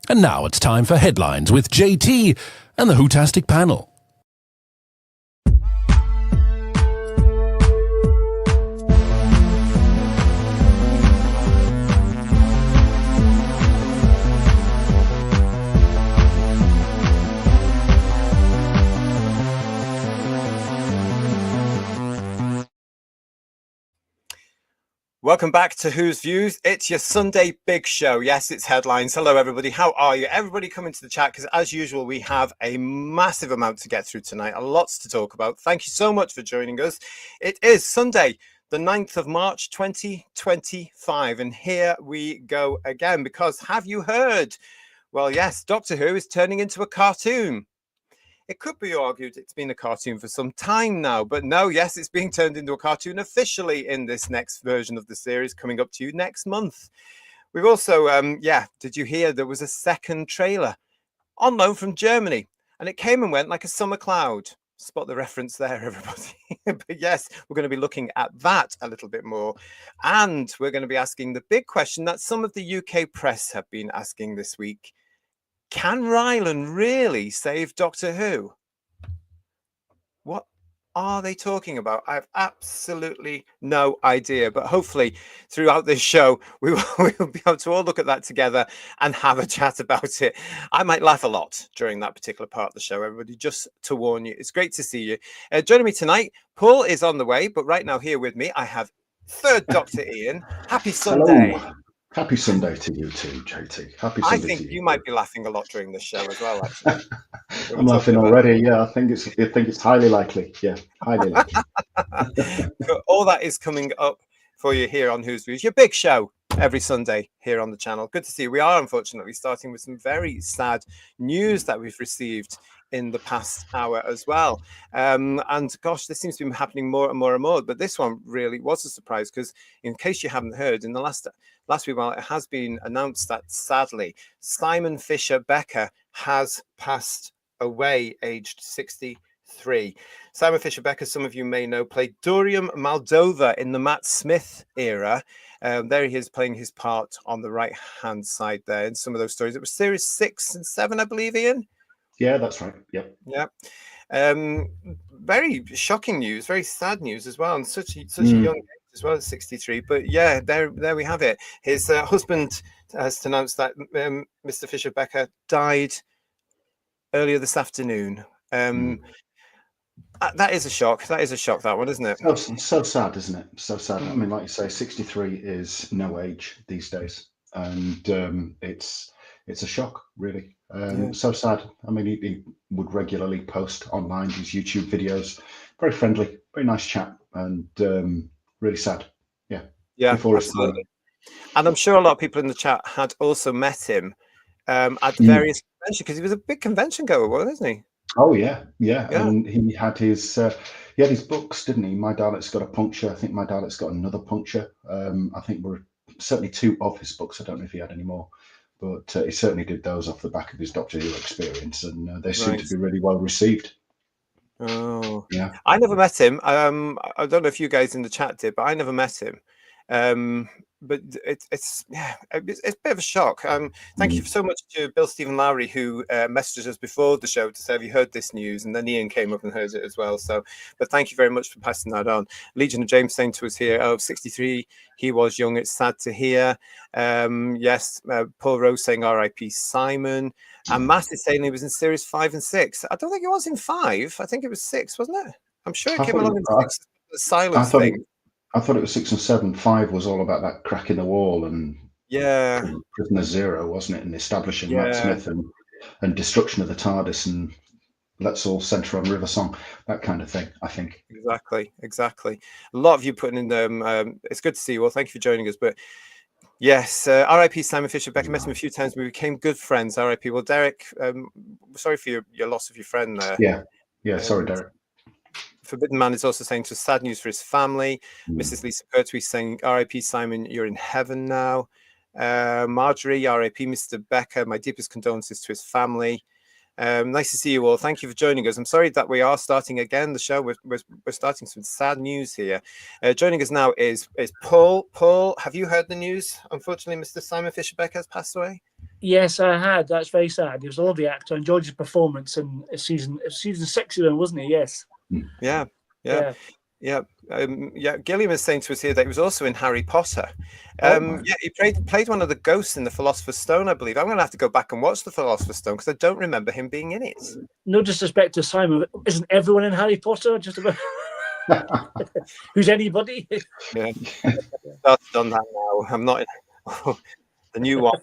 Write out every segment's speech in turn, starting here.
And now it's time for headlines with JT and the Hootastic panel. Welcome back to Who's Views. It's your Sunday big show. Yes, it's headlines. Hello, everybody. How are you? Everybody come into the chat because, as usual, we have a massive amount to get through tonight. Lots to talk about. Thank you so much for joining us. It is Sunday, the 9th of March, 2025. And here we go again because have you heard? Well, yes, Doctor Who is turning into a cartoon. It could be argued it's been a cartoon for some time now, but no, yes, it's being turned into a cartoon officially in this next version of the series coming up to you next month. We've also, did you hear there was a second trailer on loan from Germany and it came and went like a summer cloud? Spot the reference there, everybody. But yes, we're going to be looking at that a little bit more. And we're going to be asking the big question that some of the UK press have been asking this week. Can Rylan really save Doctor Who? What are they talking about? I have absolutely no idea. But hopefully throughout this show, we will be able to all look at that together and have a chat about it. I might laugh a lot during that particular part of the show, everybody, just to warn you. It's great to see you. Joining me tonight, Paul is on the way. But right now here with me, I have third Doctor Ian. Happy Sunday. Hello. Happy Sunday to you too, JT. Happy Sunday. I think to you might be laughing a lot during this show as well, actually. I'm laughing already. Yeah, I think it's highly likely. Yeah, highly likely. All that is coming up for you here on Who's Views, your big show every Sunday here on the channel. Good to see you. We are unfortunately starting with some very sad news that we've received in the past hour as well. And gosh, this seems to be happening more and more and more. But this one really was a surprise because, in case you haven't heard, in the last week, well, it has been announced that sadly, Simon Fisher-Becker has passed away, aged 63. Simon Fisher-Becker, some of you may know, played Dorian Moldova in the Matt Smith era. There he is playing his part on the right-hand side there in some of those stories. It was series 6 and 7, I believe, Ian? Yeah, that's right. Yep. Yeah. Very shocking news, very sad news as well, and such a young age as well as 63. But yeah, there we have it. His husband has announced that Mr. Fisher-Becker died earlier this afternoon. That is a shock. That is a shock, that one, isn't it? So sad, isn't it? So sad. I mean, like you say, 63 is no age these days, and it's a shock, really. So sad. I mean, he would regularly post online his YouTube videos. Very friendly, very nice chap, and really sad. Yeah. Yeah, absolutely. And I'm sure a lot of people in the chat had also met him at the various conventions, because he was a big convention goer, wasn't he? Oh yeah. And he had his books, didn't he? My Dalek's Got a Puncture. I think My Dalek's Got Another Puncture. I think were certainly 2 of his books. I don't know if he had any more, but he certainly did those off the back of his Doctor Who experience, and they seem to be really well received. Oh yeah. I never met him. I don't know if you guys in the chat did, but I never met him. But it's a bit of a shock. Thank you so much to Bill Stephen Lowry, who messaged us before the show to say, have you heard this news? And then Ian came up and heard it as well. So, but thank you very much for passing that on. Legion of James saying to us here, 63, he was young. It's sad to hear. Yes, Paul Rose saying R.I.P. Simon. And Matt is saying he was in series 5 and 6. I don't think it was in 5. I think it was 6, wasn't it? I'm sure it came along in 6. The silence thing. I thought it was 6 and 7. 5 was all about that crack in the wall and Prisoner Zero, wasn't it? And establishing Matt Smith and destruction of the TARDIS and let's all centre on River Song, that kind of thing, I think. Exactly. A lot of you putting in them. It's good to see you all. Thank you for joining us. But yes, R.I.P. Simon Fisher-Becker. Met him a few times. We became good friends. R.I.P. Well, Derek, sorry for your loss of your friend there. Yeah. Sorry, Derek. Forbidden Man is also saying, so sad news for his family. Mrs. Lisa Pertwee saying, R.I.P. Simon, you're in heaven now. Marjorie, R.I.P. Mr. Becker, my deepest condolences to his family. Nice to see you all. Thank you for joining us. I'm sorry that we are starting again the show. We're starting some sad news here. Joining us now is Paul. Paul, have you heard the news? Unfortunately, Mr. Simon Fisher-Becker has passed away. Yes, I had. That's very sad. He was a lovely actor. I enjoyed his performance in season 6, wasn't he? Yes. Yeah. Gilliam is saying to us here that he was also in Harry Potter. He played one of the ghosts in the Philosopher's Stone, I believe. I'm going to have to go back and watch the Philosopher's Stone because I don't remember him being in it. No disrespect to Simon, isn't everyone in Harry Potter? Just about who's anybody? Yeah, started on that now. I'm not in the new one.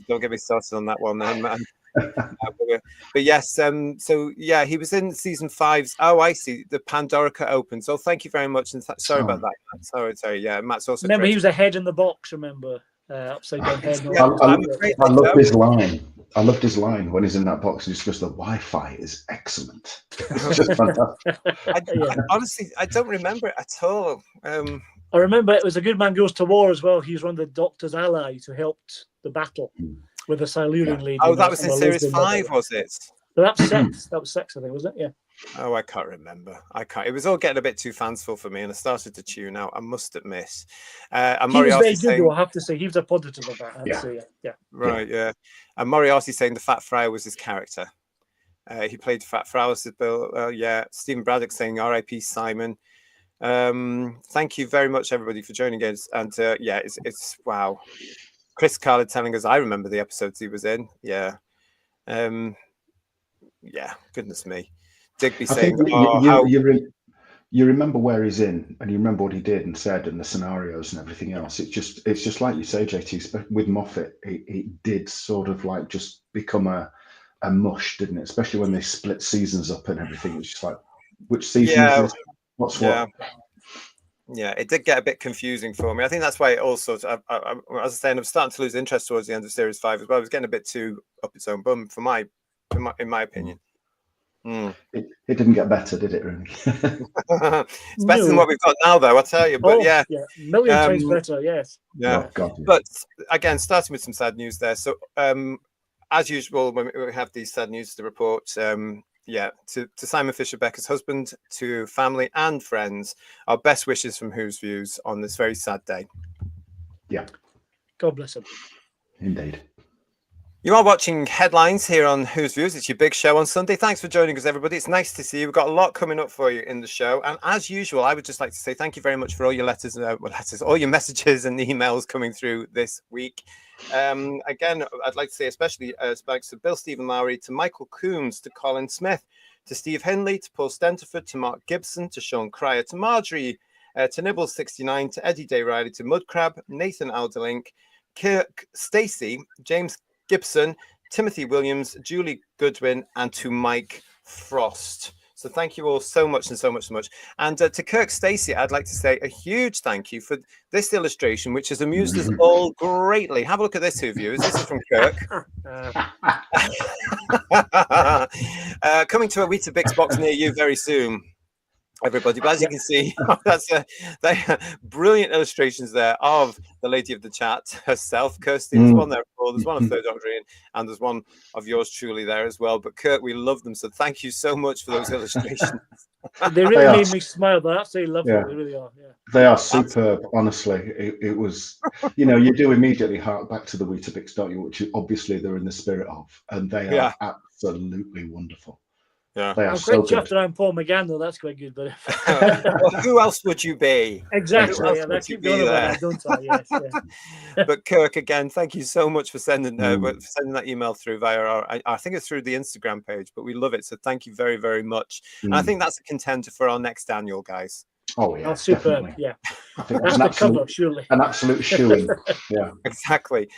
Don't get me started on that one, man. But yes, so yeah, he was in season 5's. Oh, I see. The Pandorica Open. So thank you very much, and sorry about that. Sorry. Yeah, Matt's also. Remember, he was a head in the box. Remember, upside down head. I loved his line. I loved his line when he's in that box. He's just the Wi-Fi is excellent. It's just fantastic. Honestly, I don't remember it at all. I remember it was A Good Man Goes to War as well. He was one of the Doctor's allies who helped the battle with the Silurian lady. Oh, that was in series 5, was it? So that was 6. That was 6, I think, was it? Yeah. Oh, I can't remember. It was all getting a bit too fanciful for me, and I started to tune out. I must admit. And he was very good, though, I have to say. He was a positive of that. Yeah. Right. Yeah. And Moriarty saying the Fat Friar was his character. He played Fat Friar. Bill. Stephen Braddock saying R.I.P. Simon. Thank you very much, everybody, for joining us. And it's wow. Chris Carter telling us I remember the episodes he was in. Yeah. Goodness me. Digby saying, you remember where he's in, and you remember what he did and said, and the scenarios and everything else. It's just like you say, JT. With Moffat, it did sort of like just become a mush, didn't it? Especially when they split seasons up and everything. It's just like, which season is this? What's what? Yeah, it did get a bit confusing for me. I think that's why it also, as I say, I'm starting to lose interest towards the end of series 5 as well. It was getting a bit too up its own bum, in my opinion. It didn't get better, did it? Really? It's better than what we've got now, though. I'll tell you. But million times better. Yes. Yeah. Oh, God, yeah. But again, starting with some sad news there. So, as usual, when we have these sad news to report, to Simon Fisher-Becker's husband, to family and friends, our best wishes from Who's Views on this very sad day. Yeah. God bless him. Indeed. You are watching Headlines here on Who's Views. It's your big show on Sunday. Thanks for joining us, everybody. It's nice to see you. We've got a lot coming up for you in the show. And as usual, I would just like to say thank you very much for all your all your messages and emails coming through this week. Again, I'd like to say especially thanks to Bill Stephen Lowry, to Michael Coombs, to Colin Smith, to Steve Hindley, to Paul Stenterford, to Mark Gibson, to Sean Cryer, to Marjorie, to Nibbles69, to Eddie Day Riley, to Mudcrab, Nathan Alderlink, Kirk Stacey, James Gibson, Timothy Williams, Julie Goodwin, and to Mike Frost. So thank you all so much and so much. And to Kirk Stacey, I'd like to say a huge thank you for this illustration, which has amused us all greatly. Have a look at this, Who Views. This is from Kirk. Coming to a Weetabix box near you very soon, everybody. But as you can see, that's brilliant illustrations there of the lady of the chat herself, Kirsty. There's one there, Paul. There's one of Third Doctor Ian, and there's one of yours truly there as well. But Kirk, we love them, so thank you so much for those illustrations. They really made me smile. They're absolutely lovely. They really are. Yeah. They are superb. Honestly, it was. You do immediately hark back to the Weetabix, don't you? Which obviously they're in the spirit of, and they are absolutely wonderful. Yeah, they are I'm so quite chuffed around Paul McGann, though. That's quite good. But well, who else would you be? Exactly. Yeah, that's keep going about that, don't I? Yes. Yeah. But Kirk, again, thank you so much for sending that email through via I think it's through the Instagram page, but we love it. So thank you very, very much. And I think that's a contender for our next annual, guys. Oh yeah, that's super. Definitely. Yeah, I think that's the cover, surely. An absolute shoo-in. Yeah, exactly.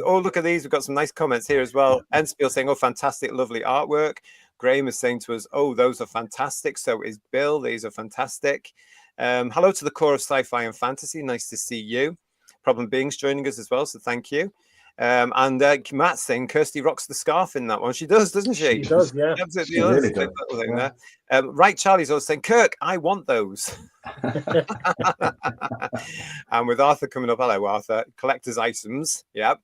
Oh, look at these. We've got some nice comments here as well. Enspiel saying, "Oh, fantastic, lovely artwork." Graham is saying to us, "Oh, those are fantastic." So is Bill. These are fantastic. Hello to the core of sci-fi and fantasy. Nice to see you. Problem Beings joining us as well. So thank you. And Matt saying Kirsty rocks the scarf in that one. She does, doesn't she? She does, yeah. Absolutely she does. really does. Yeah. Right, Charlie's also saying, Kirk, I want those. And with Arthur coming up, hello, Arthur. Collector's items, yeah.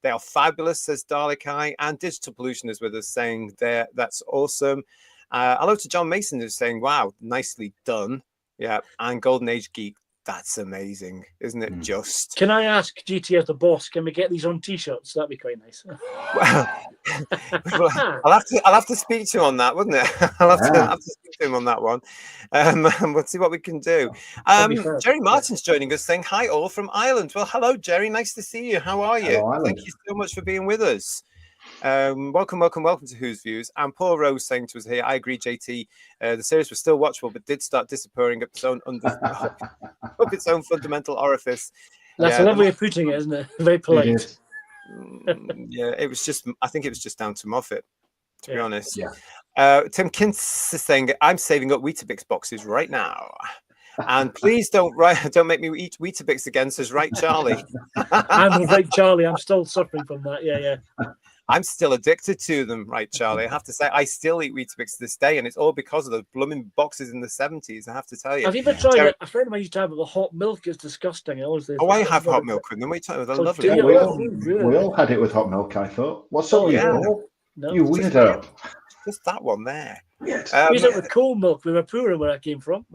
They are fabulous, says Dalek Eye. And Digital Pollution is with us saying that's awesome. Hello to John Mason who's saying, wow, nicely done. Yeah. And Golden Age Geek That's amazing, isn't it? Just Can I ask GTS the boss? Can we get these on T-shirts? That'd be quite nice. Well, I'll have to speak to him on that, wouldn't it? I'll have to speak to him on that one. We'll see what we can do. Jerry Martin's joining us, saying hi all from Ireland. Well, hello, Jerry. Nice to see you. How are you? Hello, Thank you so much for being with us. Welcome to Who's Views. And Paul Rose saying to us here, I agree, JT. The series was still watchable, but did start disappearing up its own fundamental orifice. That's a lovely way of putting it, isn't it? Very polite. Yeah, it was just. I think it was just down to Moffat, to be honest. Yeah. Tim Kintz is saying, I'm saving up Weetabix boxes right now. And please don't make me eat Weetabix again, says Right Charlie. I'm with Right Charlie. I'm still suffering from that. Yeah. I'm still addicted to them, Right Charlie. I have to say, I still eat Weetabix to this day, and it's all because of the blooming boxes in the 70s, I have to tell you. Have you ever tried it? A friend of mine used to have it with hot milk. It's disgusting. I have hot milk with them. What are you talking about? I love it. Yeah, we all had it with hot milk, I thought. What's up with you? No, you weirdo. Just that one there. Yes. We used it with cold milk. We were poorer where I came from.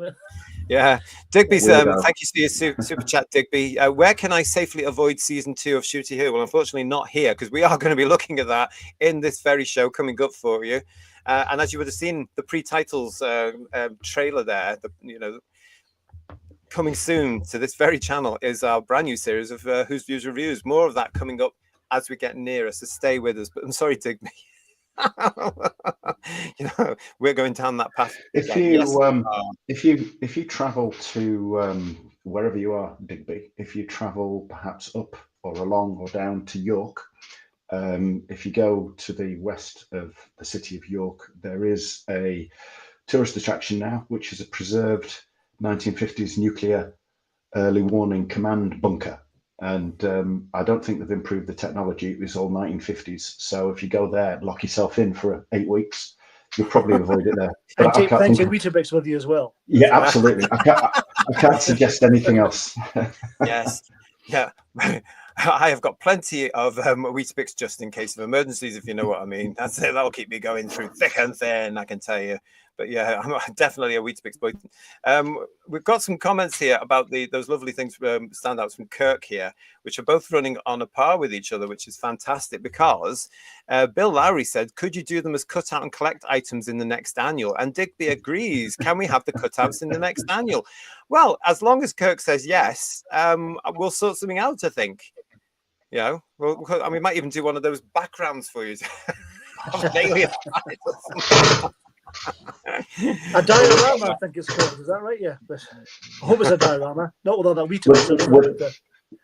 Yeah, Digby's. Thank you for your super chat, Digby. Where can I safely avoid season 2 of Shooty Who? Well, unfortunately, not here, because we are going to be looking at that in this very show coming up for you. And as you would have seen, the pre-titles trailer there, coming soon to this very channel is our brand new series of Who's Views Reviews. More of that coming up as we get nearer. So stay with us. But I'm sorry, Digby. We're going down that path. If you travel to wherever you are, Digby, if you travel perhaps up or along or down to York, if you go to the west of the city of York, there is a tourist attraction now, which is a preserved 1950s nuclear early warning command bunker. And I don't think they've improved the technology. It was all 1950s. So if you go there, lock yourself in for 8 weeks, you'll probably avoid it there. And take plenty of Weetabix with you as well. Yeah, absolutely. I can't suggest anything else. Yes. Yeah. I have got plenty of Weetabix just in case of emergencies, if you know what I mean. That's it. That'll keep me going through thick and thin, I can tell you. But yeah, I'm definitely a Weetabix boy. We've got some comments here about those lovely things, standouts from Kirk here, which are both running on a par with each other, which is fantastic because Bill Lowry said, could you do them as cut out and collect items in the next annual? And Digby agrees. Can we have the cutouts in the next annual? Well, as long as Kirk says yes, we'll sort something out, I think. We might even do one of those backgrounds for you. A diorama, I think it's called. Is that right? Yeah. But I hope it's a diorama. Not with all that Weetabix.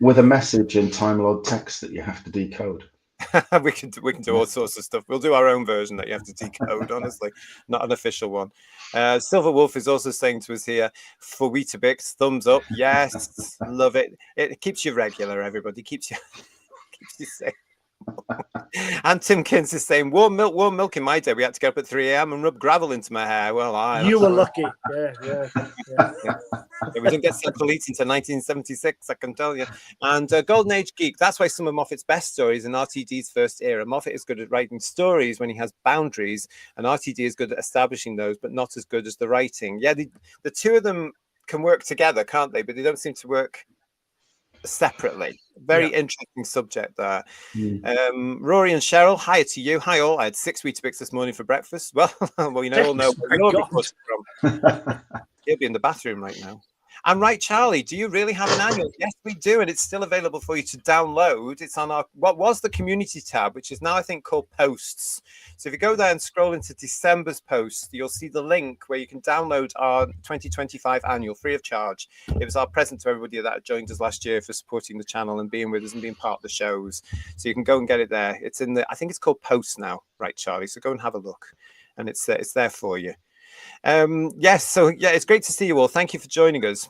With a message in Time Lord text that you have to decode. we can do all sorts of stuff. We'll do our own version that you have to decode, honestly, not an official one. Silver Wolf is also saying to us here, for Weetabix, thumbs up. Yes, love it. It keeps you regular, everybody. Keeps you safe. And Tim Kins is saying, warm milk in my day. We had to get up at 3 a.m. and rub gravel into my hair. Well, you were lucky. Yeah. We didn't get Central Eating until 1976, I can tell you. And Golden Age Geek, that's why some of Moffat's best stories in RTD's first era. Moffat is good at writing stories when he has boundaries, and RTD is good at establishing those, but not as good as the writing. Yeah, the two of them can work together, can't they? But they don't seem to work separately. Very interesting subject there. Rory and Cheryl, hi to you. Hi all. I had 6 Weetabix this morning for breakfast. Well, you all know where Rory was from. He'll be in the bathroom right now. And right, Charlie, do you really have an annual? Yes, we do, and it's still available for you to download. It's on our what was the community tab, which is now I think called posts. So if you go there and scroll into December's post, you'll see the link where you can download our 2025 annual free of charge. It was our present to everybody that joined us last year for supporting the channel and being with us and being part of the shows. So you can go and get it there. It's in I think it's called posts now, right, Charlie? So go and have a look, and it's there for you. Yes, so yeah, it's great to see you all. Thank you for joining us.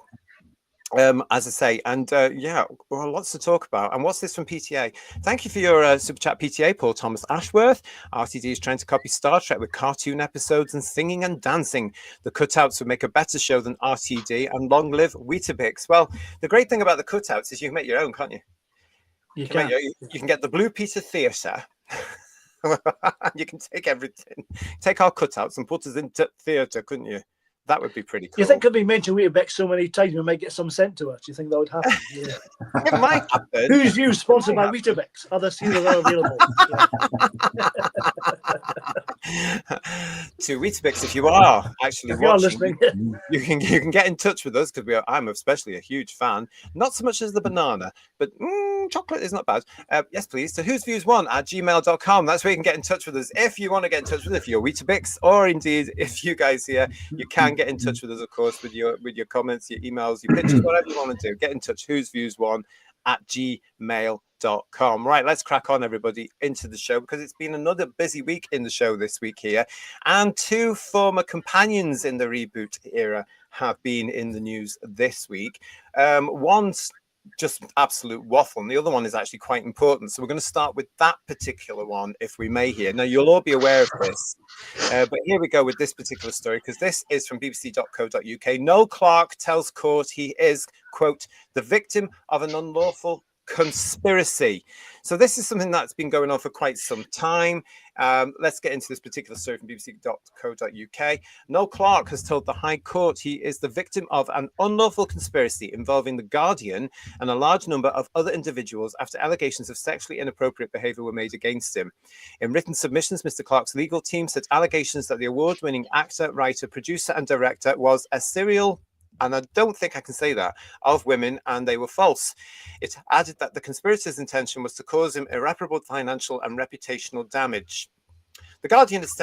As I say, and well, lots to talk about. And what's this from PTA? Thank you for your super chat, PTA, Paul Thomas Ashworth. RTD is trying to copy Star Trek with cartoon episodes and singing and dancing. The cutouts would make a better show than RTD, and long live Weetabix. Well, the great thing about the cutouts is you can make your own, can't you? You can get the Blue Peter Theatre. You can take everything, take our cutouts and put us into theatre, couldn't you? That would be pretty cool. You think could be mentioned Weetabix so many times we might get some sent to us? Do you think that would happen? Yeah. It might happen. Who's you sponsored by Weetabix? Other cereals are available. Yeah. To Weetabix, if you are actually If you are watching, listening. you can get in touch with us because I'm especially a huge fan. Not so much as the banana, but chocolate is not bad. Yes, please. To whosviews1@gmail.com. That's where you can get in touch with us if you want to get in touch with us. If you're Weetabix, or indeed if you guys here, you can get in touch with us, of course, with your comments, your emails, your pictures, whatever you want to do. Get in touch. whosviews1@gmail.com. Right, let's crack on, everybody, into the show, because it's been another busy week in the show this week here, and two former companions in the reboot era have been in the news this week. One's just absolute waffle, and the other one is actually quite important, so we're going to start with that particular one, if we may here. Now, you'll all be aware of this, but here we go with this particular story, because this is from bbc.co.uk. Noel Clarke tells court he is, quote, the victim of an unlawful conspiracy. So this is something that's been going on for quite some time. Let's get into this particular story from bbc.co.uk. Noel Clarke has told the High Court he is the victim of an unlawful conspiracy involving The Guardian and a large number of other individuals after allegations of sexually inappropriate behaviour were made against him. In written submissions, Mr. Clarke's legal team said allegations that the award-winning actor, writer, producer and director was a serial, and I don't think I can say that, of women, and they were false. It added that the conspirator's intention was to cause him irreparable financial and reputational damage. The Guardian has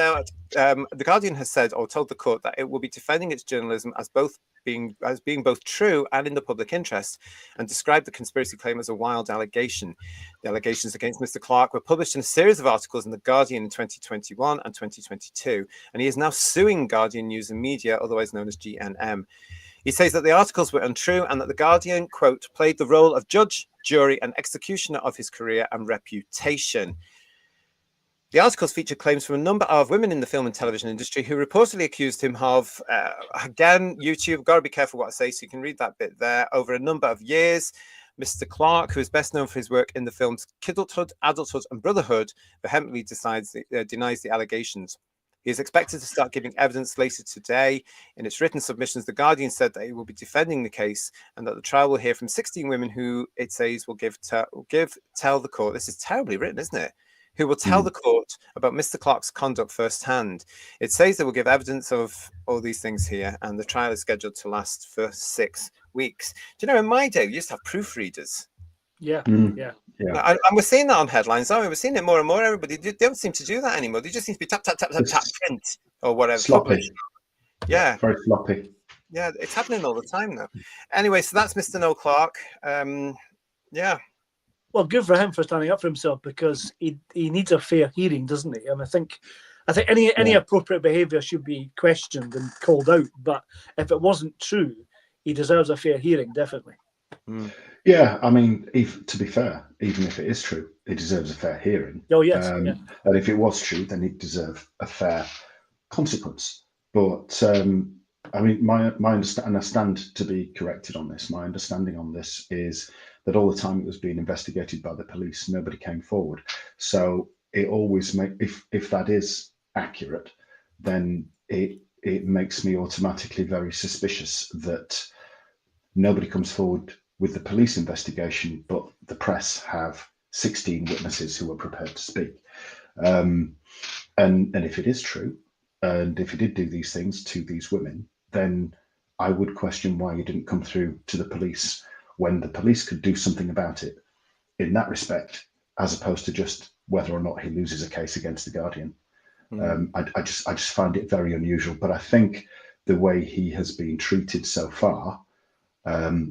said, or told the court, that it will be defending its journalism as being both true and in the public interest, and described the conspiracy claim as a wild allegation. The allegations against Mr. Clarke were published in a series of articles in The Guardian in 2021 and 2022, and he is now suing Guardian News and Media, otherwise known as GNM. He says that the articles were untrue and that The Guardian, quote, played the role of judge, jury and executioner of his career and reputation. The articles feature claims from a number of women in the film and television industry who reportedly accused him of, again, YouTube, got to be careful what I say, so you can read that bit there, over a number of years. Mr. Clarke, who is best known for his work in the films Kidulthood, Adulthood and Brotherhood, vehemently denies the allegations. He is expected to start giving evidence later today. In its written submissions, The Guardian said that he will be defending the case and that the trial will hear from 16 women who it says will tell the court. This is terribly written, isn't it? Who will tell the court about Mr. Clarke's conduct firsthand. It says they will give evidence of all these things here, and the trial is scheduled to last for 6 weeks. Do you know, in my day, we used to have proofreaders. Yeah. And we're seeing that on headlines, aren't we? We're seeing it more and more. Everybody, they don't seem to do that anymore. They just seem to be tap, tap, tap, tap, tap, print or whatever. Sloppy. Yeah. Very sloppy. Yeah, it's happening all the time now. Anyway, so that's Mr. Noel Clarke. Yeah. Well, good for him for standing up for himself, because he needs a fair hearing, doesn't he? And I think any appropriate behaviour should be questioned and called out. But if it wasn't true, he deserves a fair hearing, definitely. Yeah, I mean, to be fair, even if it is true, he deserves a fair hearing. Oh, yes. And if it was true, then he'd deserve a fair consequence. But I mean, my understanding, and I stand to be corrected on this, my understanding on this is that all the time it was being investigated by the police, nobody came forward. So it always if that is accurate, then it makes me automatically very suspicious that nobody comes forward with the police investigation, but the press have 16 witnesses who are prepared to speak. And if it is true, and if he did do these things to these women, then I would question why you didn't come through to the police when the police could do something about it in that respect, as opposed to just whether or not he loses a case against the Guardian. I just find it very unusual. But I think the way he has been treated so far,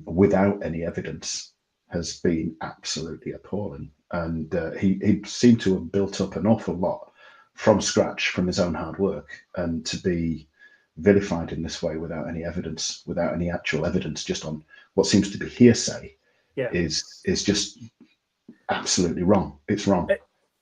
without any evidence, has been absolutely appalling. And he seemed to have built up an awful lot from scratch from his own hard work, and to be vilified in this way without any evidence, without any actual evidence, just on what seems to be hearsay, is just absolutely wrong. It's wrong.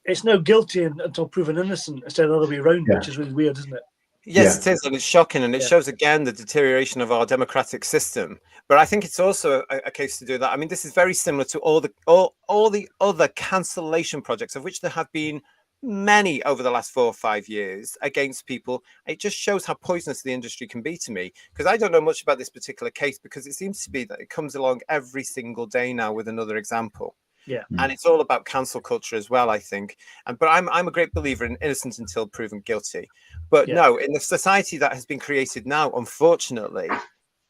It's now guilty until proven innocent instead of the other way around, which is really weird, isn't it? Yes, it is, and it's shocking, and it shows again the deterioration of our democratic system. But I think it's also a case to do that. I mean, this is very similar to all the other cancellation projects, of which there have been many over the last 4 or 5 years against people. It just shows how poisonous the industry can be to me, because I don't know much about this particular case, because it seems to be that it comes along every single day now with another example. Yeah. And it's all about cancel culture as well, I think. But I'm a great believer in innocent until proven guilty. But no, in the society that has been created now, unfortunately,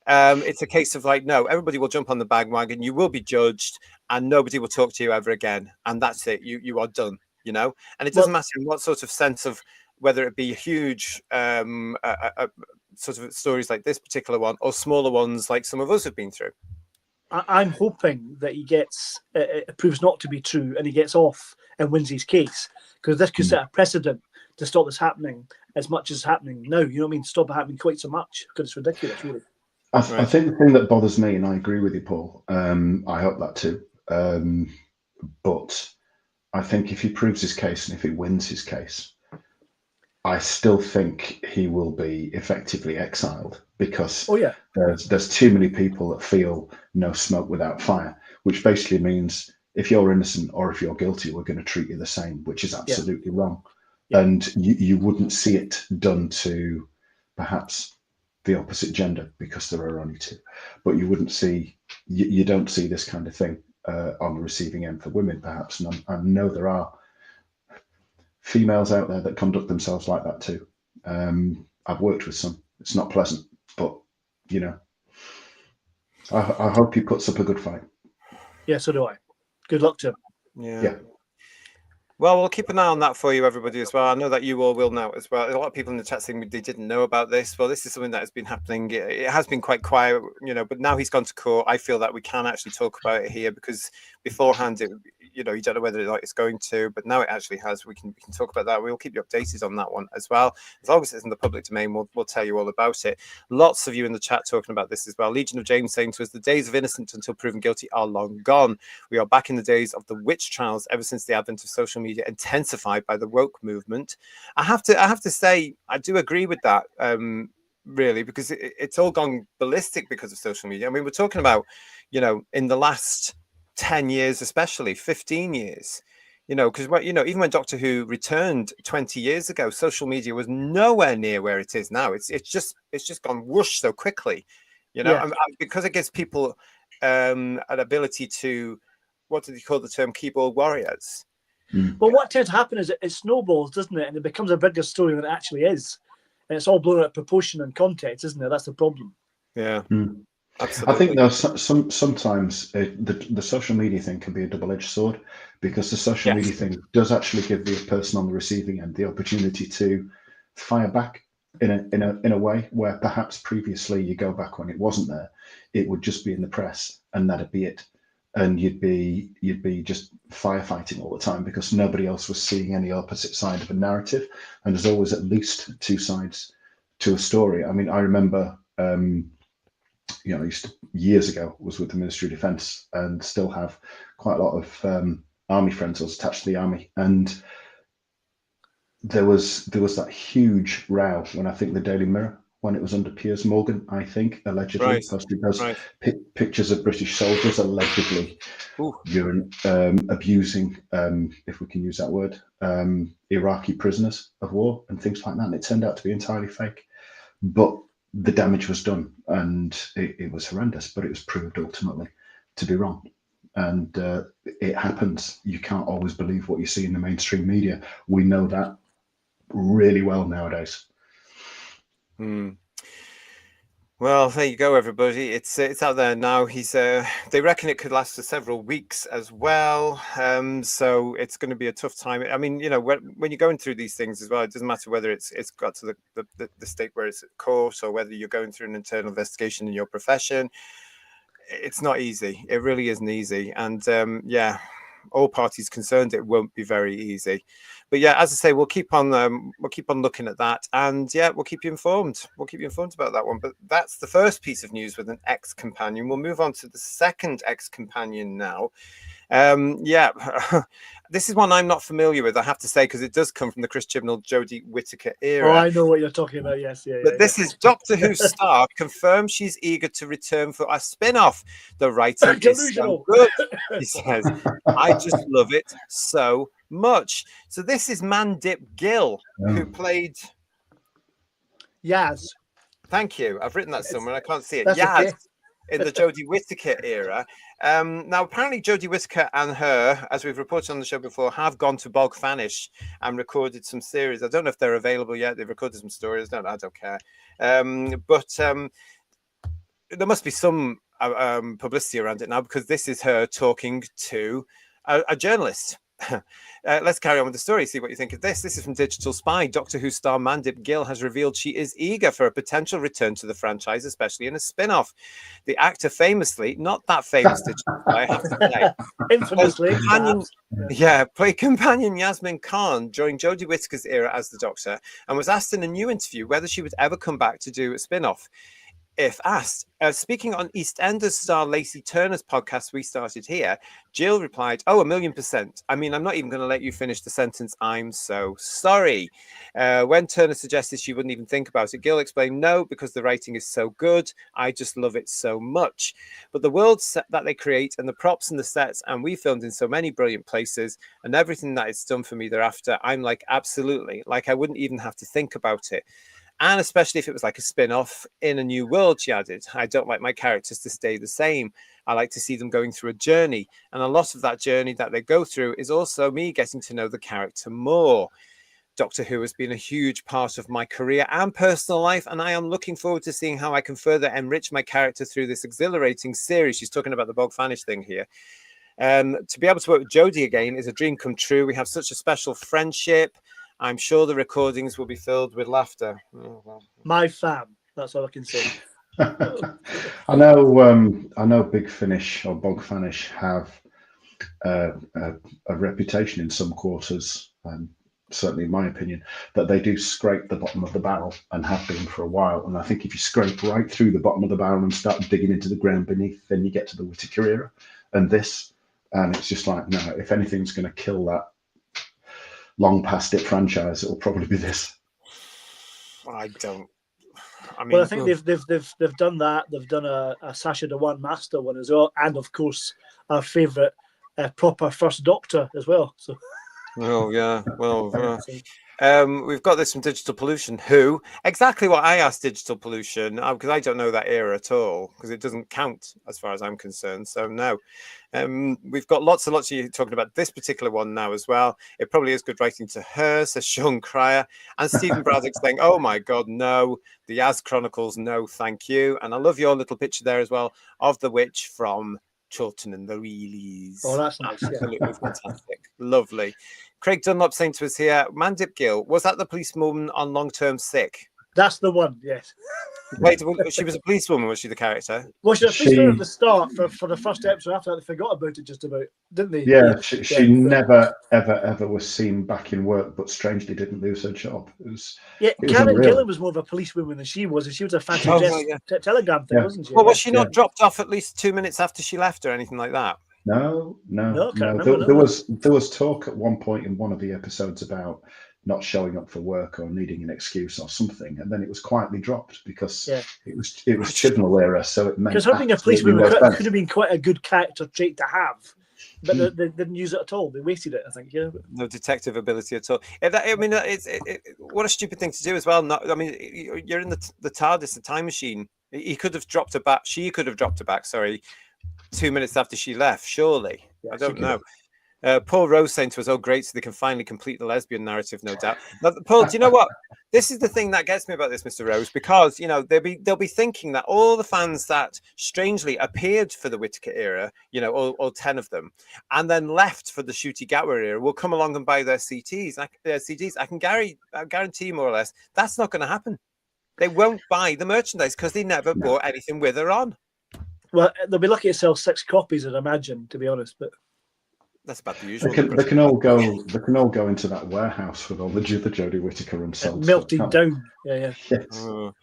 it's a case of like, no, everybody will jump on the bandwagon, you will be judged, and nobody will talk to you ever again. And that's it. You are done, you know? And it doesn't matter in what sort of sense of whether it be huge sort of stories like this particular one, or smaller ones like some of us have been through. I'm hoping that he gets, it proves not to be true, and he gets off and wins his case, because this could set a precedent to stop this happening as much as happening now. You know what I mean? Stop it happening quite so much, because it's ridiculous, really. I think the thing that bothers me, and I agree with you, Paul, I hope that too, but I think if he proves his case and if he wins his case, I still think he will be effectively exiled, because there's too many people that feel no smoke without fire, which basically means if you're innocent or if you're guilty, we're going to treat you the same, which is absolutely wrong. And you wouldn't see it done to perhaps the opposite gender, because there are only two, but you wouldn't see, you don't see this kind of thing on the receiving end for women, perhaps. And I know there are females out there that conduct themselves like that too. I've worked with some. It's not pleasant, but you know, I hope he puts up a good fight. Yeah, so do I. Good luck to him. Yeah. Well, we'll keep an eye on that for you, everybody, as well. I know that you all will now as well. A lot of people in the chat saying they didn't know about this. Well, this is something that has been happening. It has been quite quiet, you know, but now he's gone to court. I feel that we can actually talk about it here, because beforehand, you know, you don't know whether it's going to, but now it actually has. We can talk about that. We'll keep you updated on that one as well. As long as it's in the public domain, we'll tell you all about it. Lots of you in the chat talking about this as well. Legion of James saying to us, the days of innocent until proven guilty are long gone. We are back in the days of the witch trials ever since the advent of social media, intensified by the woke movement. I have to say, I do agree with that, really, because it's all gone ballistic because of social media. I mean, we're talking about, you know, in the last 10 years, especially 15 years, you know, because, you know, even when Doctor Who returned 20 years ago, social media was nowhere near where it is now. It's just gone whoosh so quickly, you know, and because it gives people an ability to, what do they call the term, keyboard warriors. Well, what tends to happen is it snowballs, doesn't it? And it becomes a bigger story than it actually is. And it's all blown out of proportion and context, isn't it? That's the problem. Yeah. Absolutely. I think though sometimes the social media thing can be a double-edged sword, because the social media thing does actually give the person on the receiving end the opportunity to fire back in a way where perhaps previously, you go back when it wasn't there, it would just be in the press and that'd be it, and you'd be just firefighting all the time because nobody else was seeing any opposite side of a narrative, and there's always at least two sides to a story. I mean, I remember. You know, years ago was with the Ministry of Defence, and still have quite a lot of army friends. I was attached to the army, and there was that huge row when I think the Daily Mirror, when it was under Piers Morgan, I think allegedly posted those pictures of British soldiers allegedly abusing, if we can use that word, Iraqi prisoners of war and things like that. And it turned out to be entirely fake, but the damage was done, and it was horrendous, but it was proved ultimately to be wrong. And it happens. You can't always believe what you see in the mainstream media. We know that really well nowadays. Well, there you go, everybody. It's out there now. They reckon it could last for several weeks as well. So it's going to be a tough time. I mean, you know, when you're going through these things as well, it doesn't matter whether it's got to the state where it's at court, or whether you're going through an internal investigation in your profession. It's not easy. It really isn't easy. And all parties concerned, it won't be very easy. But yeah, as I say, we'll keep on looking at that, and we'll keep you informed. We'll keep you informed about that one. But that's the first piece of news with an ex-companion. We'll move on to the second ex-companion now. This is one I'm not familiar with, I have to say, because it does come from the Chris Chibnall, Jodie Whittaker era. Oh, I know what you're talking about. Yes, But this is Doctor Who star confirms she's eager to return for a spin-off. The writing is so good, he says. I just love it so much. So this is Mandip Gill, who played... Yaz. Thank you. I've written that somewhere. I can't see it. That's Yaz. okay. In the Jodie Whittaker era. Now, apparently Jodie Whittaker and her, as we've reported on the show before, have gone to Bog Fanish and recorded some series. I don't know if they're available yet. They've recorded some stories. No, I don't care. But there must be some publicity around it now, because this is her talking to a journalist. Let's carry on with the story, see what you think of this. This is from Digital Spy. Doctor Who star Mandip Gill has revealed she is eager for a potential return to the franchise, especially in a spin-off. The actor famously, not that famous, Digital Spy, I have to say, Infamously. played companion Yasmin Khan during Jodie Whittaker's era as the Doctor, and was asked in a new interview whether she would ever come back to do a spin-off. If asked, speaking on EastEnders star Lacey Turner's podcast We Started Here, Jill replied, "Oh, 1,000,000%. I mean, I'm not even going to let you finish the sentence. I'm so sorry." When Turner suggested she wouldn't even think about it, Gill explained, "No, because the writing is so good. I just love it so much. But the worlds that they create and the props and the sets, and we filmed in so many brilliant places, and everything that it's done for me thereafter, I'm like, absolutely. Like, I wouldn't even have to think about it. And especially if it was like a spin-off in a new world," she added. "I don't like my characters to stay the same. I like to see them going through a journey. And a lot of that journey that they go through is also me getting to know the character more. Doctor Who has been a huge part of my career and personal life, and I am looking forward to seeing how I can further enrich my character through this exhilarating series." She's talking about the Bog Fanish thing here. To be able to work with Jodie again is a dream come true. We have such a special friendship. I'm sure the recordings will be filled with laughter. Oh, well. My fam. That's all I can say. I know Big Finish or Bog Fanish have a reputation in some quarters, certainly in my opinion, that they do scrape the bottom of the barrel and have been for a while. And I think if you scrape right through the bottom of the barrel and start digging into the ground beneath, then you get to the Whittaker era and this, and it's just like, no, if anything's going to kill that long past it franchise, it'll probably be this. I mean, well, I think they've done that. They've done a Sacha Dhawan Master one as well, and of course our favourite proper First Doctor as well. So. Oh yeah, well, we've got this from Digital Pollution. Who exactly what I asked Digital Pollution, because I don't know that era at all, because it doesn't count as far as I'm concerned. So no, we've got lots and lots of you talking about this particular one now as well. It probably is good writing to her, says Sean Cryer, and Stephen Braddock saying, "Oh my God, no, the Yaz Chronicles, no, thank you." And I love your little picture there as well of the witch from Chilton and the Reillys. Oh, that's nice. Absolutely fantastic. Lovely. Craig Dunlop saying to us here, Mandip Gill, was that the policewoman on long-term sick? That's the one, yes. Wait, she was a policewoman, was she the character? Well, she was a policewoman at the start for the first episode. After that, they forgot about it just about, didn't they? Yeah, she never, ever was seen back in work, but strangely didn't lose her job. Karen Gillan was more of a policewoman than she was, and she was a fancy telegram thing, wasn't she? Well, was she not dropped off at least 2 minutes after she left or anything like that? No. There was talk at one point in one of the episodes about not showing up for work or needing an excuse or something, and then it was quietly dropped because it was Chibnall era, so it meant because her being a policewoman could have been quite a good character trait to have, but they didn't use it at all. They wasted it, I think. Yeah, no detective ability at all. What a stupid thing to do as well. You're in the TARDIS, the time machine. He could have dropped her back. She could have dropped her back. Sorry. 2 minutes after she left, surely. Yeah, I don't know. Paul Rose saying to us, "Oh, great, so they can finally complete the lesbian narrative, no doubt." Now, Paul, do you know what? This is the thing that gets me about this, Mr. Rose, because they'll be thinking that all the fans that strangely appeared for the Whittaker era, all 10 of them, and then left for the Ncuti Gatwa era, will come along and buy their CDs. I can guarantee more or less that's not going to happen. They won't buy the merchandise because they never bought anything with her on. Well, they'll be lucky to sell 6 copies, I'd imagine, to be honest. But that's about the usual. They can all go into that warehouse with all the Jodie Whittaker and so melted down. Yeah. Yes.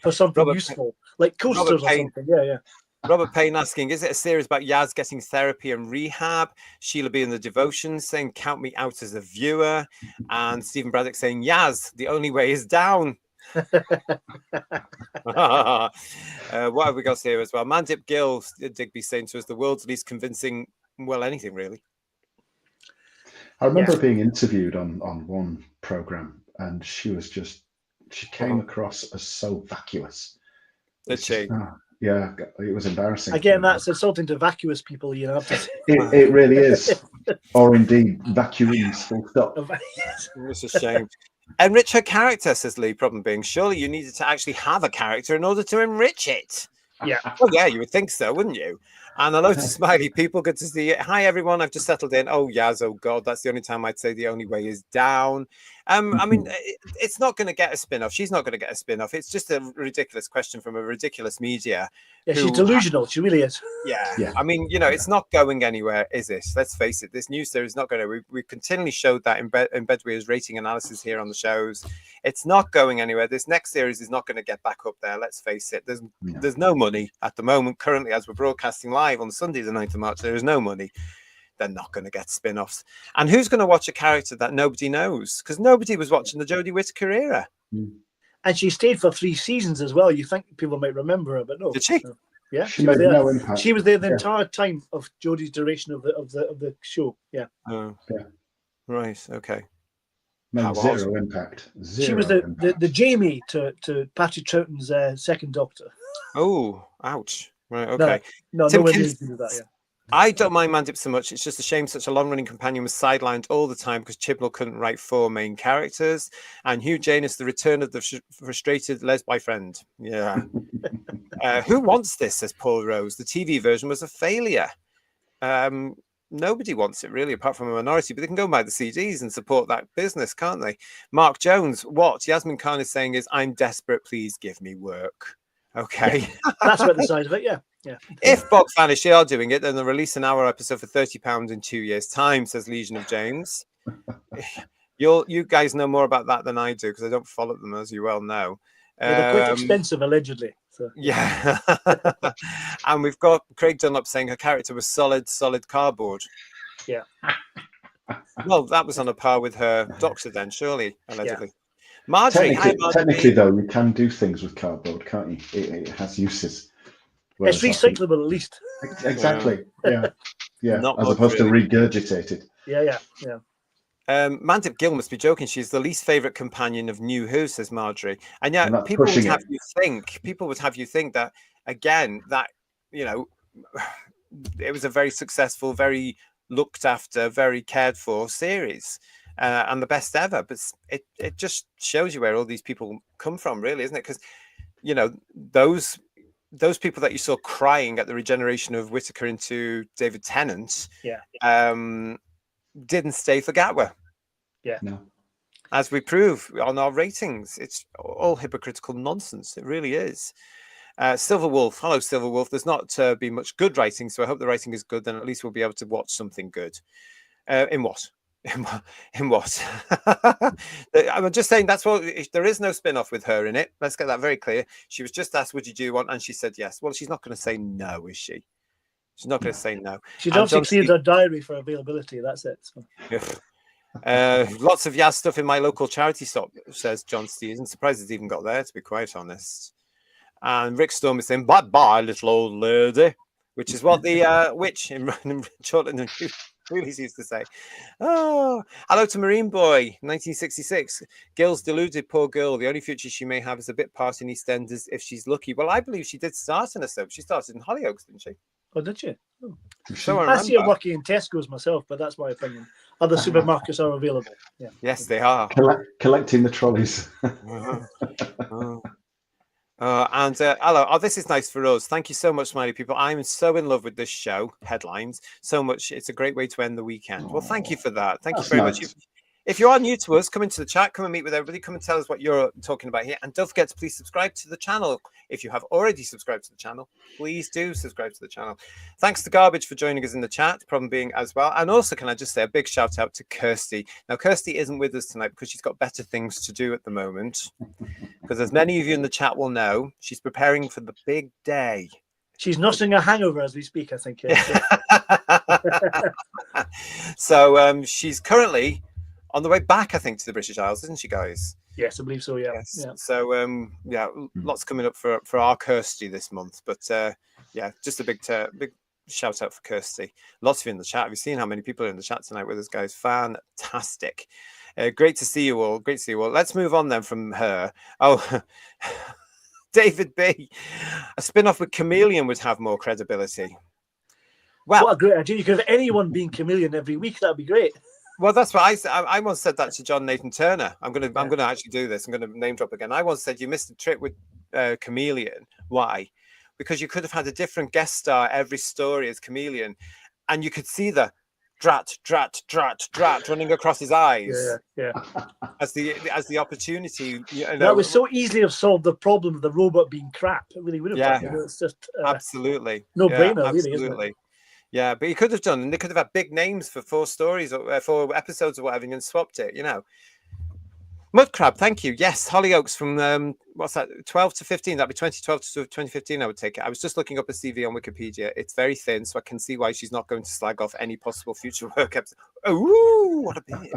For something useful, like coasters or something. Yeah. Robert Payne asking, is it a series about Yaz getting therapy and rehab? Sheila B in the Devotion saying, count me out as a viewer. And Stephen Braddock saying, Yaz, the only way is down. What have we got here as well? Mandip Gill, Digby saying to us, the world's least convincing, well, anything really. I remember being interviewed on one program, and she came across as so vacuous. Did she? Yeah, it was embarrassing. Again, that's insulting to vacuous people, you know. It really is. Or indeed, vacuums, full stop. It's a shame. Enrich her character, says Lee, problem being, surely you needed to actually have a character in order to enrich it. Yeah. Well, yeah, you would think so, wouldn't you? And hello to Smiley people. Good to see you. Hi, everyone. I've just settled in. Oh, Yaz. Oh, God. That's the only time I'd say the only way is down. I mean, it's not going to get a spin-off. She's not going to get a spin-off. It's just a ridiculous question from a ridiculous media. Yeah, she's delusional. She really is. Yeah. I mean, it's not going anywhere, is it? Let's face it. This new series is not going to. We continually showed that in Bedweir's rating analysis here on the shows. It's not going anywhere. This next series is not going to get back up there. Let's face it. There's no money at the moment. Currently, as we're broadcasting live on Sunday, the 9th of March, there is no money. They're not going to get spin-offs. And who's going to watch a character that nobody knows? Because nobody was watching the Jodie Whittaker era. And she stayed for 3 seasons as well. You think people might remember her, but no. Did she? Yeah, she made no impact. She was there the entire time of Jodie's duration of the show. Yeah. Oh, yeah. Right. Okay. Made zero impact. She was the Jamie to Patrick Troughton's second Doctor. Oh, ouch. Right. Okay. No one needs to do that. Yeah. I don't mind Mandip so much. It's just a shame such a long-running companion was sidelined all the time because Chibnall couldn't write 4 main characters. And Hugh Janus, the return of the frustrated lesbi friend. Yeah. Who wants this, says Paul Rose. The TV version was a failure. Nobody wants it, really, apart from a minority. But they can go and buy the CDs and support that business, can't they? Mark Jones, what Yasmin Khan is saying is, I'm desperate. Please give me work. Okay. Yeah, that's about the size of it, yeah. Yeah. If Bob Vanish are doing it, then they'll release an hour episode for £30 in 2 years' time, says Legion of James. You guys know more about that than I do because I don't follow them, as you well know. They're quite expensive, allegedly. So. Yeah. And we've got Craig Dunlop saying her character was solid cardboard. Yeah. Well, that was on a par with her doctor then, surely, allegedly. Yeah. Marjorie, technically, though, you can do things with cardboard, can't you? It has uses. It's recyclable, at least. Exactly. Yeah. As opposed to regurgitated. Yeah. Mandip Gill must be joking. She's the least favourite companion of New Who, says Marjorie. And yeah, people would have you think that, again, that, it was a very successful, very looked after, very cared for series. And the best ever, but it just shows you where all these people come from, really, isn't it? Because those people that you saw crying at the regeneration of Whittaker into David Tennant, didn't stay for Gatwa. Yeah, no. As we prove on our ratings, it's all hypocritical nonsense. It really is. Silver Wolf, hello, Silver Wolf. There's not been much good writing, so I hope the writing is good. Then at least we'll be able to watch something good. In what? In what? I'm just saying that's what there is no spin-off with her in it. Let's get that very clear. She was just asked, would you do one? And she said yes. Well, she's not going to say no, is she? She's not going to say no. She's obviously cleared her diary for availability. That's it. So. Lots of Yaz stuff in my local charity shop, says John Steers. I'm surprised it's even got there, to be quite honest. And Rick Storm is saying, bye-bye, little old lady, which is what the witch in Shortland really used to say. Oh, hello to Marine Boy, 1966. Gill's deluded, poor girl. The only future she may have is a bit part in EastEnders if she's lucky. Well, I believe she did start in a soap. She started in Hollyoaks, didn't she? Oh, did she? Oh. So I see her working in Tesco's myself, but that's my opinion. Other supermarkets are available. Yeah. Yes, they are. Collecting the trolleys. And hello. Oh, this is nice for us. Thank you so much, Smiley people. I'm so in love with this show, Headlines, so much. It's a great way to end the weekend. Well, thank you for that. Thank you very much. If you are new to us, come into the chat, come and meet with everybody, come and tell us what you're talking about here. And don't forget to please subscribe to the channel. If you have already subscribed to the channel, please do subscribe to the channel. Thanks to Garbage for joining us in the chat, problem being as well. And also, can I just say a big shout out to Kirsty. Now, Kirsty isn't with us tonight because she's got better things to do at the moment. Because as many of you in the chat will know, she's preparing for the big day. She's nursing a hangover as we speak, I think. So she's currently on the way back, I think, to the British Isles, isn't she, guys? Yes, I believe so, yeah. Yes. Yeah. So, lots coming up for our Kirsty this month. But, just a big shout out for Kirsty. Lots of you in the chat. Have you seen how many people are in the chat tonight with us, guys? Fantastic. Great to see you all. Great to see you all. Let's move on then from her. Oh, David B. A spin-off with Chameleon would have more credibility. Well, what a great idea. You could have anyone being Chameleon every week. That'd be great. well, that's what I said. I once said that to John Nathan Turner. I'm gonna actually do this. I'm gonna name drop again. I once said you missed a trick with Chameleon. Why? Because you could have had a different guest star every story as Chameleon, and you could see the drat running across his eyes. Yeah. As the opportunity. That would so easily have solved the problem of the robot being crap. It really would have. Yeah. Done. It's just Absolutely. no-brainer, really, absolutely. isn't it? Yeah, but he could have done, and they could have had big names for 4 stories or 4 episodes or whatever, and swapped it. Mudcrab, thank you. Yes, Hollyoaks from what's that? 12 to 15. That'd be 2012 to 2015. I would take it. I was just looking up a CV on Wikipedia. It's very thin, so I can see why she's not going to slag off any possible future work episode. Oh, what a bit!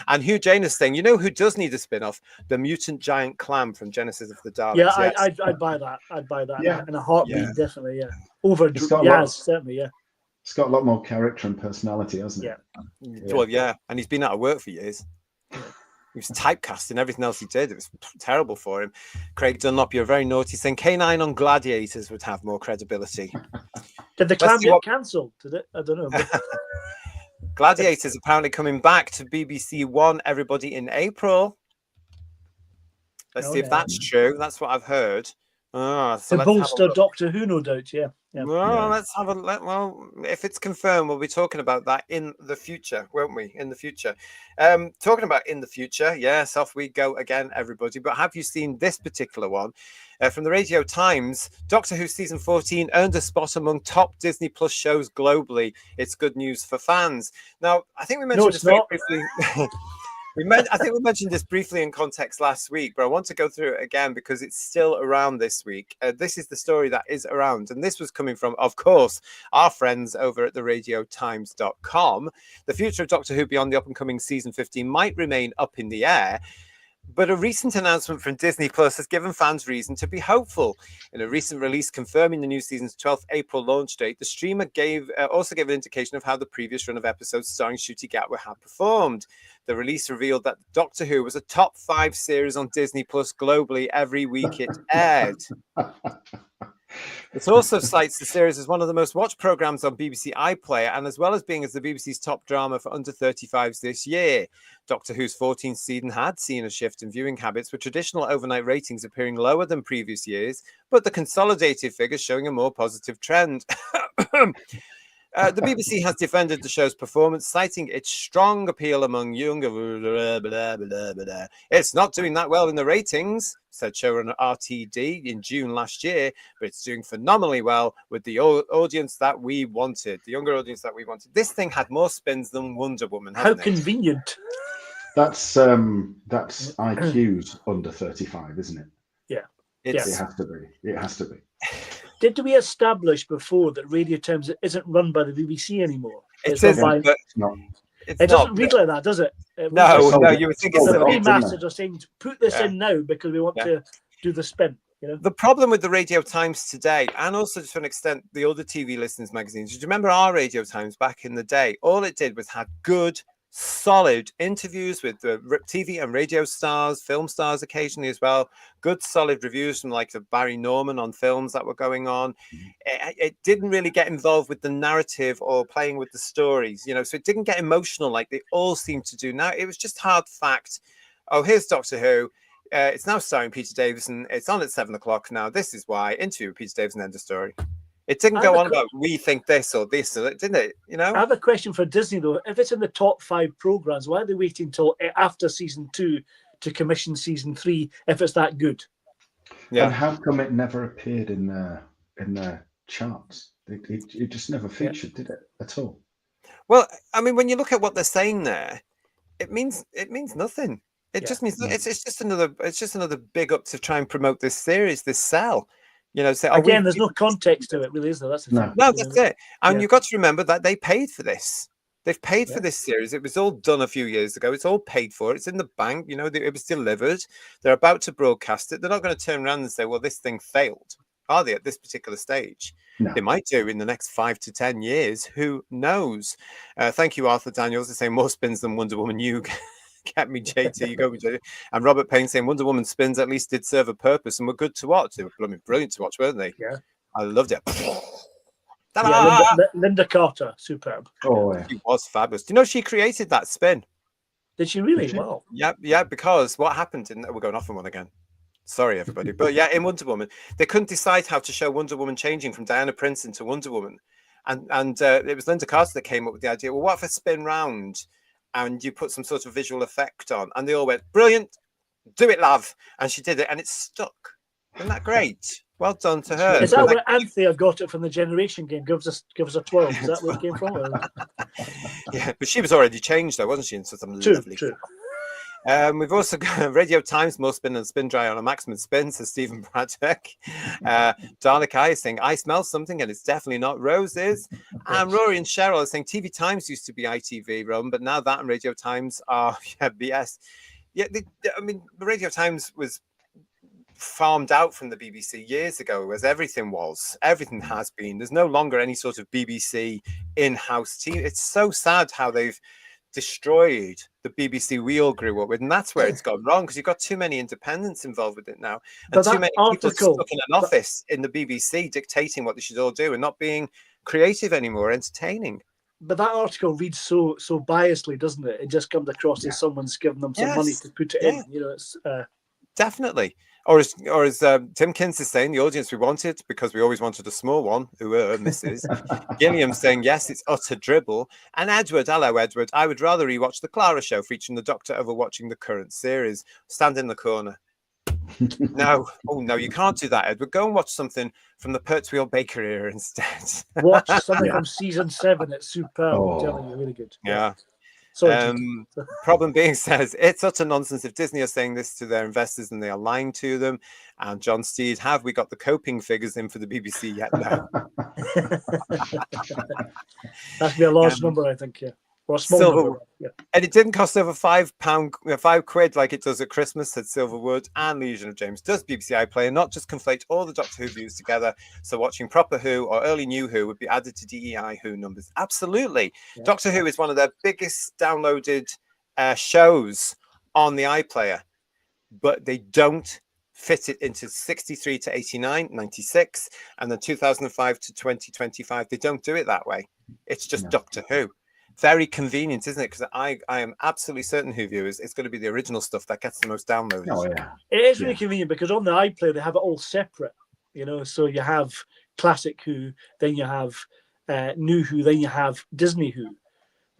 And Hugh Janus thing. You know who does need a spin-off? The mutant giant clam from Genesis of the Daleks. Yeah, yes. I'd buy that. I'd buy that. Yeah. In a heartbeat, Yeah. definitely. Yeah. Over It's got a lot of- certainly. Yeah. It's got a lot more character and personality, hasn't it? Well, yeah, and he's been out of work for years. He was typecast in everything else he did. It was terrible for him. Craig Dunlop, you're very naughty, saying K9 on Gladiators would have more credibility. Did the Let's clam see get what- cancelled? Did it? I don't know. But Gladiators apparently coming back to BBC One, everybody, in April. Let's see if that's true. That's what I've heard. So to let's have a bolster look. Doctor Who, no doubt. Yeah. Well, let's have a look. Well, if it's confirmed, we'll be talking about that in the future, won't we? In the future. Talking about in the future, yes, off we go again, everybody. But have you seen this particular one? From the Radio Times, Doctor Who Season 14 earned a spot among top Disney Plus shows globally. It's good news for fans. Now, I think we mentioned this very briefly. I think we mentioned this briefly in context last week, but I want to go through it again because it's still around this week. This is the story that is around, and this was coming from, of course, our friends over at the radiotimes.com. The future of Doctor Who beyond the up-and-coming Season 15 might remain up in the air, but a recent announcement from Disney Plus has given fans reason to be hopeful. In a recent release confirming the new season's 12th April launch date, the streamer also gave an indication of how the previous run of episodes starring Ncuti Gatwa had performed. The release revealed that Doctor Who was a top 5 series on Disney Plus globally every week it aired. It also cites the series as one of the most watched programs on BBC iPlayer, and as well as being as the BBC's top drama for under 35s this year. Doctor Who's 14th season had seen a shift in viewing habits, with traditional overnight ratings appearing lower than previous years, but the consolidated figures showing a more positive trend. The BBC has defended the show's performance, citing its strong appeal among younger... It's not doing that well in the ratings, said showrunner RTD in June last year, but it's doing phenomenally well with the audience that we wanted, the younger audience that we wanted. This thing had more spins than Wonder Woman, hasn't How convenient. That's IQ's under 35, isn't it? Yeah. It has to be. It has to be. Did we establish before that Radio Times isn't run by the BBC anymore? It isn't, by... but It's not. it's It doesn't not, read like that, does it? No, you would think it's sold The it off, three didn't masters they? are saying, put this in now because we want to do the spin. You know? The problem with the Radio Times today, and also to an extent the other TV listeners magazines, do you remember our Radio Times back in the day? All it did was had good, solid interviews with the TV and radio stars, film stars occasionally as well. Good, solid reviews from like the Barry Norman on films that were going on. It didn't really get involved with the narrative or playing with the stories, you know, so it didn't get emotional like they all seem to do now. It was just hard fact. Oh, here's Doctor Who. It's now starring Peter Davison. It's on at 7:00 now. This is why. Interview with Peter Davison, end of story. It didn't go on about we think this or this, didn't it? You know. I have a question for Disney though. If it's in the top 5 programs, why are they waiting till after season 2 to commission season 3 if it's that good? Yeah. And how come it never appeared in their charts? It just never featured, did it at all? Well, I mean, when you look at what they're saying there, it means nothing. It just means it's just another big up to try and promote this series, this sell. You know, say again, there's no context to it, really, is there? That's the thing. No, that's it. And you've got to remember that they paid for this. They've paid for this series. It was all done a few years ago. It's all paid for. It's in the bank. You know, it was delivered. They're about to broadcast it. They're not going to turn around and say, "Well, this thing failed." are they, at this particular stage? No. They might do in the next 5 to 10 years. Who knows? Thank you, Arthur Daniels. They're saying more spins than Wonder Woman. You get me, JT. You go with JT. And Robert Payne saying Wonder Woman spins at least did serve a purpose and were good to watch. They were brilliant to watch, weren't they? Yeah. I loved it. Yeah, Linda Carter, superb. Oh, yeah. She was fabulous. Do you know she created that spin? Did she really? Did she? Wow. Yeah, because what happened we're going off on one again. Sorry, everybody. But yeah, in Wonder Woman, they couldn't decide how to show Wonder Woman changing from Diana Prince into Wonder Woman. And it was Linda Carter that came up with the idea, well, what if I spin round and you put some sort of visual effect on? And they all went, brilliant, do it, love. And she did it, and it stuck. Isn't that great? Well done to her. Is that where Anthea got it from the Generation game? Give us a 12. Is that where it came from? Yeah, but she was already changed, though, wasn't she? Into some lovely. True. We've also got Radio Times, more spin and spin dry on a maximum spin, says Stephen Braddock. Dalek Eye is saying, I smell something and it's definitely not roses. And Rory and Cheryl are saying, TV Times used to be ITV run, but now that and Radio Times are BS. Yeah, I mean, the Radio Times was farmed out from the BBC years ago, as everything has been. There's no longer any sort of BBC in-house team. It's so sad how they've destroyed the BBC we all grew up with, and that's where it's gone wrong, because you've got too many independents involved with it now, and too many people stuck in an office in the BBC dictating what they should all do and not being creative anymore, entertaining. But that article reads so biasly, doesn't it? It just comes across as someone's given them some money to put it in. You know, it's definitely. Or as Tim Kins is saying, the audience we wanted, because we always wanted a small one, Mrs. Gilliam saying, yes, it's utter dribble. And Edward, hello, Edward, I would rather rewatch the Clara Show featuring the Doctor over watching the current series. Stand in the corner. No, you can't do that, Edward. Go and watch something from the Pertwee Baker era instead. Watch something from season 7. It's superb. I'm telling you, really good. Yeah. Sorry, Problem being says it's utter nonsense if Disney are saying this to their investors and they are lying to them. And John Steed, have we got the coping figures in for the BBC yet? No. That's be a large number, I think. Yeah. Or a small number. Yeah. And it didn't cost over £5 like it does at Christmas, said Silverwood. And Legion of James, does BBC iPlayer not just conflate all the Doctor Who views together, so watching proper Who or early new Who would be added to DEI Who numbers? Absolutely. Yeah. Doctor Who is one of their biggest downloaded shows on the iPlayer, but they don't fit it into 63 to 89, 96, and then 2005 to 2025. They don't do it that way. It's just Doctor Who. Very convenient, isn't it? Because I am absolutely certain, Who viewers, it's going to be the original stuff that gets the most downloads. Oh, yeah. It is really convenient because on the iPlayer they have it all separate, you know. So you have classic Who, then you have new Who, then you have Disney Who.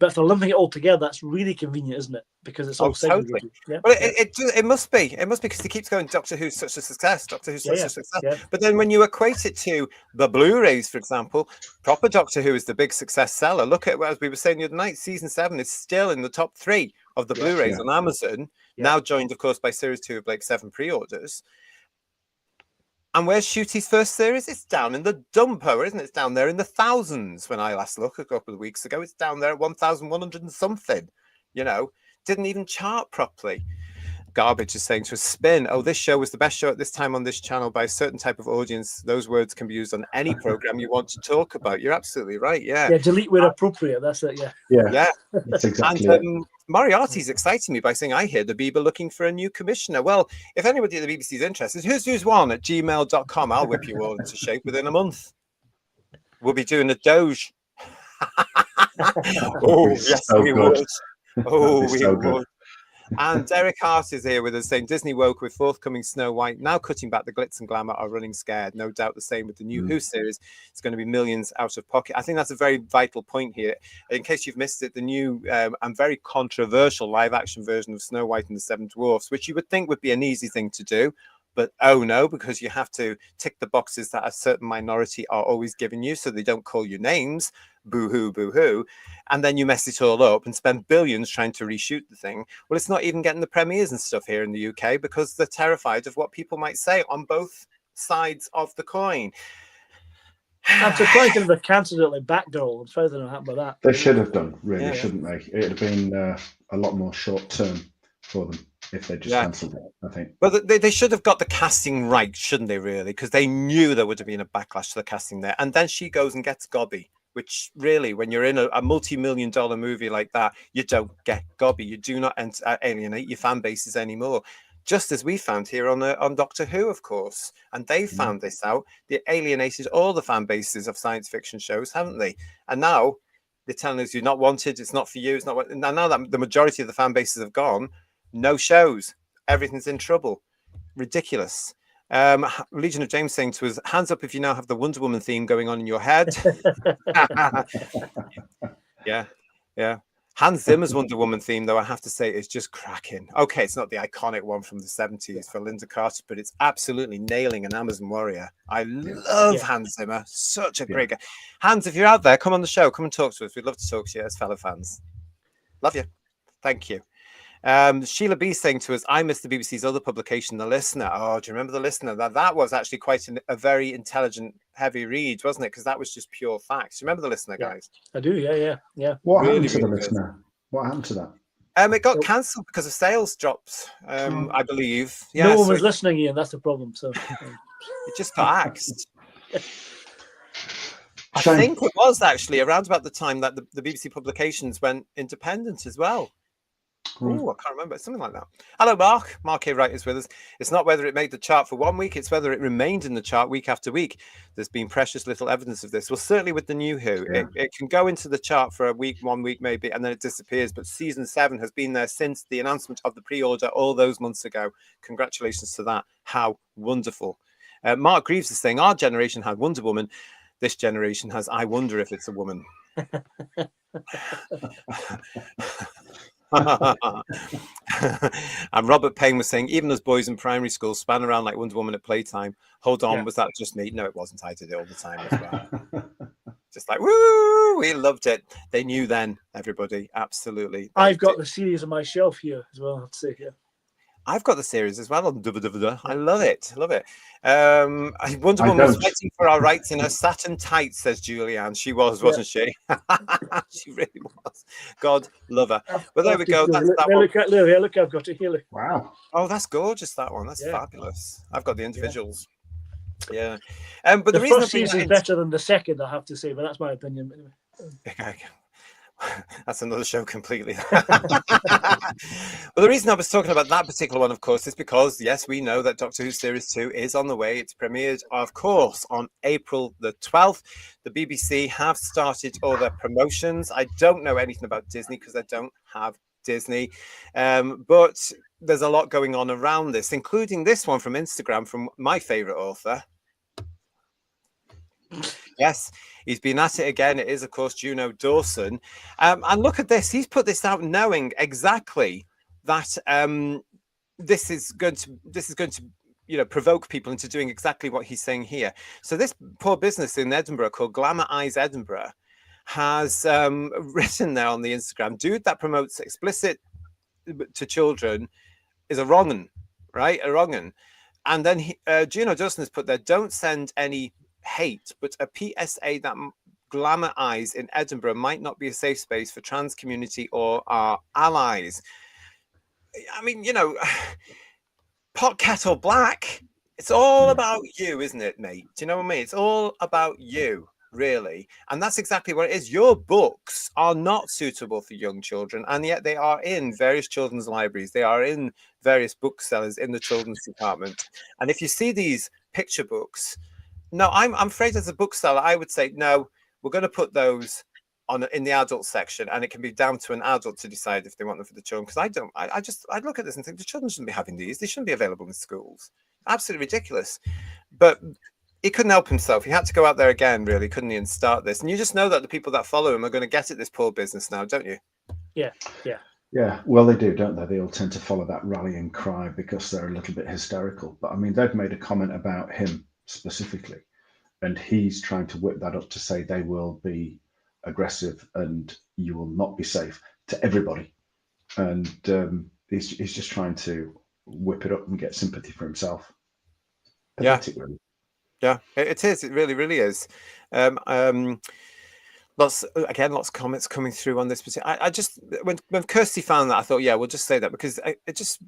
But if they're lumping it all together, that's really convenient, isn't it? Because it's all segregated. Totally. Well, it must be. It must be, because it keeps going, Doctor Who's such a success, Doctor Who's such a success. Yeah. But then when you equate it to the Blu-rays, for example, proper Doctor Who is the big success seller. Look at, as we were saying the other night, season 7 is still in the top 3 of the Blu-rays on Amazon, now joined, of course, by series 2 of Blake 7 pre-orders. And where's Shooty's first series? It's down in the dumper, isn't it? It's down there in the thousands. When I last looked a couple of weeks ago, it's down there at 1,100 and something. You know, didn't even chart properly. Garbage is saying to a spin, oh, this show was the best show at this time on this channel by a certain type of audience. Those words can be used on any program you want to talk about. You're absolutely right. Yeah. Yeah. Delete where appropriate. That's it. Yeah. Yeah. That's exactly it. Moriarty's exciting me by saying, I hear the Bieber looking for a new commissioner. Well, if anybody at the BBC is interested, who's one at gmail.com. I'll whip you all into shape within a month. We'll be doing a Doge. Oh, yes, so we good. would. Oh, we so would. Good. And Derek Hart is here with us saying Disney woke with forthcoming Snow White, now cutting back the glitz and glamour, are running scared. No doubt the same with the new Who series. It's going to be millions out of pocket. I think that's a very vital point here. In case you've missed it, the new and very controversial live action version of Snow White and the Seven Dwarfs, which you would think would be an easy thing to do. But oh no, because you have to tick the boxes that a certain minority are always giving you so they don't call you names. Boo-hoo, boo-hoo. And then you mess it all up and spend billions trying to reshoot the thing. Well, it's not even getting the premieres and stuff here in the UK because they're terrified of what people might say on both sides of the coin. I'm surprised they cancelled it like Backdoor. I'm surprised they don't happen with that. They should have done, really, shouldn't they? It would have been a lot more short term for them. if they just cancelled it, I think. Well, they should have got the casting right, shouldn't they, really? Because they knew there would have been a backlash to the casting there. And then she goes and gets Gobby, which really, when you're in a multi-million-dollar movie like that, you don't get Gobby. You do not alienate your fan bases anymore. Just as we found here on Doctor Who, of course. And they found this out. They alienated all the fan bases of science fiction shows, haven't they? And now they're telling us you're not wanted, it's not for you, it's not. And now that the majority of the fan bases have gone, no shows. Everything's in trouble. Ridiculous. Legion of James saying to us, hands up if you now have the Wonder Woman theme going on in your head. Yeah. Hans Zimmer's Wonder Woman theme, though, I have to say, is just cracking. Okay, it's not the iconic one from the 70s for Linda Carter, but it's absolutely nailing an Amazon Warrior. I love Hans Zimmer. Such a great guy. Hans, if you're out there, come on the show. Come and talk to us. We'd love to talk to you as fellow fans. Love you. Thank you. Sheila B saying to us, I missed the BBC's other publication, The Listener. Oh, do you remember The Listener? That was actually quite a very intelligent, heavy read, wasn't it? Because that was just pure facts. Do you remember The Listener, guys? I do, yeah. What happened to The Listener? What happened to that? It got cancelled because of sales drops, I believe. No one was listening, Ian. That's the problem. So it just got axed. I think it was actually around about the time that the BBC publications went independent as well. Oh, I can't remember. Something like that. Hello, Mark. Mark A. Wright is with us. It's not whether it made the chart for 1 week, it's whether it remained in the chart week after week. There's been precious little evidence of this. Well, certainly with the new Who, it can go into the chart for a week, 1 week maybe, and then it disappears. But season 7 has been there since the announcement of the pre-order all those months ago. Congratulations to that. How wonderful. Mark Greaves is saying, our generation had Wonder Woman. This generation has I Wonder If It's a Woman. And Robert Payne was saying, even as boys in primary school span around like Wonder Woman at playtime. Hold on, was that just me? No, it wasn't. I did it all the time as well. Just like, woo, we loved it. They knew then, everybody. Absolutely. I've got the series on my shelf here as well, I have to say. Yeah. I've got the series as well on WWE. I love it. Love it. Wonder Woman was fighting for our rights in her satin tights, says Julianne. She was, wasn't she? She really was. God love her. Well, there we go. That's that one. Look, I've got it here. Look. Wow. Oh, that's gorgeous, that one. That's fabulous. I've got the individuals. Yeah. But the reason first season is better than the second, I have to say, but that's my opinion. Anyway. That's another show completely. Well, the reason I was talking about that particular one, of course, is because, yes, we know that Doctor Who Series 2 is on the way. It's premiered, of course, on April the 12th. The BBC have started all their promotions. I don't know anything about Disney because I don't have Disney. But there's a lot going on around this, including this one from Instagram from my favorite author. Yes, he's been at it again. It is, of course, Juno Dawson. And look at this. He's put this out knowing exactly that this is going to provoke people into doing exactly what he's saying here. So this poor business in Edinburgh called Glamour Eyes Edinburgh has written there on the Instagram, dude that promotes explicit to children is a wrong'un, right? A wrong'un. And then Juno Dawson has put there, don't send any hate, but a PSA that Glamour Eyes in Edinburgh might not be a safe space for trans community or our allies. I mean, pot kettle black. It's all about you, isn't it, mate? Do you know what I mean? It's all about you, really. And that's exactly what it is. Your books are not suitable for young children, and yet they are in various children's libraries. They are in various booksellers in the children's department. And if you see these picture books, no, I'm afraid as a bookseller, I would say, no, we're going to put those in the adult section, and it can be down to an adult to decide if they want them for the children. Because I look at this and think the children shouldn't be having these. They shouldn't be available in schools. Absolutely ridiculous. But he couldn't help himself. He had to go out there again, really, couldn't he, and start this. And you just know that the people that follow him are going to get at this poor business now, don't you? Yeah. Yeah, well, they do, don't they? They all tend to follow that rallying cry because they're a little bit hysterical. But I mean, they've made a comment about him specifically, and he's trying to whip that up to say they will be aggressive and you will not be safe to everybody. And he's just trying to whip it up and get sympathy for himself. Pathetic, really. Yeah, it is. It really, really is. Lots of comments coming through on this. I just when Kirsty found that, I thought, yeah, we'll just say that because it just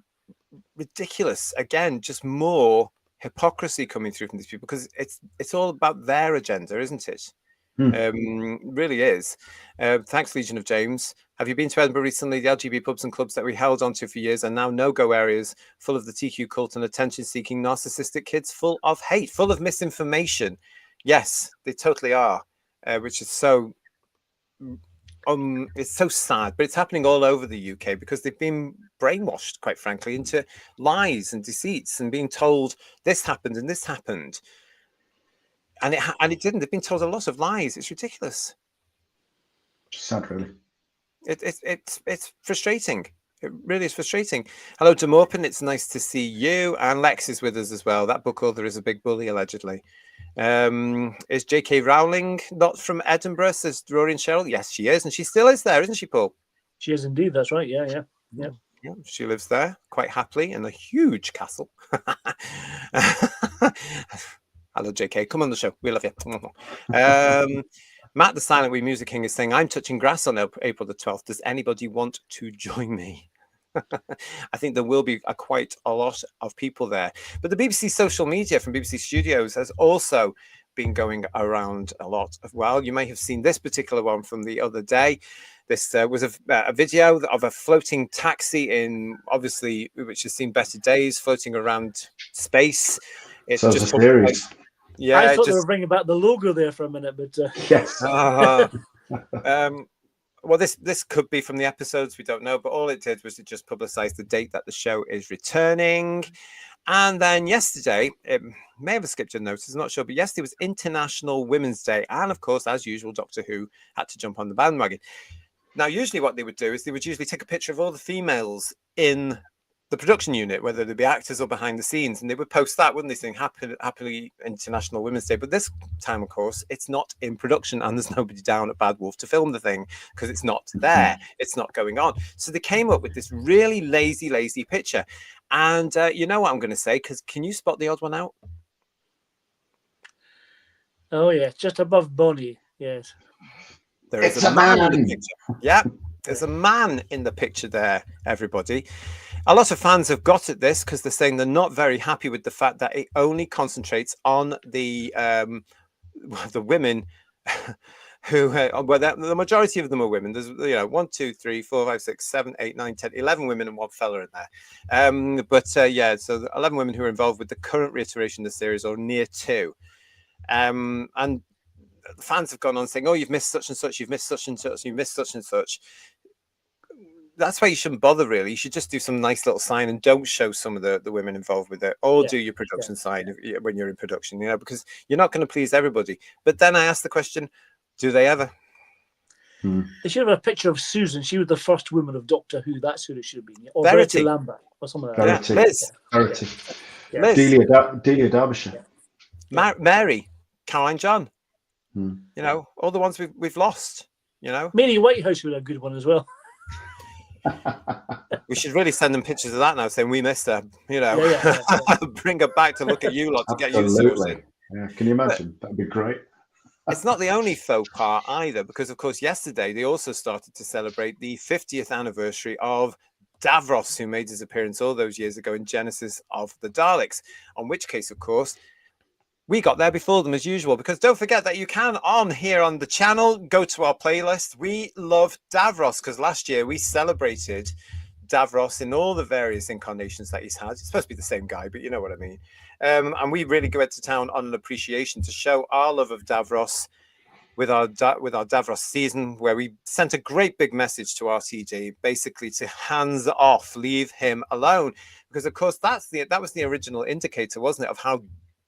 ridiculous. Again, just more hypocrisy coming through from these people, because it's all about their agenda, isn't it? Really is. Thanks, Legion of James. Have you been to Edinburgh recently? The LGBT pubs and clubs that we held onto for years are now no-go areas, full of the TQ cult and attention-seeking narcissistic kids, full of hate, full of misinformation. Yes, they totally are, which is so it's so sad, but it's happening all over the UK because they've been brainwashed, quite frankly, into lies and deceits and being told this happened and this happened. And it didn't. They've been told a lot of lies. It's ridiculous. Sad, really. It's frustrating. It really is frustrating. Hello, Demorpin. It's nice to see you. And Lex is with us as well. That book author is a big bully, allegedly. Is J.K. Rowling not from Edinburgh, says Rory and Cheryl? Yes, she is. And she still is there, isn't she, Paul? She is indeed. That's right. Yeah. Yeah, she lives there quite happily in a huge castle. Hello, JK. Come on the show. We love you. Matt, the Silent Wee Music King, is saying, I'm touching grass on April the 12th. Does anybody want to join me? I think there will be quite a lot of people there. But the BBC social media from BBC Studios has also been going around a lot as well. You may have seen this particular one from the other day. This was a video of a floating taxi in, obviously, which has seen better days, floating around space. It's so just a series. Yeah, I thought they were bringing back the logo there for a minute, but yes. Well, this could be from the episodes, we don't know, but all it did was it just publicized the date that the show is returning. And then yesterday, it may have skipped your notice, I'm not sure, but yesterday was International Women's Day. And of course, as usual, Doctor Who had to jump on the bandwagon. Now, usually what they would do is they would usually take a picture of all the females in the production unit, whether they be actors or behind the scenes, and they would post that, wouldn't they, saying happily International Women's Day. But this time, of course, it's not in production and there's nobody down at Bad Wolf to film the thing because it's not there. It's not going on. So they came up with this really lazy picture. And you know what I'm going to say, because can you spot the odd one out? oh yeah, just above Bonnie. Yes. There is a man in the picture. Yeah, there's a man in the picture there, everybody. A lot of fans have got at this because they're saying they're not very happy with the fact that it only concentrates on the women who, well, the majority of them are women. There's 1, 2, 3, 4, 5, 6, 7, 8, 9, 10, 11 women and one fella in there. Yeah, so 11 women who are involved with the current reiteration of the series or near to. And the fans have gone on saying, oh, you've missed such and such, you've missed such and such, you've missed such and such. That's why you shouldn't bother, really. You should just do some nice little sign and don't show some of the women involved with it, or do your production sign when you're in production, because you're not going to please everybody. But then I ask the question, do they ever? They should have a picture of Susan. She was the first woman of Doctor Who. That's who it should have been. Or Verity. Verity Lambert or something like Verity. that. Liz. Verity. Yeah. Liz. Delia Derbyshire. Mary. Caroline John. All the ones we've lost, Mary Whitehouse was a good one as well. We should really send them pictures of that now, saying we missed her. Bring her back to look at you lot to get you sorted. Yeah, can you imagine? That'd be great. It's not the only faux pas either, because of course yesterday they also started to celebrate the 50th anniversary of Davros, who made his appearance all those years ago in Genesis of the Daleks. On which case, of course, we got there before them as usual, because don't forget that you can, on here on the channel, go to our playlist. We love Davros because last year we celebrated Davros in all the various incarnations that he's had. It's supposed to be the same guy, but you know what I mean. And we really went to town on an appreciation to show our love of Davros with our Davros season, where we sent a great big message to RTD, basically to hands off, leave him alone. Because of course that was the original indicator, wasn't it, of how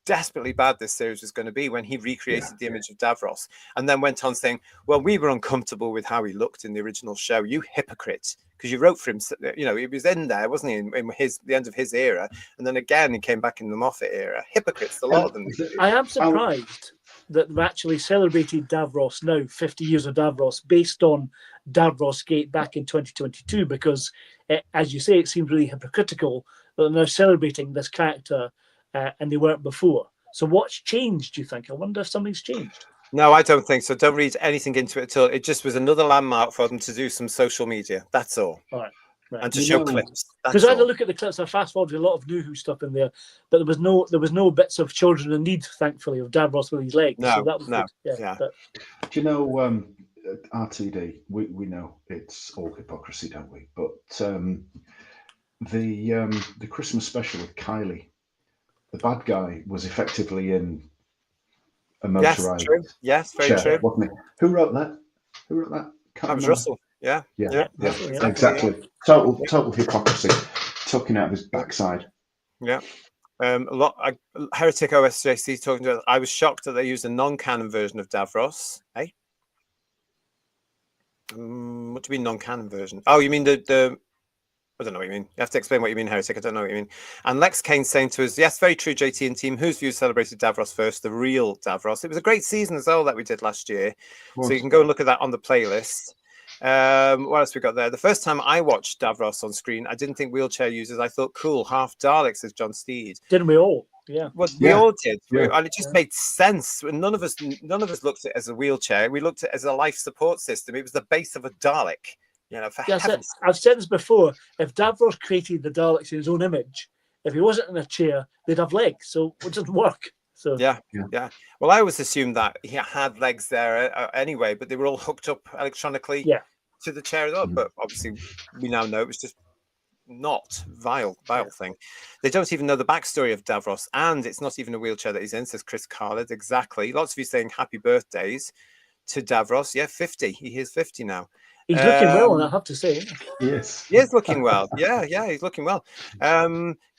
desperately bad this series was going to be when he recreated the image of Davros, and then went on saying, well, we were uncomfortable with how he looked in the original show, you hypocrite, because you wrote for him, he was in there, wasn't he, in the end of his era, and then again he came back in the Moffat era. Hypocrites, a lot of them. I am surprised that they've actually celebrated Davros now, 50 years of Davros, based on Davros Gate back in 2022, because as you say, it seems really hypocritical that they're now celebrating this character and they weren't before. So what's changed, do you think? I wonder if something's changed. No, I don't think so. Don't read anything into it at all. It just was another landmark for them to do some social media. That's all. All right. and to show clips. Because I had to look at the clips. I fast forwarded a lot of New Who stuff in there, but there was no bits of children in need, thankfully, of Davros with his legs. So that was good. Yeah. But, do you know, RTD? We know it's all hypocrisy, don't we? But the Christmas special with Kylie, the bad guy was effectively in a motorized Yes, very chair, true. wasn't he? Who wrote that? That was Russell. Yeah. Exactly. Total hypocrisy, talking out of his backside. Yeah. Heretic OSJC talking to us. I was shocked that they used a non-canon version of Davros. Hey, what do you mean non-canon version? Oh, you mean the I don't know what you mean. You have to explain what you mean, Heretic. I don't know what you mean. And Lex Kane saying to us, yes, very true, JT and team. Whose Views celebrated Davros first, the real Davros. It was a great season as well that we did last year. So you can go and look at that on the playlist. What else we got there? The first time I watched Davros on screen, I didn't think wheelchair users. I thought, cool, half Daleks as John Steed. Didn't we all? Yeah. Well, we all did. And it just made sense. None of us looked at it as a wheelchair. We looked at it as a life support system. It was the base of a Dalek. You know, I've said this before. If Davros created the Daleks in his own image, if he wasn't in a chair, they'd have legs. So it doesn't work. So yeah. Well, I always assumed that he had legs there anyway, but they were all hooked up electronically to the chair as well. But obviously, we now know it was just not vile thing. They don't even know the backstory of Davros, and it's not even a wheelchair that he's in, says Chris Carlid. Exactly. Lots of you saying happy birthdays to Davros. Yeah, 50. He is 50 now. He's looking well, I have to say. Yes. He is looking well. Yeah, he's looking well.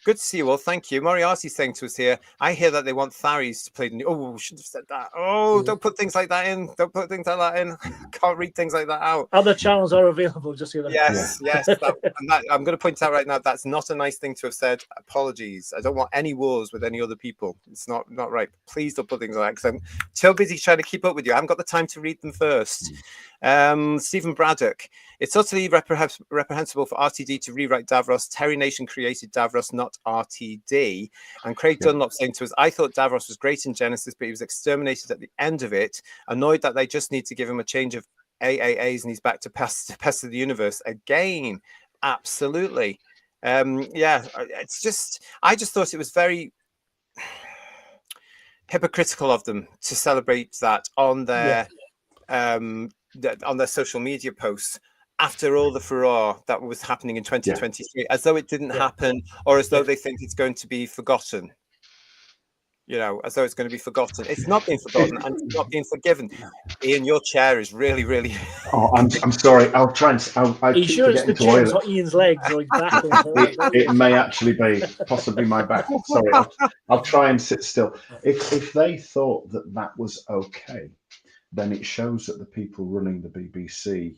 Good to see you all. Thank you. Moriarty's saying to us here, I hear that they want Tharies to play the new... Oh, we shouldn't have said that. Oh, don't put things like that in. Don't put things like that in. Can't read things like that out. Other channels are available, just so Yes. I'm going to point out right now, that's not a nice thing to have said. Apologies. I don't want any wars with any other people. It's not right. Please don't put things like that, because I'm too busy trying to keep up with you. I haven't got the time to read them first. Stephen Braddock. It's utterly reprehensible for RTD to rewrite Davros. Terry Nation created Davros, not RTD. And Craig Dunlop saying to us, I thought Davros was great in Genesis, but he was exterminated at the end of it. Annoyed that they just need to give him a change of AAAs and he's back to pest of the universe again. Absolutely. It's just, I just thought it was very hypocritical of them to celebrate that on their on their social media posts after all the furore that was happening in 2023, as though it didn't happen, or as though they think it's going to be forgotten. You know, as though it's going to be forgotten. It's not being forgotten and it's not being forgiven. Ian, your chair is really, really... Oh, I'm sorry. I'll try and... Are you sure it's the chair, it's not Ian's legs or his back? It may actually be, possibly my back. Sorry, I'll try and sit still. If they thought that was okay, then it shows that the people running the BBC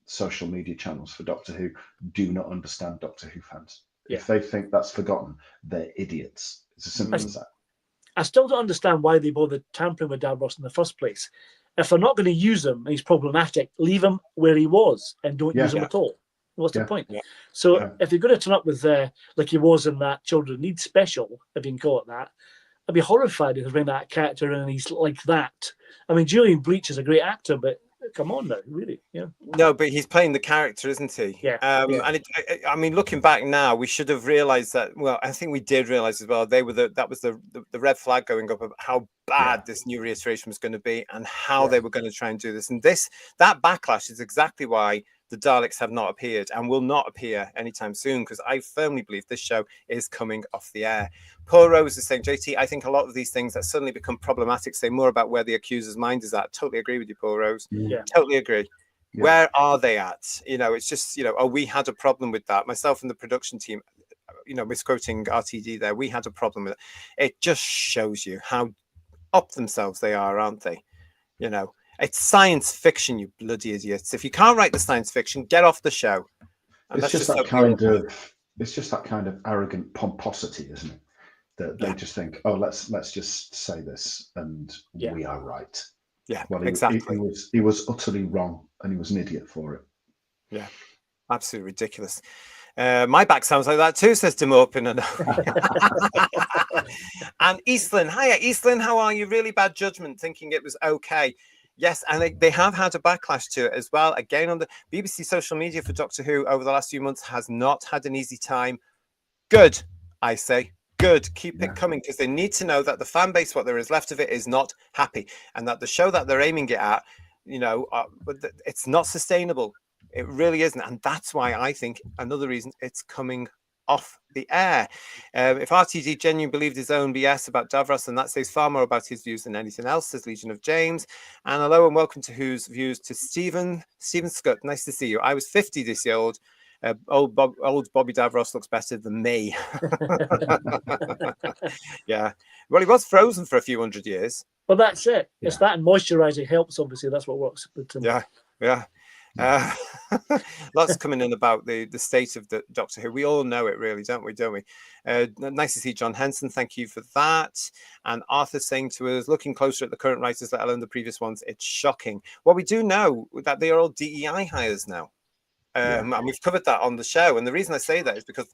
social media channels for Doctor Who do not understand Doctor Who fans. If they think that's forgotten, they're idiots. It's as simple as that. I still don't understand why they bothered tampering with Davros in the first place. If they're not going to use him and he's problematic, leave him where he was and don't use him at all. What's the point? So if you're going to turn up with like he was in that Children Need special, if you can call it that, I'd be horrified if they bring that character in and he's like that. I mean, Julian Breach is a great actor, but come on now, really. No, but he's playing the character, isn't he? And I mean, looking back now, we should have realized that. Well, I think we did realize as well. That was the red flag going up of how bad this new reiteration was going to be and how they were going to try and do this. And that backlash is exactly why the Daleks have not appeared and will not appear anytime soon, because I firmly believe this show is coming off the air. Paul Rose is saying, JT, I think a lot of these things that suddenly become problematic say more about where the accuser's mind is at. Totally agree with you, Paul Rose. Totally agree. Where are they at? It's just, we had a problem with that. Myself and the production team, misquoting RTD there, we had a problem with it. It just shows you how up themselves they are, aren't they? It's science fiction, you bloody idiots. If you can't write the science fiction, get off the show. And it's just that kind of arrogant pomposity, isn't it? That they just think, oh, let's just say this and we are right. Yeah, well, exactly. He was utterly wrong and he was an idiot for it. Yeah, absolutely ridiculous. My back sounds like that too, says Tim Orpin. And Eastland, hiya, Eastland, how are you? Really bad judgment, thinking it was okay. Yes, and they have had a backlash to it as well. Again, on the BBC social media for Doctor Who over the last few months has not had an easy time. Good, I say. Good. Keep it coming, because they need to know that the fan base, what there is left of it, is not happy, and that the show that they're aiming it at, it's not sustainable. It really isn't, and that's why I think another reason it's coming off the air. If RTD genuinely believed his own BS about Davros, then that says far more about his views than anything else, says Legion of James. And hello and welcome to Who's Views to Stephen Scott. Nice to see you. I was 50 this year old. Old Bobby Davros looks better than me. Yeah. Well, he was frozen for a few hundred years. Well, that's it. It's that, and moisturising helps, obviously. That's what works. But, yeah. Lots coming in about the state of the Doctor Who. We all know it, really, don't we? Nice to see John Henson. Thank you for that. And Arthur saying to us, looking closer at the current writers, let alone the previous ones, it's shocking. Well, we do know that they are all DEI hires now. And we've covered that on the show. And the reason I say that is because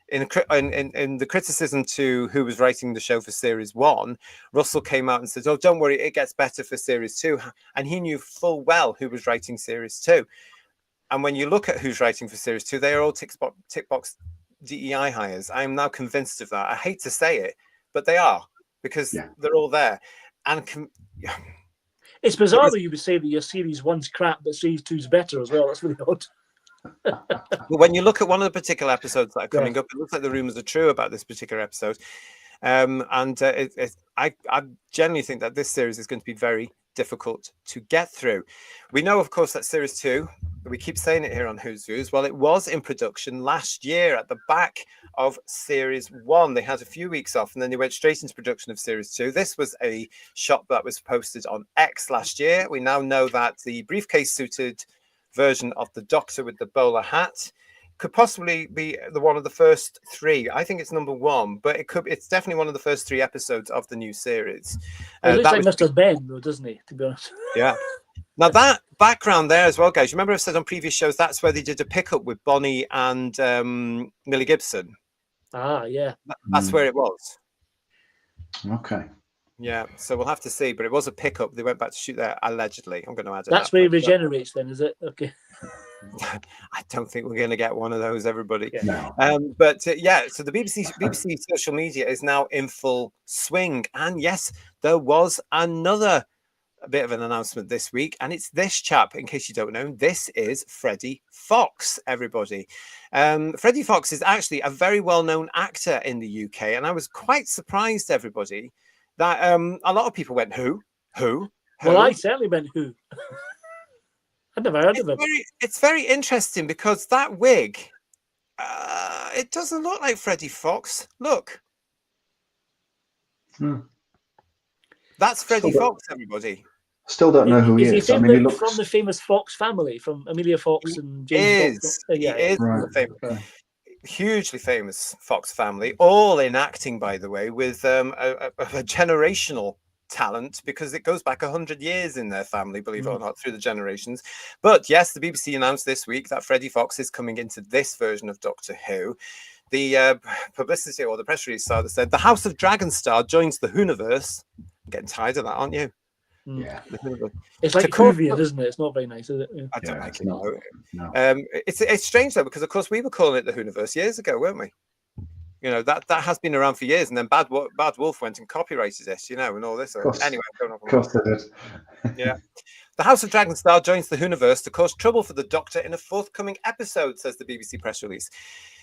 in the criticism to who was writing the show for Series 1, Russell came out and said, oh, don't worry, it gets better for Series 2. And he knew full well who was writing Series 2. And when you look at who's writing for Series 2, they are all tick box DEI hires. I am now convinced of that. I hate to say it, but they are, because they're all there. And it's bizarre that you would say that your Series 1's crap, but Series 2's better as well. That's really odd. Well, when you look at one of the particular episodes that are coming up, it looks like the rumors are true about this particular episode. I generally think that this series is going to be very difficult to get through. We know, of course, that Series 2, we keep saying it here on Who's Views, well, it was in production last year at the back of Series 1. They had a few weeks off and then they went straight into production of Series 2. This was a shot that was posted on X last year. We now know that the briefcase-suited version of the Doctor with the bowler hat could possibly be one of the first 3. I think it's number 1, but it's definitely one of the first 3 episodes of the new series. It looks like Mr. Ben, though, doesn't he, to be honest? Yeah. Now that background there as well, guys, remember I've said on previous shows that's where they did a pickup with Bonnie and Millie Gibson. That's where it was. Okay. Yeah, so we'll have to see, but it was a pickup. They went back to shoot there allegedly. I'm going to add it. That's where he regenerates, then, is it? Okay. I don't think we're going to get one of those, everybody. No. So the BBC social media is now in full swing, and yes, there was another bit of an announcement this week, and it's this chap. In case you don't know, this is Freddie Fox. Everybody, Freddie Fox is actually a very well-known actor in the UK, and I was quite surprised, everybody, that a lot of people went, who? Well, I certainly went, who? I'd never heard of him. It's very interesting because that wig, it doesn't look like Freddie Fox. Look. That's Freddie Fox, everybody. Still don't know who he is. He from the famous Fox family, from Amelia Fox and James Fox? He is hugely famous Fox family, all in acting, by the way, with a generational talent, because it goes back 100 years in their family, believe it or not, through the generations. But yes, the BBC announced this week that Freddie Fox is coming into this version of Doctor Who. The publicity or the press release said the House of Dragonstar joins the Whoniverse. I'm getting tired of that, aren't you? Yeah, it's like Covian, isn't it? It's not very nice, is it? I don't like it. No. It's strange though, because of course we were calling it the Whoniverse years ago, weren't we? You know, that has been around for years, and then Bad Wolf went and copyrighted it, you know, and all this. Anyway, of course it is. Yeah. The House of Dragonstar joins the Whoniverse to cause trouble for the Doctor in a forthcoming episode, says the BBC press release.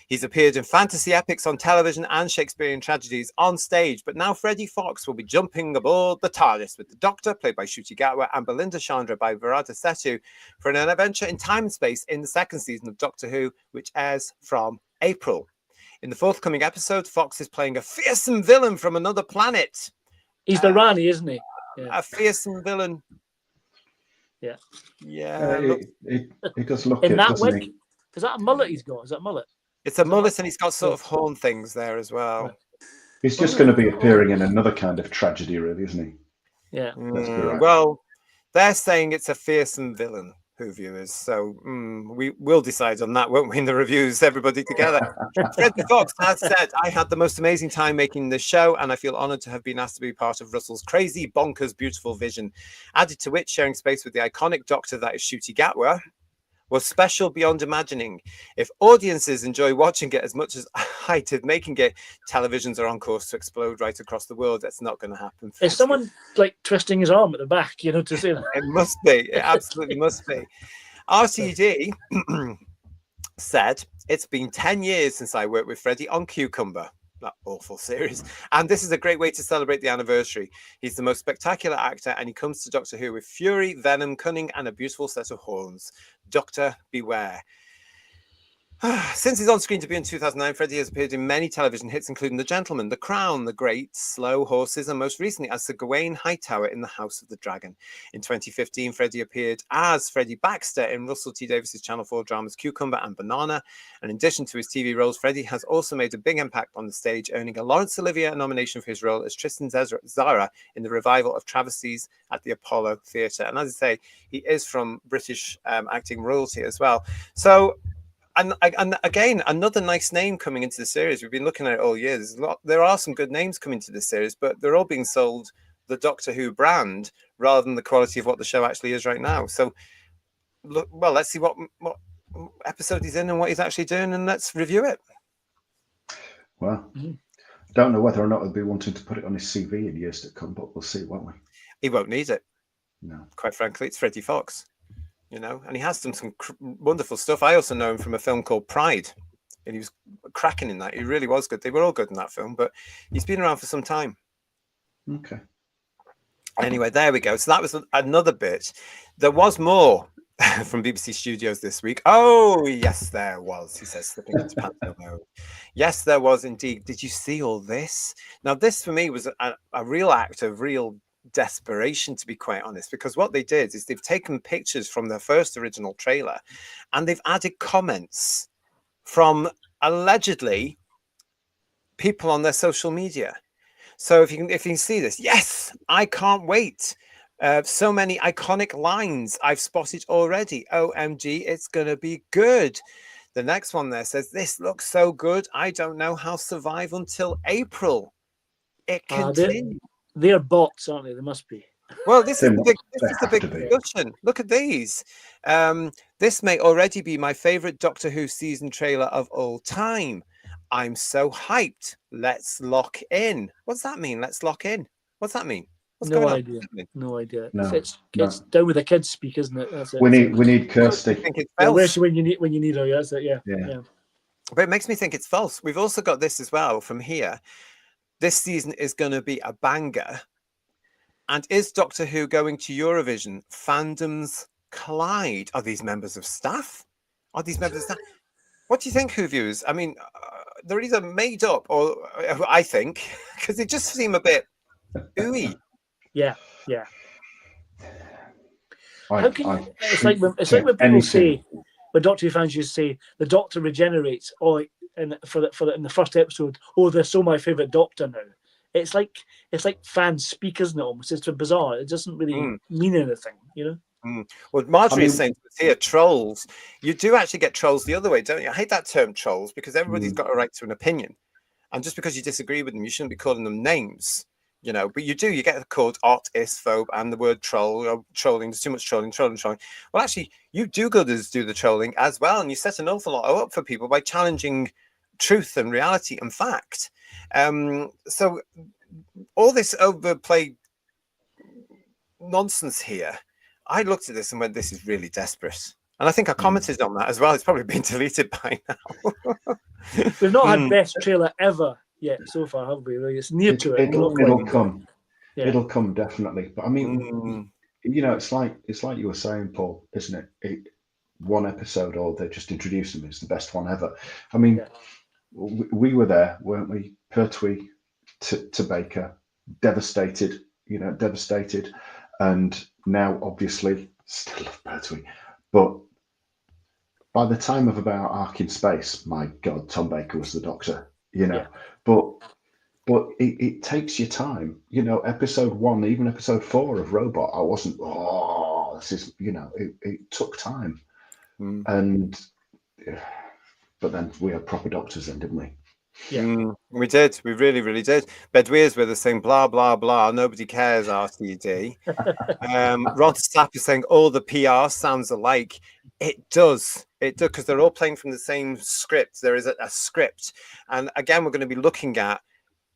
He's appeared in fantasy epics on television and Shakespearean tragedies on stage, but now Freddie Fox will be jumping aboard the TARDIS with the Doctor, played by Ncuti Gatwa, and Belinda Chandra by Virada Setu, for an adventure in time and space in the second season of Doctor Who, which airs from April. In the forthcoming episode, Fox is playing a fearsome villain from another planet. He's the Rani, isn't he? Yeah. A fearsome villain. Yeah. Yeah. He does look in it, that doesn't wig. he? Is that a mullet he's got? Is that a mullet? It's a mullet, and he's got sort of horn things there as well. Right. He's just going to be appearing in another kind of tragedy, really, isn't he? Yeah. Let's be right. Well, they're saying it's a fearsome villain. Who viewers. So we will decide on that, won't we, in the reviews, everybody together. Freddie Fox has said, I had the most amazing time making this show, and I feel honoured to have been asked to be part of Russell's crazy, bonkers, beautiful vision. Added to which, sharing space with the iconic doctor that is Ncuti Gatwa was special beyond imagining. If audiences enjoy watching it as much as I did making it, televisions are on course to explode right across the world. That's not going to happen. Is someone like twisting his arm at the back, to say that? It must be. It absolutely must be. RTD said, it's been 10 years since I worked with Freddie on Cucumber. That awful series. And this is a great way to celebrate the anniversary. He's the most spectacular actor, and he comes to Doctor Who with fury, venom, cunning, and a beautiful set of horns. Doctor, beware. Since his on-screen debut in 2009, Freddie has appeared in many television hits, including The Gentleman, The Crown, The Great, Slow Horses, and most recently as Sir Gawain Hightower in The House of the Dragon. In 2015, Freddie appeared as Freddie Baxter in Russell T Davies's Channel 4 dramas Cucumber and Banana. And in addition to his TV roles, Freddie has also made a big impact on the stage, earning a Laurence Olivier nomination for his role as Tristan Zara in the revival of Travesties at the Apollo Theatre. And as I say, he is from British acting royalty as well. So, and again, another nice name coming into the series. We've been looking at it all year. There are some good names coming to the series, but they're all being sold the Doctor Who brand rather than the quality of what the show actually is right now. So, let's see what episode he's in and what he's actually doing, and let's review it. Well, don't know whether or not he'll be wanting to put it on his CV in years to come, but we'll see, won't we? He won't need it. No. Quite frankly, it's Freddie Fox. And he has done some wonderful stuff. I also know him from a film called Pride, and he was cracking in that. He really was good. They were all good in that film, but he's been around for some time. Okay. Anyway, there we go. So that was another bit. There was more from BBC Studios this week. Oh, yes, there was, he says, slipping into panto mode. Yes, there was indeed. Did you see all this? Now, this for me was a real act of real desperation, to be quite honest, because what they did is they've taken pictures from their first original trailer and they've added comments from allegedly people on their social media. So if you can see this, yes, I can't wait. So many iconic lines I've spotted already. OMG, it's gonna be good. The next one there says, this looks so good, I don't know how to survive until April. It continues. They're bots, aren't they? They must be. Well, this is the big discussion. Look at these. This may already be my favorite Doctor Who season trailer of all time. I'm so hyped. Let's lock in. What's that mean? Let's lock in. What's that mean? What's no going idea. On? No idea. No, it's down with the kids speak, isn't it? That's it. We need Kirsty. I think it's false. When you need her, that's it. Yeah. But it makes me think it's false. We've also got this as well from here. This season is going to be a banger. And is Doctor Who going to Eurovision? Fandoms collide. Are these members of staff? What do you think, Who viewers? I mean, they're either made up or, I think, because they just seem a bit ooey. Yeah. How can it's like when people say, when Doctor Who fans used to say the Doctor regenerates, in the first episode, they're so my favourite Doctor now. It's like fans speak, isn't it? Almost, it's bizarre. It doesn't really mean anything, Well, Marjorie is saying to us here, trolls. You do actually get trolls the other way, don't you? I hate that term trolls because everybody's got a right to an opinion, and just because you disagree with them, you shouldn't be calling them names. But you do. You get called isophobe and the word troll, or trolling. There's too much trolling. Well, actually, you do-gooders do the trolling as well, and you set an awful lot up for people by challenging truth and reality and fact. So all this overplayed nonsense here, I looked at this and went, this is really desperate. And I think I commented on that as well. It's probably been deleted by now. We've not had best trailer ever yet so far, have we? It's near to it. It'll come. Yeah. It'll come definitely. But I mean, it's like you were saying, Paul, isn't it? One episode, or they just introduced them. It's the best one ever. I mean, we were there, weren't we? Pertwee to Baker, devastated. And now, obviously, still love Pertwee, but by the time of about Ark in Space, my God, Tom Baker was the Doctor. But it takes your time. Episode 1, even episode 4 of Robot, I wasn't, process is, it took time. Mm. And, but then we had proper doctors then, didn't we? Yeah. We did. We really, really did. Bedweir's with us saying blah, blah, blah. Nobody cares, RCD. Rod Stapp is saying all the PR sounds alike. It does, because they're all playing from the same script. There is a script. And again, we're going to be looking at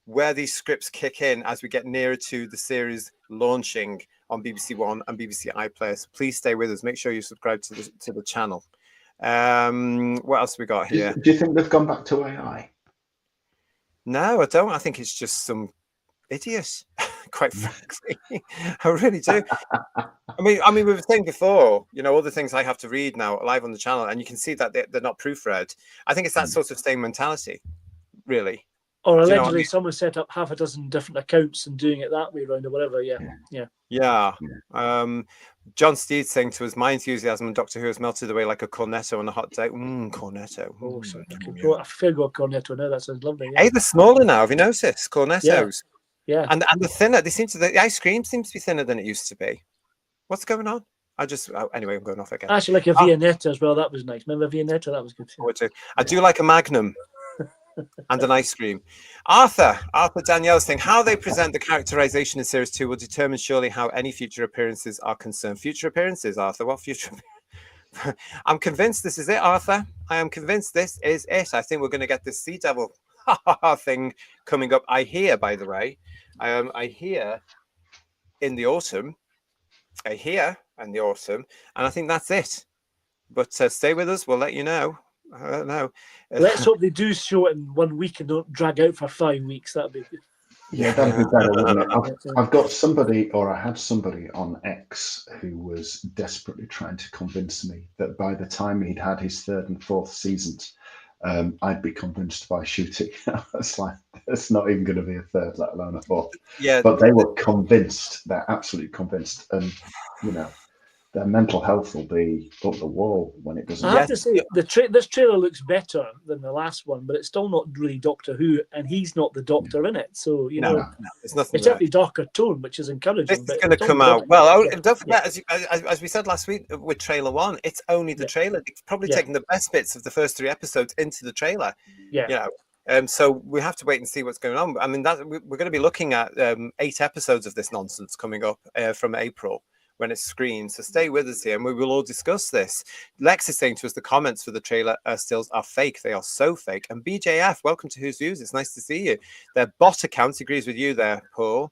where these scripts kick in as we get nearer to the series launching on BBC One and BBC iPlayer. So please stay with us. Make sure you subscribe to the channel. What else have we got here? Do you think they've gone back to AI? No, I don't. I think it's just some idiot, quite frankly. I really do. I mean, we were saying before, all the things I have to read now live on the channel, and you can see that they're not proofread. I think it's that sort of same mentality, really. Or allegedly someone set up half a dozen different accounts and doing it that way around or whatever. Yeah. John Steed saying to us, my enthusiasm on Doctor Who has melted away like a cornetto on a hot day. Cornetto. I feel got cornetto now. That sounds lovely. Yeah. Hey, they're smaller now. Have you noticed? Cornettos. Yeah. And the thinner. The ice cream seems to be thinner than it used to be. What's going on? Anyway, I'm going off again. Actually, like a Viennetta as well. That was nice. Remember Viennetta? That was good too. I do like a Magnum. And an ice cream. Arthur Danielle saying how they present the characterization in series 2 will determine surely how any future appearances are concerned. Future appearances, Arthur? What future? I'm convinced this is it, Arthur. I am convinced this is it. I think we're going to get this Sea Devil thing coming up. I hear, by the way, I hear in the autumn. And I think that's it. But stay with us. We'll let you know. I don't know. Let's hope they do show it in 1 week and don't drag out for 5 weeks. That'd be good. Yeah, that'd be better, wouldn't it? I've got somebody, or I had somebody on X who was desperately trying to convince me that by the time he'd had his 3rd and 4th seasons, I'd be convinced by shooting. It's like, it's not even going to be a 3rd, let alone a 4th. Yeah. But they were convinced. They're absolutely convinced. And, their mental health will be up the wall when it doesn't. I have to say, this trailer looks better than the last one, but it's still not really Doctor Who, and he's not the Doctor in it. So no, it's nothing. It's definitely darker tone, which is encouraging. It's going to come out well. Don't forget, as we said last week with trailer 1, it's only the trailer. It's probably taken the best bits of the first 3 episodes into the trailer. Yeah. So we have to wait and see what's going on. I mean, we're going to be looking at 8 episodes of this nonsense coming up from April. When it's screened. So stay with us here and we will all discuss this. Lex is saying to us the comments for the trailer stills are fake. They are so fake. And BJF, welcome to Who's Views. It's nice to see you. Their bot account agrees with you there, Paul.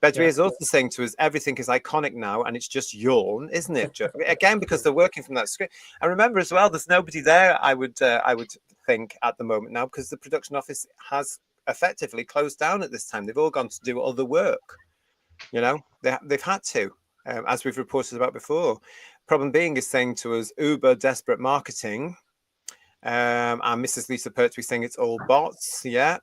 Bedry is also saying to us, everything is iconic now and it's just yawn, isn't it? Again, because they're working from that script. And remember as well, there's nobody there, I would think, at the moment now, because the production office has effectively closed down at this time. They've all gone to do other work. They've had to. As we've reported about before. Problem being is saying to us, uber desperate marketing. And Mrs. Lisa Pertwee saying it's all bots. Yep.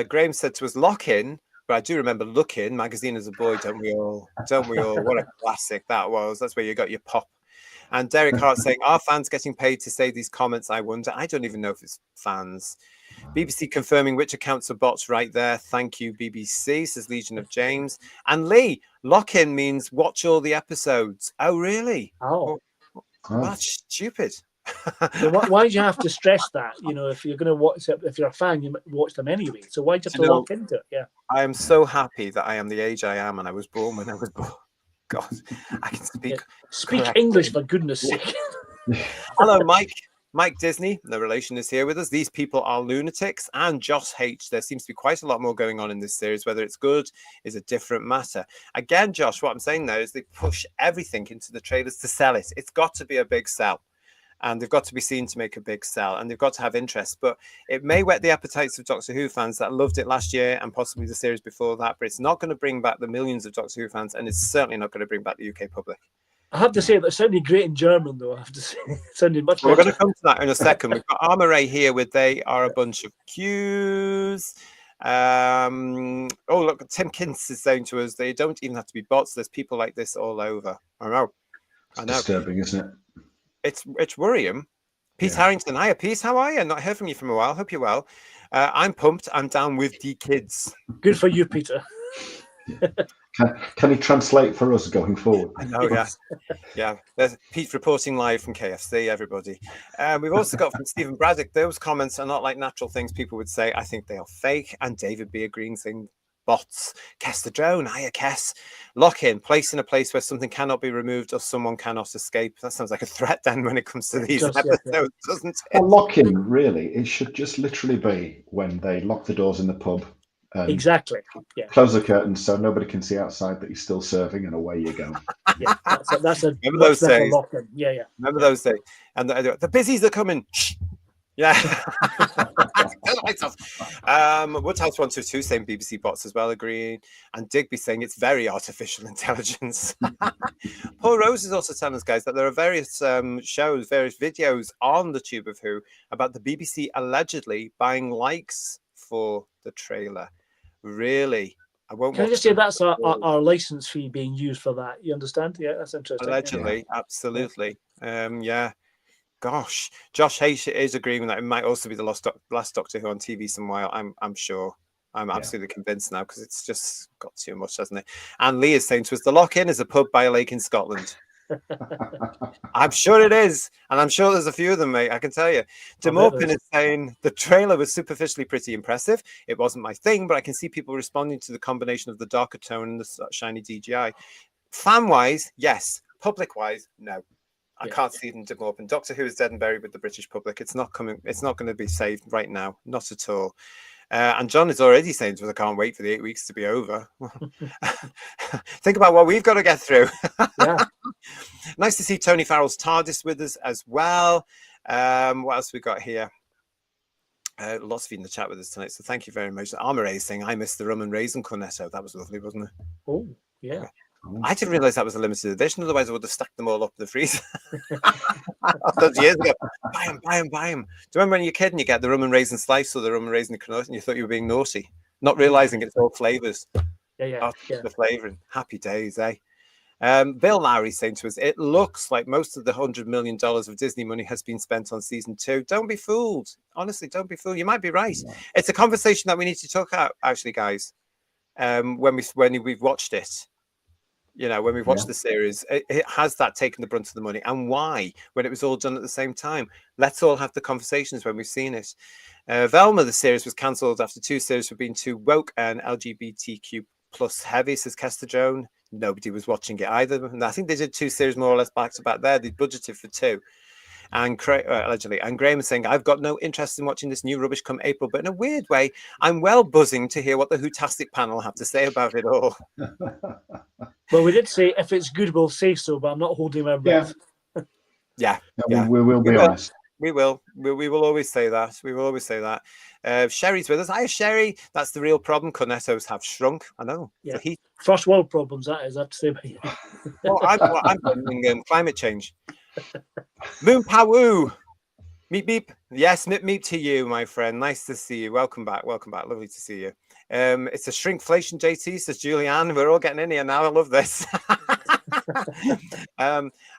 Graham said to us, lock in. But I do remember Look In magazine as a boy, don't we all? What a classic that was. That's where you got your pop. And Derek Hart saying, are fans getting paid to say these comments? I wonder. I don't even know if it's fans. BBC confirming which accounts are bots right there. Thank you, BBC, says Legion of James. And Lee, lock-in means watch all the episodes. Oh, really? Oh. That's stupid. So why do you have to stress that? If you're going to watch it, if you're a fan, you watch them anyway. So why do you have to lock into it? Yeah. I am so happy that I am the age I am and I was born when I was born. God, I can speak. Speak English, for goodness sake. Hello, Mike. Mike Disney, the relation, is here with us. These people are lunatics. And Josh H. There seems to be quite a lot more going on in this series. Whether it's good is a different matter. Again, Josh, what I'm saying there is they push everything into the trailers to sell it. It's got to be a big sell. And they've got to be seen to make a big sell. And they've got to have interest. But it may whet the appetites of Doctor Who fans that loved it last year and possibly the series before that. But it's not going to bring back the millions of Doctor Who fans. And it's certainly not going to bring back the UK public. I have to say that it sounded great in German, though. I have to say, it sounded much better. We're going to come to that in a second. We've got Armour Ray here with They Are a Bunch of Qs. Look, Tim Kintz is saying to us, they don't even have to be bots. There's people like this all over. I know. It's disturbing, isn't it? It's worrying. Pete Harrington, hiya, Pete. How are you? Not heard from you from a while. Hope you're well. I'm pumped. I'm down with the kids. Good for you, Peter. Can he translate for us going forward? I know, yeah. Yeah, there's Pete reporting live from KFC, everybody. We've also got from Stephen Braddock, those comments are not like natural things people would say. I think they are fake. And David B. agreeing, saying bots. Kess the drone, hiya Kess. Lock in, place in a place where something cannot be removed or someone cannot escape. That sounds like a threat then when it comes to these episodes, doesn't it? Well, lock-in, really, it should just literally be when they lock the doors in the pub. Exactly. Yeah. Close the curtains so nobody can see outside that you're still serving, and away you go. Yeah, that's a remember those days. Lock-in. Yeah. Remember those days. And the busies are coming. Yeah. Woodhouse 122 saying BBC bots as well, agreeing. And Digby saying it's very artificial intelligence. Paul Rose is also telling us, guys, that there are various shows, various videos on the Tube of Who about the BBC allegedly buying likes for the trailer. Really? I won't. Can I just say that's our license fee being used for that? You understand? Yeah, that's interesting. Allegedly, absolutely. Yeah. Gosh, Josh Hayes is agreeing that it might also be the last Doctor Who on TV somewhere. I'm sure. I'm absolutely convinced now because it's just got too much, hasn't it? And Lee is saying to us, the lock-in is a pub by a lake in Scotland. I'm sure it is, and I'm sure there's a few of them, mate. I can tell you. Demorpin is saying the trailer was superficially pretty impressive. It wasn't my thing, but I can see people responding to the combination of the darker tone and the shiny DGI. Fan-wise, yes. Public-wise, no. I can't see them develop. And Doctor Who is dead and buried with the British public. It's not coming. It's not going to be saved right now. Not at all. And John is already saying to us, I can't wait for the 8 weeks to be over. Think about what we've got to get through. Nice to see Tony Farrell's TARDIS with us as well. What else we got here? Lots of you in the chat with us tonight. So thank you very much. Armour is saying, I missed the rum and raisin cornetto. That was lovely, wasn't it? Oh, yeah. I didn't realize that was a limited edition. Otherwise, I would have stacked them all up in the freezer. Those years ago, buy them. Do you remember when you're a kid and you get the rum and raisin slice or the rum and raisin cannoli and you thought you were being naughty, not realizing it's all flavors? Yeah. The flavoring. Happy days, eh? Bill Lowry saying to us, it looks like most of the $100 million of Disney money has been spent on season 2. Don't be fooled. Honestly, don't be fooled. You might be right. Yeah. It's a conversation that we need to talk about, actually, guys. When we've watched it. You know, when we've watched the series, it has that taken the brunt of the money. And why, when it was all done at the same time? Let's all have the conversations when we've seen it. Velma, the series was cancelled after 2 series for being too woke and LGBTQ plus heavy, says Kester Joan. Nobody was watching it either. And I think they did 2 series more or less back to back there. They budgeted for 2. And allegedly. And Graham is saying, I've got no interest in watching this new rubbish come April, but in a weird way, I'm well buzzing to hear what the Whotastic panel have to say about it all. Well, we did say if it's good, we'll say so, but I'm not holding my breath. Yeah. We will be honest. We will always say that. We will always say that. Sherry's with us. Hi, Sherry. That's the real problem. Cornettos have shrunk. I know. Yeah. First world problems, that is, I have to say. Well, I'm blaming climate change. Moon Pawoo. Meep meep. Yes, meep meep to you, my friend. Nice to see you. Welcome back. Lovely to see you. It's a shrinkflation, JT, says Julianne. We're all getting in here now. I love this.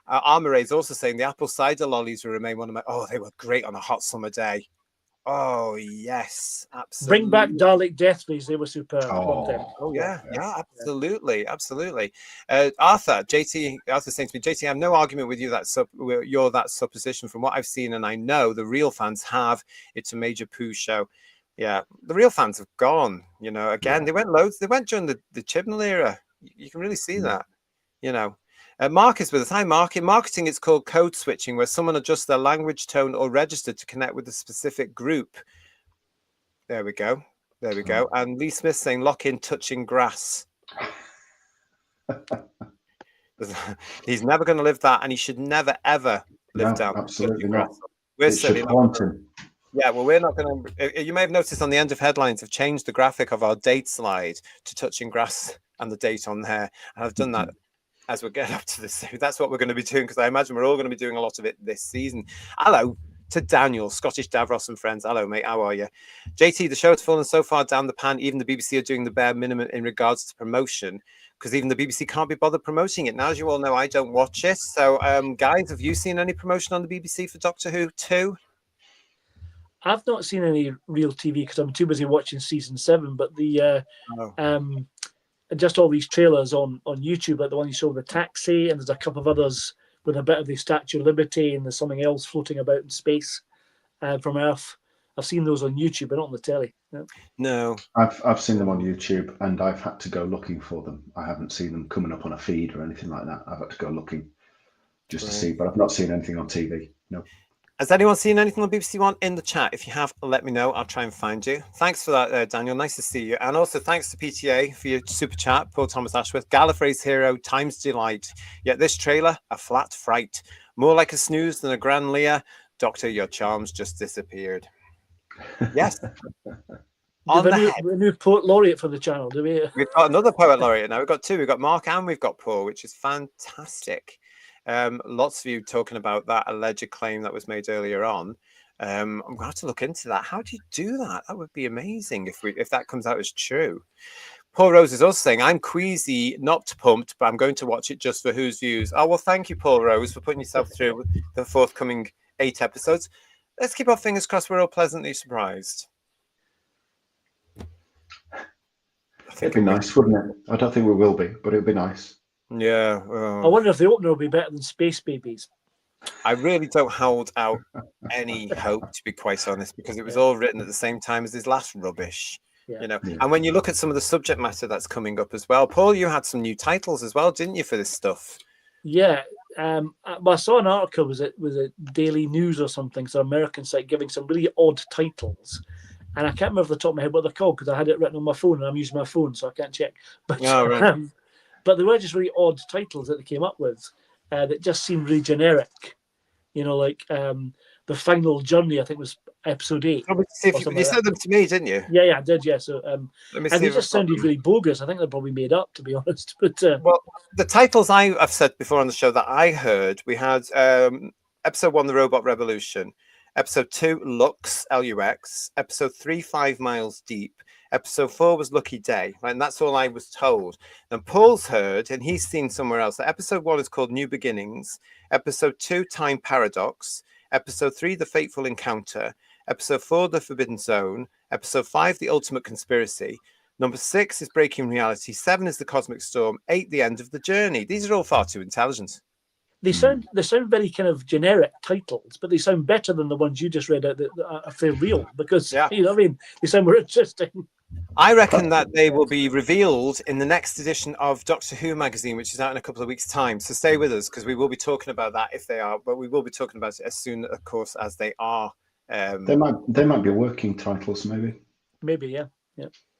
Armour is also saying the apple cider lollies will remain one of my. Oh, they were great on a hot summer day. Oh absolutely. Bring back Dalek Death Rays. They were superb. Yeah, absolutely. Arthur saying to me, JT, I have no argument with you you're that supposition. From what I've seen and I know, the real fans have. It's a major poo show. Yeah, the real fans have gone. You know, again, they went loads. They went during the Chibnall era. You can really see that. You know. Mark is with us. Hi, Mark. In marketing, it's called code switching, where someone adjusts their language, tone, or register to connect with a specific group. There we go. And Lee Smith saying, lock in touching grass. He's never going to live that, and he should never, ever live down. Absolutely not. We're certainly not. Yeah, well, we're not going to. You may have noticed on the end of headlines, I've changed the graphic of our date slide to touching grass and the date on there. And I've done that. As we get up to this series, that's what we're going to be doing, because I imagine we're all going to be doing a lot of it this season. Hello to Daniel, Scottish Davros and friends. Hello, mate. How are you? JT, the show has fallen so far down the pan, even the BBC are doing the bare minimum in regards to promotion, because even the BBC can't be bothered promoting it. Now, as you all know, I don't watch it. So, guys, have you seen any promotion on the BBC for Doctor Who 2? I've not seen any real TV because I'm too busy watching season 7, but the just all these trailers on YouTube, like the one you saw with the taxi, and there's a couple of others with a bit of the Statue of Liberty, and there's something else floating about in space from Earth. I've seen those on YouTube, but not on the telly. No. No. I've seen them on YouTube, and I've had to go looking for them. I haven't seen them coming up on a feed or anything like that. I've had to go looking just to see, but I've not seen anything on TV. No. Has anyone seen anything on BBC One in the chat? If you have, let me know. I'll try and find you. Thanks for that, Daniel. Nice to see you. And also thanks to PTA for your super chat. Paul Thomas Ashworth, Gallifrey's hero, time's delight. Yet this trailer, a flat fright. More like a snooze than a grand Lear. Doctor, your charms just disappeared. Yes. On the head. A new poet laureate for the channel, do we? We've got another poet laureate now. We've got two. We've got Mark and we've got Paul, which is fantastic. Lots of you talking about that alleged claim that was made earlier on. I'm going to have to look into that. How do you do that? That would be amazing if that comes out as true. Paul Rose is also saying, I'm queasy, not pumped, but I'm going to watch it just for Who's Views. Oh, well, thank you, Paul Rose, for putting yourself through the forthcoming 8 episodes. Let's keep our fingers crossed we're all pleasantly surprised. It'd be nice, wouldn't it? I don't think we will be, but it'd be nice. Yeah. I wonder if the opener will be better than Space Babies. I really don't hold out any hope, to be quite honest, because it was all written at the same time as his last rubbish. Yeah. You know, and when you look at some of the subject matter that's coming up as well, Paul, you had some new titles as well, didn't you, for this stuff? Yeah. I saw an article, was it Daily News or something, so American site, giving some really odd titles. And I can't remember off the top of my head what they're called because I had it written on my phone and I'm using my phone, so I can't check. But, right. But they were just really odd titles that they came up with that just seemed really generic. You know, like The Final Journey, I think was episode 8. You said them to me, didn't you? Yeah, I did, yeah. So, and they just sounded really bogus. I think they're probably made up, to be honest. But well, the titles I've said before on the show that I heard, we had episode 1, The Robot Revolution. Episode 2, Lux, Lux. Episode 3, 5 Miles Deep. Episode 4 was Lucky Day. Right? And that's all I was told. And Paul's heard, and he's seen somewhere else, that episode 1 is called New Beginnings. Episode 2, Time Paradox. Episode 3, The Fateful Encounter. Episode 4, The Forbidden Zone. Episode 5, The Ultimate Conspiracy. Number 6 is Breaking Reality. 7 is The Cosmic Storm. 8, The End of the Journey. These are all far too intelligent. They sound very kind of generic titles, but they sound better than the ones you just read out that I feel real because you know what I mean, they sound more interesting. I reckon that they will be revealed in the next edition of Doctor Who magazine, which is out in a couple of weeks' time. So stay with us because we will be talking about that if they are, but we will be talking about it as soon, of course, as they are. They might be working titles, maybe. Maybe, yeah.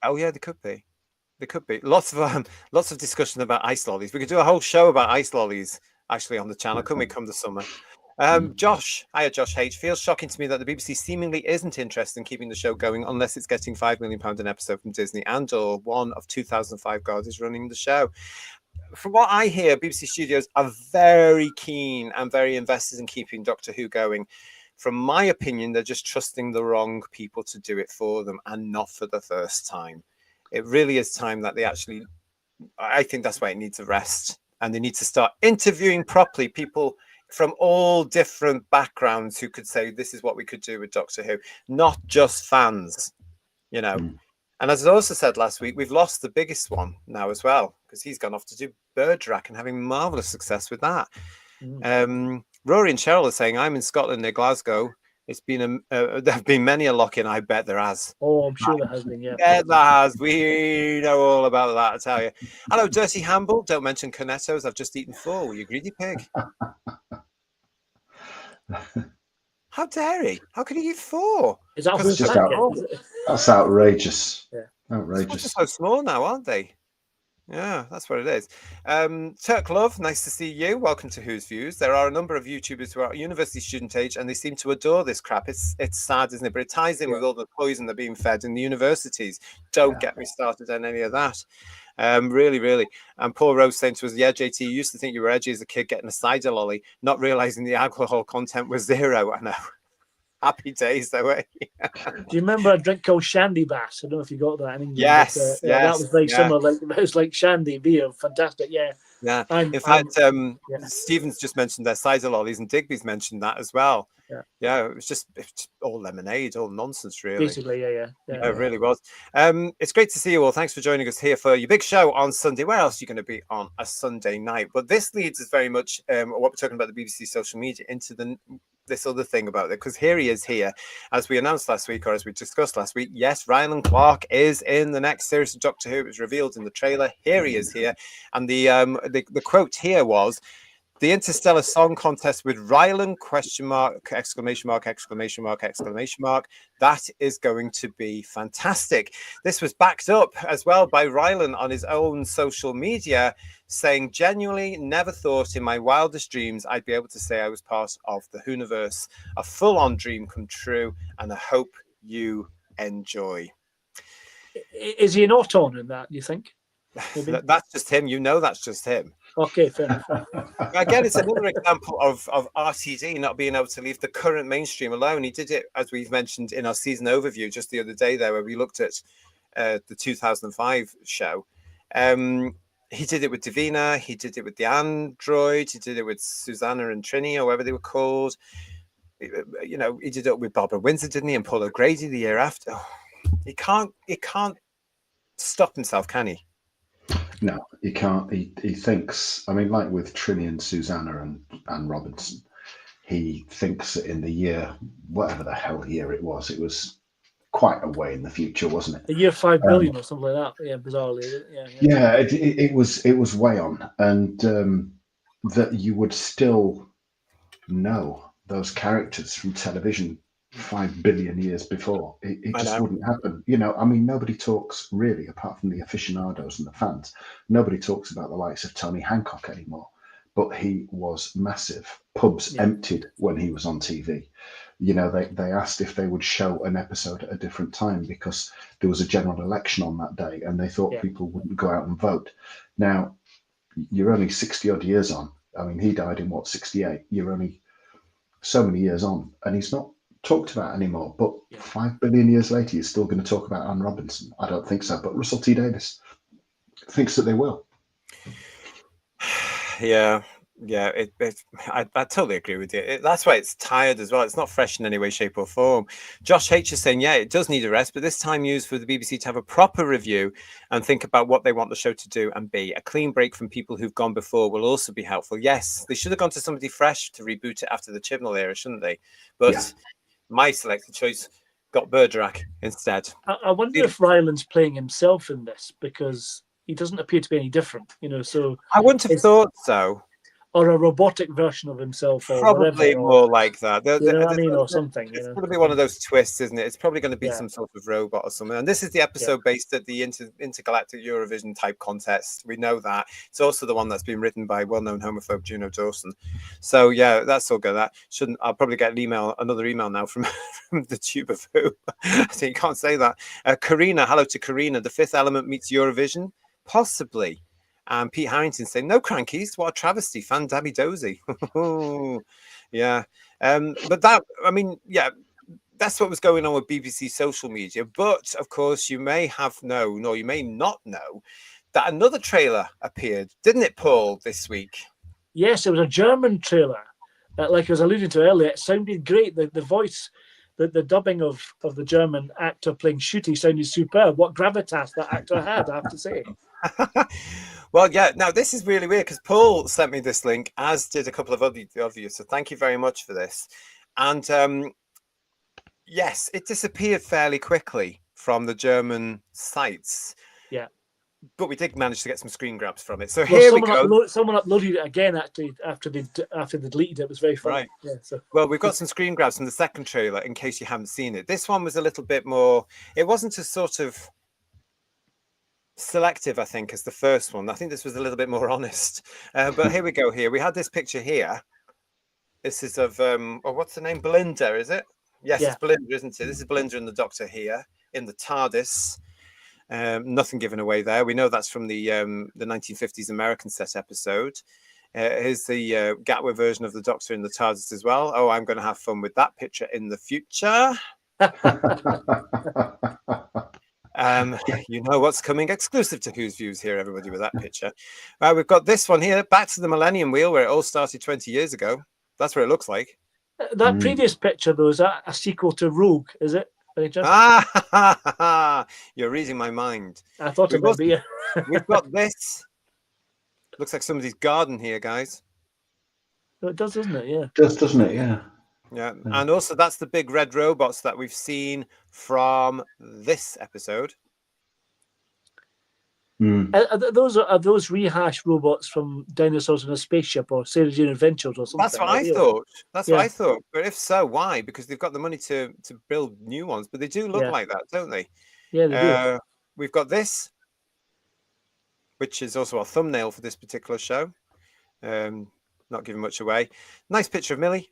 Oh yeah, they could be. They could be. Lots of discussion about ice lollies. We could do a whole show about ice lollies. Actually on the channel, couldn't we, come the summer? Josh H. Feels shocking to me that the BBC seemingly isn't interested in keeping the show going unless it's getting £5 million an episode from Disney and/or one of 2005 guards is running the show. From what I hear, BBC Studios are very keen and very invested in keeping Doctor Who going. From my opinion, they're just trusting the wrong people to do it for them and not for the first time. It really is time that they actually, I think that's why it needs a rest. And they need to start interviewing properly people from all different backgrounds who could say, this is what we could do with Doctor Who, not just fans, you know. And as I also said last week, we've lost the biggest one now as well, because he's gone off to do Bergerac and having marvellous success with that. Rory and Cheryl are saying, I'm in Scotland near Glasgow. It's been there have been many a lock-in. I bet there has. Oh, I'm sure there has been, yeah. Yeah, there has. We know all about that, I tell you. Hello, Dirty Hamble. Don't mention cornettos. I've just eaten 4. You greedy pig. How dare he? How can he eat 4? Is that that's outrageous. Yeah. Outrageous. They're so small now, aren't they? Yeah, that's what it is. Turk Love, nice to see you. Welcome to Who's Views. There are a number of YouTubers who are university student age and they seem to adore this crap. It's sad, isn't it? But it ties in with all the poison they're being fed in the universities. Don't get me started on any of that. Really, really. And Paul Rose saying to us, yeah, JT, you used to think you were edgy as a kid getting a cider lolly, not realizing the alcohol content was 0. I know. Happy days, though, eh? Do you remember a drink called Shandy Bass? I don't know if you got that in England. Yes, but, that was very similar. Like it was like Shandy beer, fantastic. Yeah, Yeah. I'm, In fact, yeah. Stephen's just mentioned their cider lollies, and Digby's mentioned that as well. Yeah. It was just all lemonade, all nonsense, really. Basically, yeah. It really was. It's great to see you all. Thanks for joining us here for your big show on Sunday. Where else are you going to be on a Sunday night? But this leads us very much, what we're talking about the BBC social media, into this other thing about it, because here he is here, as we announced last week, or as we discussed last week. Yes, Rylan Clarke is in the next series of Doctor Who. It was revealed in the trailer. Here he is here, and the quote here was, "The Interstellar Song Contest with Ryland, ? Exclamation mark, exclamation mark, exclamation mark. That is going to be fantastic." This was backed up as well by Ryland on his own social media, saying, "Genuinely never thought in my wildest dreams I'd be able to say I was part of the Whoniverse. A full-on dream come true, and I hope you enjoy." Is he not on in that, you think? That's just him. That's just him. Okay, fair enough. Again, it's another example of RTD not being able to leave the current mainstream alone. He did it, as we've mentioned in our season overview just the other day there, where we looked at the 2005 show. He did it with Davina. He did it with the Android. He did it with Susanna and Trini, or whatever they were called. He did it with Barbara Windsor, didn't he? And Paul O'Grady the year after. Oh, he can't stop himself, can he? No, he can't. He thinks, I mean, like with Trini and Susanna and Robinson, he thinks that in the year, whatever the hell year it was quite a way in the future, wasn't it? The year 5 billion or something like that. Yeah, bizarrely. Yeah, it was way on. And that you would still know those characters from television 5 billion years before. It just wouldn't happen. I mean, nobody talks really, apart from the aficionados and the fans, nobody talks about the likes of Tony Hancock anymore. But he was massive. Pubs emptied when he was on TV. They asked if they would show an episode at a different time because there was a general election on that day and they thought people wouldn't go out and vote. Now, you're only 60 odd years on. I mean, he died in 68? You're only so many years on, and he's not talked about anymore. But 5 billion years later, you're still going to talk about Anne Robinson? I don't think so. But Russell T Davies thinks that they will. Yeah, I totally agree with you. That's why it's tired as well. It's not fresh in any way, shape, or form. Josh H is saying, it does need a rest, but this time used for the BBC to have a proper review and think about what they want the show to do and be. A clean break from people who've gone before will also be helpful. Yes, they should have gone to somebody fresh to reboot it after the Chibnall era, shouldn't they? But my selected choice got Bergerac instead. I wonder if Ryland's playing himself in this, because he doesn't appear to be any different, So I wouldn't have thought so. Or a robotic version of himself, or probably whatever, more like that. Or something. It's going to be one of those twists, isn't it? It's probably going to be some sort of robot or something. And this is the episode based at the intergalactic Eurovision type contest. We know that. It's also the one that's been written by well-known homophobe Juno Dawson. So that's all good. I'll probably get another email now from the Tube of Who. I think you can't say that. Karina, hello to Karina. The Fifth Element meets Eurovision, possibly. And Pete Harrington saying, "No crankies, what a travesty, fan Dabby Dozy." Yeah. But that's what was going on with BBC social media. But of course, you may have known, or you may not know, that another trailer appeared, didn't it, Paul, this week? Yes, it was a German trailer. Like I was alluding to earlier, it sounded great. The voice, the dubbing of the German actor playing Shooty sounded superb. What gravitas that actor had, I have to say. Well, now this is really weird because Paul sent me this link, as did a couple of other of you. So thank you very much for this. And yes, it disappeared fairly quickly from the German sites. Yeah. But we did manage to get some screen grabs from it. So here we go. Someone uploaded it again actually after they deleted it. It was very funny. Right. Yeah, well, we've got some screen grabs from the second trailer in case you haven't seen it. This one was a little bit more. It wasn't as sort of selective, I think, as the first one. I think this was a little bit more honest. But here we go. Here we had this picture here. This is of what's the name? Belinda, is it? Yes, it's Belinda, isn't it? This is Belinda and the Doctor here in the TARDIS. Nothing given away there. We know that's from the 1950s American set episode. Here's the Gatwick version of the Doctor in the TARDIS as well. Oh, I'm going to have fun with that picture in the future. You know what's coming, exclusive to Who's Views here, everybody, with that picture. We've got this one here, back to the Millennium Wheel, where it all started 20 years ago. That's what it looks like. That previous picture, though, is that a sequel to Rogue, is it? You're reading my mind. I thought it might be. We've got this. Looks like somebody's garden here, guys. It does, doesn't it? Yeah. It does, doesn't it? Yeah. Yeah. And also that's the big red robots that we've seen from this episode. Are those rehashed robots from Dinosaurs in a Spaceship or Sarah Jane Adventures or something? That's what I thought. That's what I thought. But if so, why? Because they've got the money to build new ones. But they do look like that, don't they? Yeah, they do. We've got this, which is also our thumbnail for this particular show. Not giving much away. Nice picture of Millie.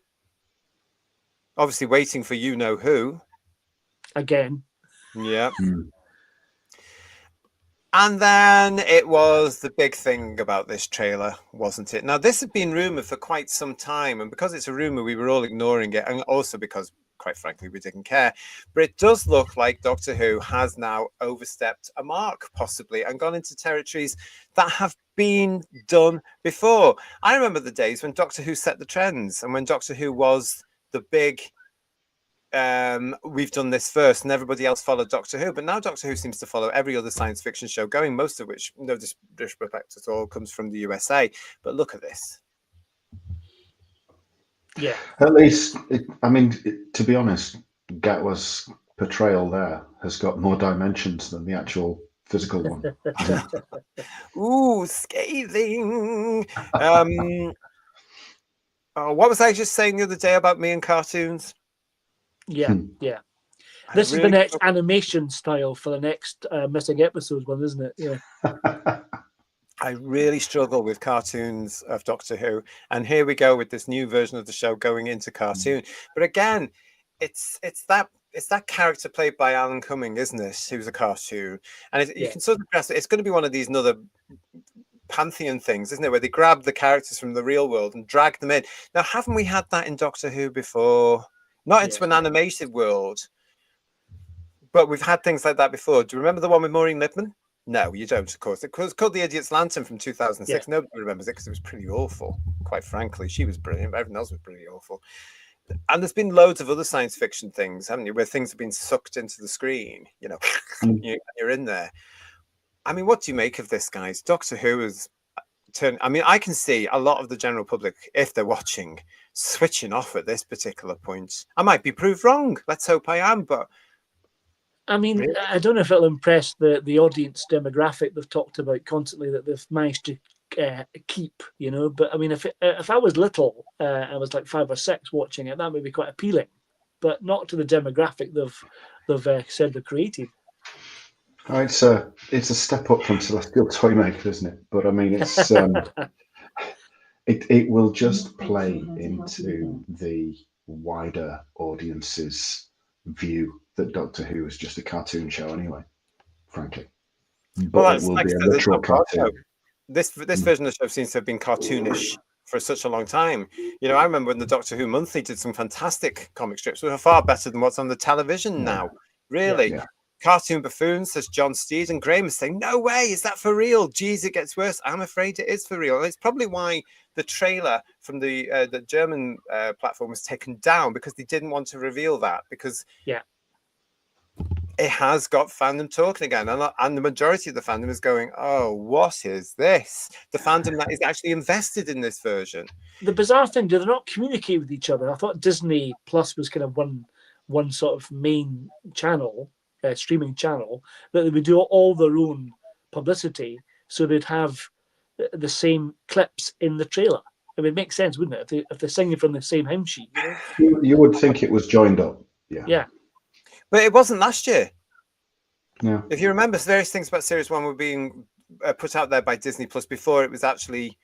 Obviously waiting for you know who. Again. Yeah. And then it was the big thing about this trailer, wasn't it? Now, this had been rumoured for quite some time. And because it's a rumour, we were all ignoring it. And also because, quite frankly, we didn't care. But it does look like Doctor Who has now overstepped a mark, possibly, and gone into territories that have been done before. I remember the days when Doctor Who set the trends and when Doctor Who was the big we've done this first and everybody else followed Doctor Who. But now Doctor Who seems to follow every other science fiction show going, most of which, no disrespect at all, comes from the USA. But look at this. Yeah. At least, to be honest, Gatwa's portrayal there has got more dimensions than the actual physical one. Ooh, scathing. What was I just saying the other day about me and cartoons? Yeah. This is the next animation style for the next missing episode one, isn't it? Yeah. I really struggle with cartoons of Doctor Who, and here we go with this new version of the show going into cartoon. But again, it's that character played by Alan Cumming, isn't it? Who's a cartoon, and you can sort of guess it's going to be one of these other pantheon things, isn't it? Where they grab the characters from the real world and drag them in. Now, haven't we had that in Doctor Who before? Not into an animated world, but we've had things like that before. Do you remember the one with Maureen Lipman? No, you don't, of course. It was called The Idiot's Lantern from 2006. Nobody remembers it because it was pretty awful, quite frankly. She was brilliant, but everyone else was pretty awful. And there's been loads of other science fiction things, haven't you, where things have been sucked into the screen, you're in there. I mean, what do you make of this, guys? Doctor Who is I can see a lot of the general public, if they're watching, switching off at this particular point. I might be proved wrong. Let's hope I am, but I mean, really? I don't know if it'll impress the audience demographic they've talked about constantly that they've managed to keep, But I mean, if I was little, I was like 5 or 6 watching it, that would be quite appealing, but not to the demographic they've said they've created. It's a step up from Celestial Toymaker, isn't it? But I mean, it's it will just play into the wider audience's view that Doctor Who is just a cartoon show anyway, frankly. But it will be a literal cartoon. This version of the show seems to have been cartoonish for such a long time. I remember when the Doctor Who Monthly did some fantastic comic strips, which are far better than what's on the television now. Really. Yeah. Cartoon buffoons, says John Steed, and Graham is saying, no way, is that for real? Geez, it gets worse. I'm afraid it is for real. And it's probably why the trailer from the German platform was taken down, because they didn't want to reveal that, because it has got fandom talking again. And the majority of the fandom is going, oh, what is this? The fandom that is actually invested in this version. The bizarre thing, do they not communicate with each other? I thought Disney Plus was kind of one sort of main channel, streaming channel, that they would do all their own publicity, so they'd have the same clips in the trailer. It would make sense, wouldn't it, if they're singing from the same hymn sheet? You would think it was joined up. Yeah. But it wasn't last year. No. If you remember, various things about Series 1 were being put out there by Disney Plus before it was actually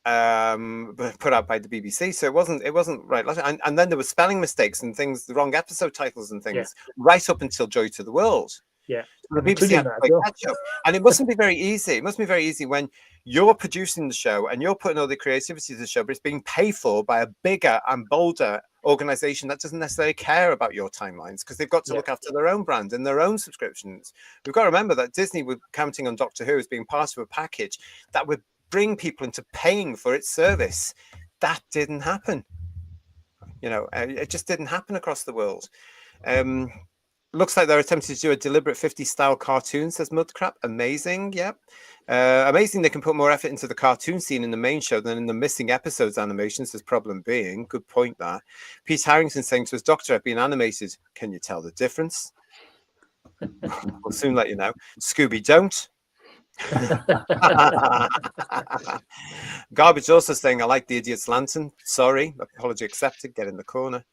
put out by the BBC, so it wasn't right. And then there were spelling mistakes and things, the wrong episode titles and things, right up until Joy to the World. Yeah. The BBC including had to that as play well. catch up. And it mustn't be very easy. It must be very easy when you're producing the show and you're putting all the creativity to the show, but it's being paid for by a bigger and bolder organization that doesn't necessarily care about your timelines because they've got to look after their own brand and their own subscriptions. We've got to remember that Disney were counting on Doctor Who as being part of a package that would bring people into paying for its service. That didn't happen. You know, it just didn't happen across the world. Looks like they're attempting to do a deliberate 50s style cartoon, says Mudcrap. Amazing, yep. Amazing they can put more effort into the cartoon scene in the main show than in the missing episodes animations, there's problem being. Good point there. Pete Harrington saying to us, Doctor, I've been animated. Can you tell the difference? We'll soon let you know. Scooby don't. Garbage also saying I like the Idiot's Lantern. Sorry, apology accepted. Get in the corner.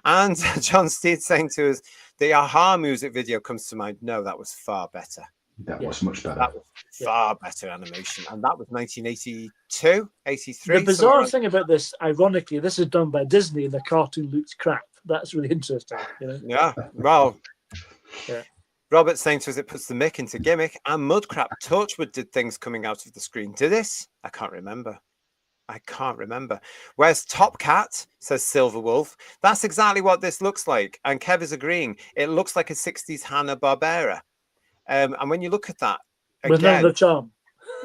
And John Steed saying to us, the Aha music video comes to mind. No, that was far better. That was much better. That was far better animation, and that was 1982, 83. The bizarre thing about this, ironically, this is done by Disney, and the cartoon looks crap. That's really interesting. You know? Yeah, well, yeah. Robert saying to us, it puts the Mick into gimmick. And Mudcrap, Torchwood did things coming out of the screen. Did this? I can't remember. Where's Top Cat, says Silver Wolf. That's exactly what this looks like. And Kev is agreeing. It looks like a 60s Hanna-Barbera. And when you look at that, with none of the charm.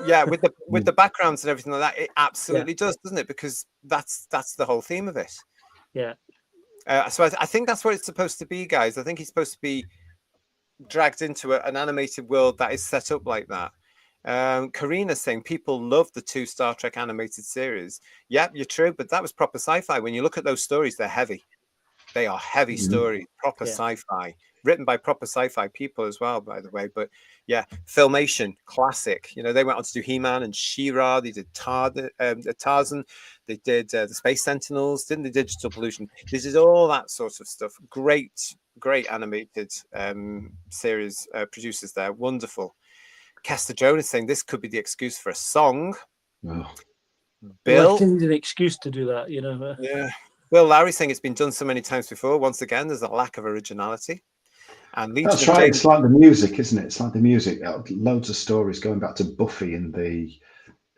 Yeah, with the backgrounds and everything like that, it absolutely does, doesn't it? Because that's the whole theme of it. Yeah. So I think that's what it's supposed to be, guys. I think he's supposed to be dragged into an animated world that is set up like that. Karina saying people love the 2 Star Trek animated series. Yep, you're true, but that was proper sci-fi. When you look at those stories, they're heavy. They are heavy stories, proper sci-fi, written by proper sci-fi people as well, by the way. But yeah, Filmation, classic. You know, they went on to do He-Man and She-Ra. They did Tarzan. They did the Space Sentinels, didn't they? Digital Pollution. They did all that sort of stuff. Great animated series producers there. Wonderful. Kester Jonas saying this could be the excuse for a song. Oh. Bill, I need an excuse to do that, you know. Yeah. Bill Larry saying it's been done so many times before. Once again, there's a lack of originality. And that's right. It's like the music, isn't it? It's like the music. Loads of stories going back to Buffy in the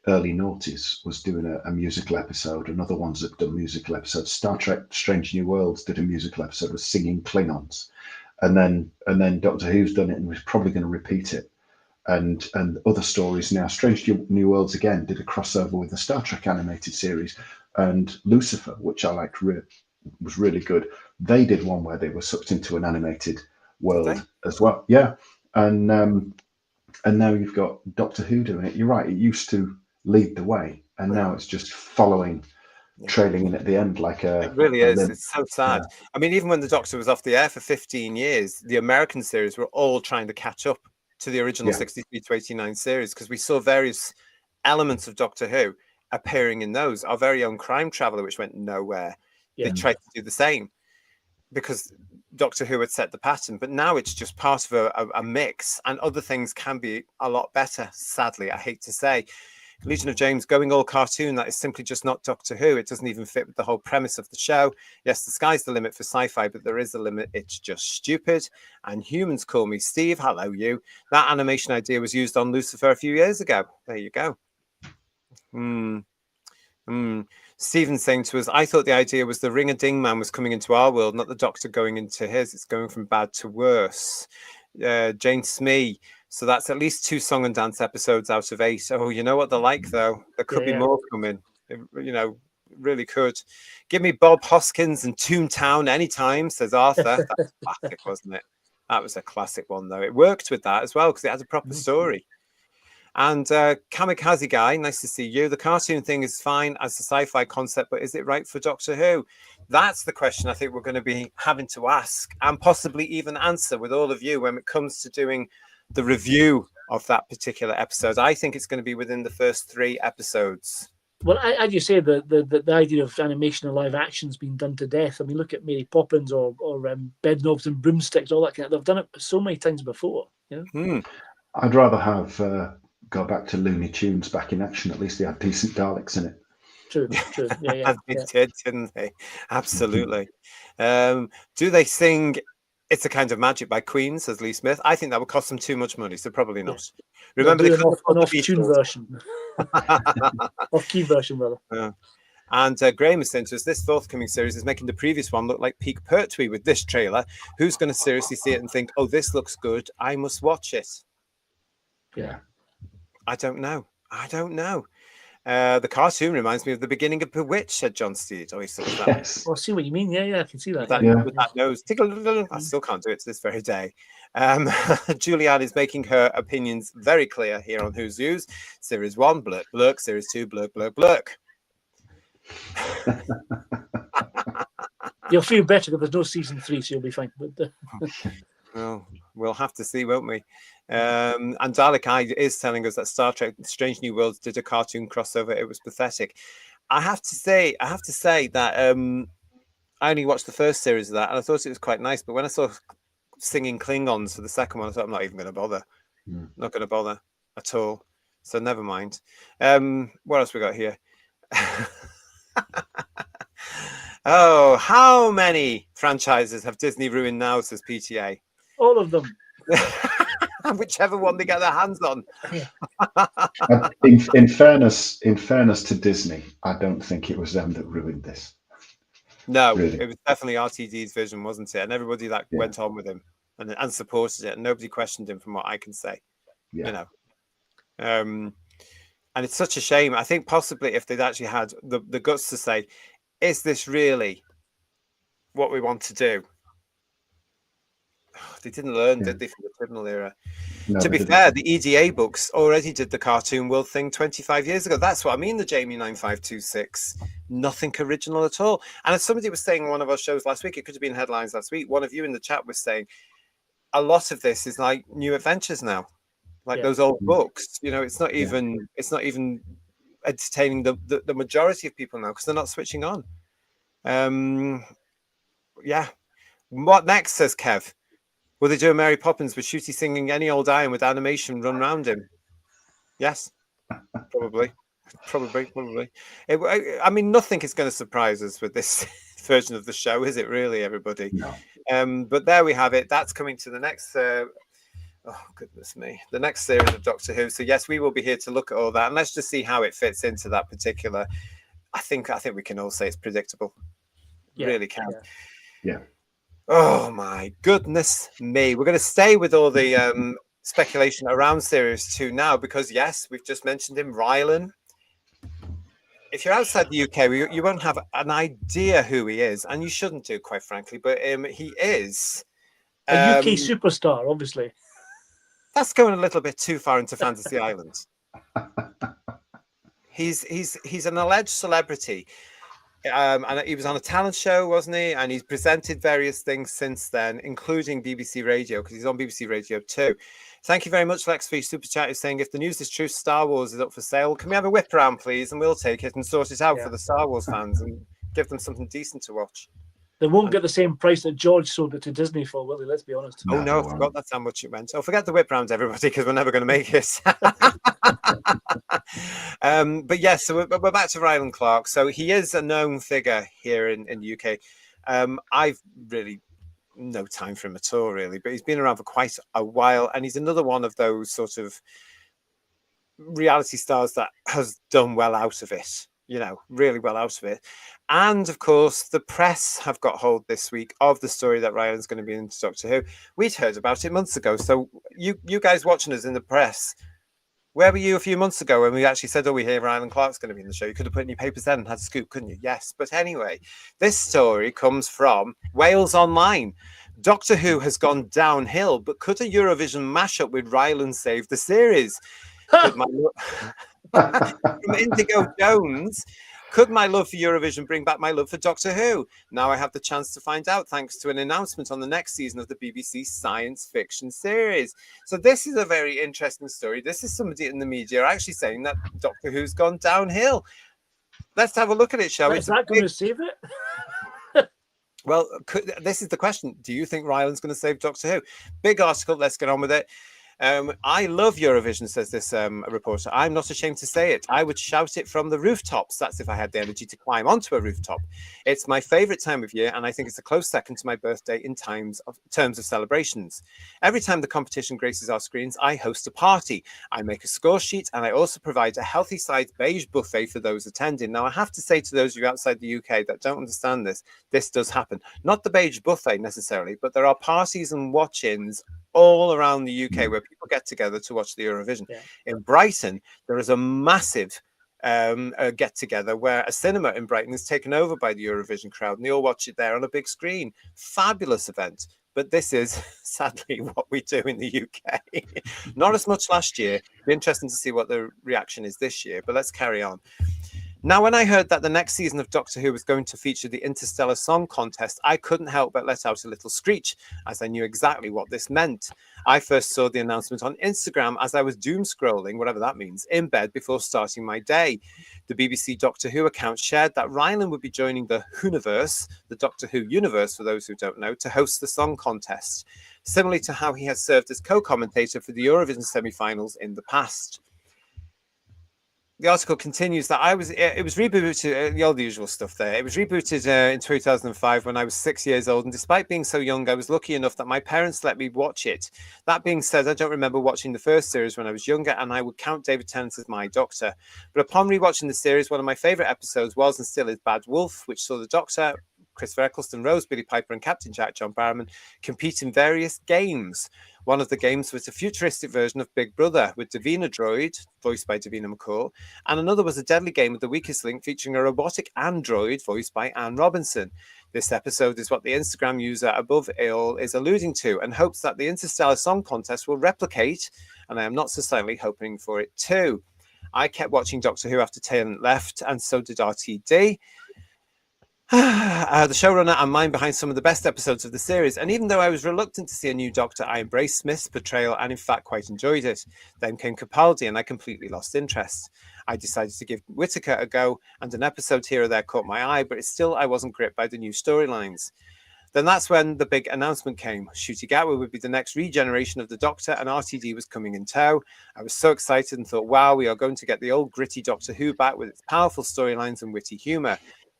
early noughties was doing a musical episode, and other ones that done musical episodes. Star Trek Strange New Worlds did a musical episode with singing Klingons, and then Doctor Who's done it and was probably going to repeat it. And other stories now. Strange New Worlds again did a crossover with the Star Trek animated series, and Lucifer, which I liked, was really good. They did one where they were sucked into an animated world as well. Yeah, and now you've got Doctor Who doing it. You're right. It used to lead the way, and now it's just following, trailing in at the end like a. It really is. It's so sad. Yeah. I mean, even when the Doctor was off the air for 15 years, the American series were all trying to catch up to the original 63 to 89 series, because we saw various elements of Doctor Who appearing in those. Our very own Crime Traveller, which went nowhere. They tried to do the same because Doctor Who had set the pattern, but now it's just part of a mix, and other things can be a lot better, sadly, I hate to say. Legion of James going all cartoon, that is simply just not Doctor Who. It doesn't even fit with the whole premise of the show. Yes, the sky's the limit for sci-fi, but there is a limit. It's just stupid. And humans call me Steve. Hello, you. That animation idea was used on Lucifer a few years ago. There you go. Stephen saying to us, I thought the idea was the Ring-a-Ding Man was coming into our world, not the Doctor going into his. It's going from bad to worse. Jane Smee. So that's at least 2 song and dance episodes out of 8. Oh, you know what they're like, though? There could be more coming. You know, really could. Give me Bob Hoskins and Toontown anytime, says Arthur. That's classic, wasn't it? That was a classic one, though. It worked with that as well, because it had a proper story. And Kamikaze Guy, nice to see you. The cartoon thing is fine as a sci-fi concept, but is it right for Doctor Who? That's the question I think we're going to be having to ask, and possibly even answer with all of you when it comes to doing the review of that particular episode. I think it's going to be within the first 3 episodes. Well, as you say, the idea of animation and live action's been done to death. I mean, look at Mary Poppins or Bedknobs and Broomsticks, all that kind of. They've done it so many times before. You know? I'd rather have go back to Looney Tunes back in action. At least they had decent Daleks in it. True. Yeah. They did, didn't they? Absolutely. Do they sing It's a Kind of Magic by Queen, says Lee Smith. I think that would cost them too much money, so probably not. Yes. Remember, They'll they do an couldn't afford the off-tune Beatles. version. Off-key version, rather. Yeah. And Graham is saying to us, this forthcoming series is making the previous one look like peak Pertwee with this trailer. Who's going to seriously see it and think, oh, this looks good, I must watch it? Yeah. I don't know. The cartoon reminds me of the beginning of Bewitched, said John Steed. Oh, he said that. Yes. Oh, I see what you mean. Yeah, I can see that. With that nose. I still can't do it to this very day. Julianne is making her opinions very clear here on Who's Views. Series 1, blurk, blurk. Series 2, blurk, blurk, blurk. You'll feel better because there's no season 3, so you'll be fine. But, Well, we'll have to see, won't we? And Dalek Eye is telling us that Star Trek Strange New Worlds did a cartoon crossover. It was pathetic. I have to say that I only watched the first series of that and I thought it was quite nice. But when I saw singing Klingons for the second one, I thought I'm not even going to bother. Not going to bother at all. So never mind. What else we got here? Oh, how many franchises have Disney ruined now, says PTA? all of them. Whichever one they get their hands on. In fairness to Disney, I don't think it was them that ruined this. No, really. It was definitely RTD's vision, wasn't it? And everybody went on with him and supported it, and nobody questioned him, from what I can say. Yeah. You know, and it's such a shame. I think possibly if they'd actually had the guts to say, "Is this really what we want to do?" They didn't learn, did they, from the Tribunal era? No, to be fair, the EDA books already did the cartoon world thing 25 years ago. That's what I mean, the Jamie 9526. Nothing original at all. And as somebody was saying on one of our shows last week, it could have been headlines last week, one of you in the chat was saying, a lot of this is like new adventures now. Like those old books. You know, it's not even entertaining the majority of people now because they're not switching on. What next, says Kev? Will they do a Mary Poppins with Shooty singing Any Old Iron with animation run round him? Yes, probably. I mean, nothing is going to surprise us with this version of the show, is it really, everybody? No. But there we have it. That's coming to the next... oh, goodness me. The next series of Doctor Who. So, yes, we will be here to look at all that. And let's just see how it fits into that particular... I think we can all say it's predictable. Really can. Yeah. Oh my goodness me. We're going to stay with all the speculation around Series 2 now because, yes, we've just mentioned him, Rylan. If you're outside the UK, you won't have an idea who he is, and you shouldn't do, quite frankly, but he is... a UK superstar, obviously. That's going a little bit too far into Fantasy Island. He's an alleged celebrity. And he was on a talent show, wasn't he? And he's presented various things since then, including BBC Radio, because he's on BBC Radio too. Thank you very much, Lex, for your super chat. Who's saying, if the news is true, Star Wars is up for sale. Can we have a whip around, please? And we'll take it and sort it out for the Star Wars fans and give them something decent to watch. They won't get the same price that George sold it to Disney for, will they? Let's be honest. Oh, no, I forgot that's how much it went. Oh, forget the whip round, everybody, because we're never going to make it. But yes, so we're back to Rylan Clarke. So he is a known figure here in the UK. I've really no time for him at all, really, but he's been around for quite a while, and he's another one of those sort of reality stars that has done well out of it. You know, really well out of it. And of course, the press have got hold this week of the story that Rylan's going to be into Doctor Who. We'd heard about it months ago. So you guys watching us in the press, where were you a few months ago when we actually said, oh, we hear Rylan Clarke's going to be in the show? You could have put in your papers then and had a scoop, couldn't you? Yes. But anyway, this story comes from Wales Online. Doctor Who has gone downhill, but could a Eurovision mashup with Rylan save the series? From Indigo Jones, could my love for Eurovision bring back my love for Doctor Who? Now I have the chance to find out thanks to an announcement on the next season of the BBC science fiction series. So this is a very interesting story. This is somebody in the media actually saying that Doctor Who's gone downhill. Let's have a look at it, shall we? Is that going to save it? Well, this is the question. Do you think Rylan's going to save Doctor Who? Big article. Let's get on with it. I love Eurovision, says this reporter. I'm not ashamed to say it. I would shout it from the rooftops. That's if I had the energy to climb onto a rooftop. It's my favourite time of year, and I think it's a close second to my birthday in terms of celebrations. Every time the competition graces our screens, I host a party. I make a score sheet, and I also provide a healthy-sized beige buffet for those attending. Now, I have to say to those of you outside the UK that don't understand this does happen. Not the beige buffet necessarily, but there are parties and watch-ins all around the UK where people get together to watch the Eurovision. Yeah. In Brighton, there is a massive get together where a cinema in Brighton is taken over by the Eurovision crowd, and they all watch it there on a big screen. Fabulous event. But this is sadly what we do in the UK. Not as much last year. It'll be interesting to see what the reaction is this year, but let's carry on. Now, when I heard that the next season of Doctor Who was going to feature the Interstellar Song Contest, I couldn't help but let out a little screech, as I knew exactly what this meant. I first saw the announcement on Instagram as I was doom scrolling, whatever that means, in bed before starting my day. The BBC Doctor Who account shared that Rylan would be joining the Whoniverse, the Doctor Who universe for those who don't know, to host the song contest, similarly to how he has served as co-commentator for the Eurovision semi-finals in the past. The article continues that it was rebooted, all the usual stuff there. It was rebooted in 2005 when I was 6 years old. And despite being so young, I was lucky enough that my parents let me watch it. That being said, I don't remember watching the first series when I was younger, and I would count David Tennant as my Doctor. But upon rewatching the series, one of my favourite episodes was and still is Bad Wolf, which saw the Doctor, Christopher Eccleston, Rose, Billy Piper, and Captain Jack, John Barrowman, compete in various games. One of the games was a futuristic version of Big Brother with Davina Droid, voiced by Davina McCall, and another was a deadly game of The Weakest Link featuring a robotic android voiced by Anne Robinson. This episode is what the Instagram user above all is alluding to, and hopes that the Interstellar Song Contest will replicate, and I am not so silently hoping for it too. I kept watching Doctor Who after Tennant left, and so did RTD. The showrunner and mind behind some of the best episodes of the series, and even though I was reluctant to see a new Doctor, I embraced Smith's portrayal and in fact quite enjoyed it. Then came Capaldi and I completely lost interest. I decided to give Whittaker a go, and an episode here or there caught my eye, but still I wasn't gripped by the new storylines. Then that's when the big announcement came. Ncuti Gatwa would be the next regeneration of the Doctor, and RTD was coming in tow. I was so excited and thought, wow, we are going to get the old gritty Doctor Who back with its powerful storylines and witty humour.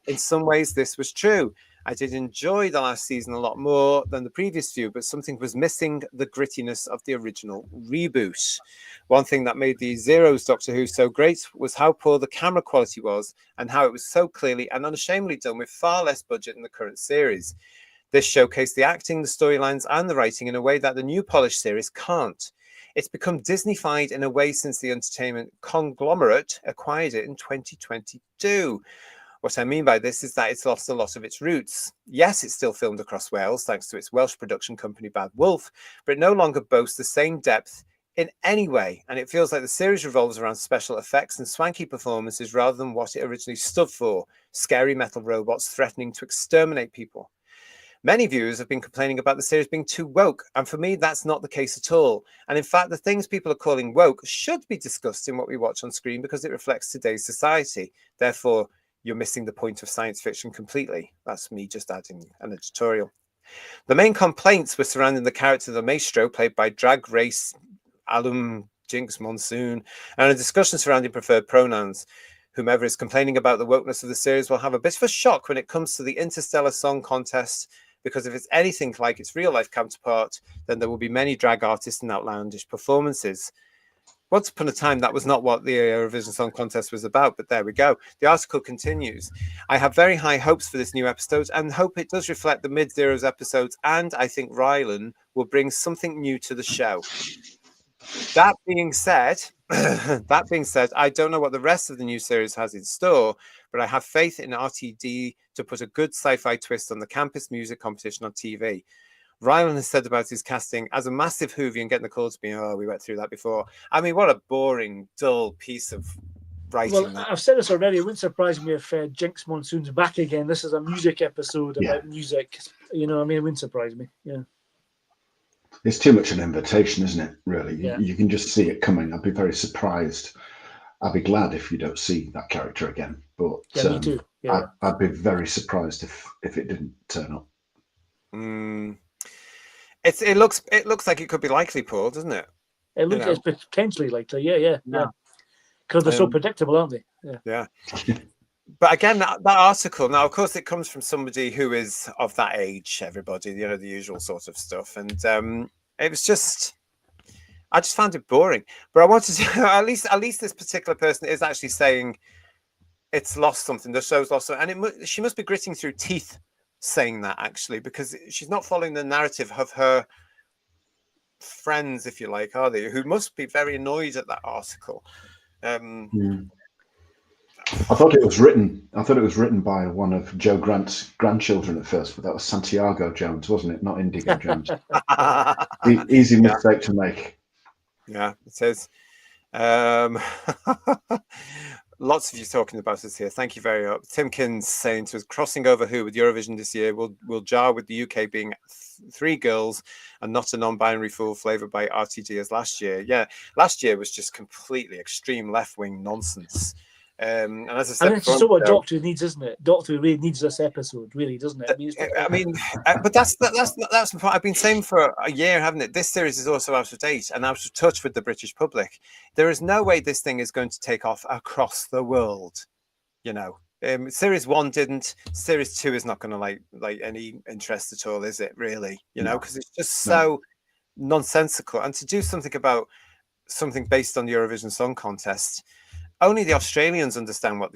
In some ways, this was true. I did enjoy the last season a lot more than the previous few, but something was missing the grittiness of the original reboot. One thing that made the Zero's Doctor Who so great was how poor the camera quality was and how it was so clearly and unashamedly done with far less budget than the current series. This showcased the acting, the storylines, and the writing in a way that the new polished series can't. It's become Disney-fied in a way since the entertainment conglomerate acquired it in 2022. What I mean by this is that it's lost a lot of its roots. Yes, it's still filmed across Wales thanks to its Welsh production company Bad Wolf, but it no longer boasts the same depth in any way, and it feels like the series revolves around special effects and swanky performances rather than what it originally stood for, scary metal robots threatening to exterminate people. Many viewers have been complaining about the series being too woke, and for me, that's not the case at all. And in fact, the things people are calling woke should be discussed in what we watch on screen because it reflects today's society. Therefore, you're missing the point of science fiction completely. That's me just adding an editorial. The main complaints were surrounding the character of the Maestro, played by drag race alum Jinx Monsoon, and a discussion surrounding preferred pronouns. Whomever is complaining about the wokeness of the series will have a bit of a shock when it comes to the Interstellar Song Contest, because if it's anything like its real-life counterpart, then there will be many drag artists and outlandish performances. Once upon a time, that was not what the Eurovision Song Contest was about, but there we go. The article continues. I have very high hopes for this new episode and hope it does reflect the mid-Zeros episodes, and I think Rylan will bring something new to the show. That being said, I don't know what the rest of the new series has in store, but I have faith in RTD to put a good sci-fi twist on the campus music competition on TV. Rylan has said about his casting, as a massive Whovian getting the call to me, we went through that before. I mean, what a boring, dull piece of writing. Well, I've said this already. It wouldn't surprise me if Jinx Monsoon's back again. This is a music episode about music. You know, I mean, it wouldn't surprise me. Yeah. It's too much an invitation, isn't it, really? Yeah. You can just see it coming. I'd be very surprised. I'd be glad if you don't see that character again. But me too. Yeah. I'd be very surprised if it didn't turn up. It looks like it could be likely, Paul, doesn't it? It looks it's potentially likely. Yeah. Because they're so predictable, aren't they? Yeah. But again, that article, now, of course, it comes from somebody who is of that age, everybody, the usual sort of stuff. And it was just, I just found it boring. But I wanted to, at least this particular person is actually saying it's lost something. The show's lost something. And she must be gritting through teeth saying that, actually, because she's not following the narrative of her friends, if you like, are they? Who must be very annoyed at that article. I thought it was written by one of Joe Grant's grandchildren at first, but that was Santiago Jones, wasn't it? Not Indigo Jones. Easy mistake to make. Yeah, it says. Lots of you talking about us here. Thank you very much. Timkins saying to us, crossing over who with Eurovision this year will jar with the UK being 3 girls and not a non-binary fool flavoured by RTD as last year. Yeah, last year was just completely extreme left-wing nonsense. And as I said, it's just what Doctor needs, isn't it? Doctor really needs this episode, really, doesn't it? But that's the point I've been saying for a year, haven't it? This series is also out of date and out of touch with the British public. There is no way this thing is going to take off across the world. Series 1 didn't. Series 2 is not going to like any interest at all, is it? Really? Because it's just so nonsensical. And to do something about something based on the Eurovision Song Contest. Only the Australians understand what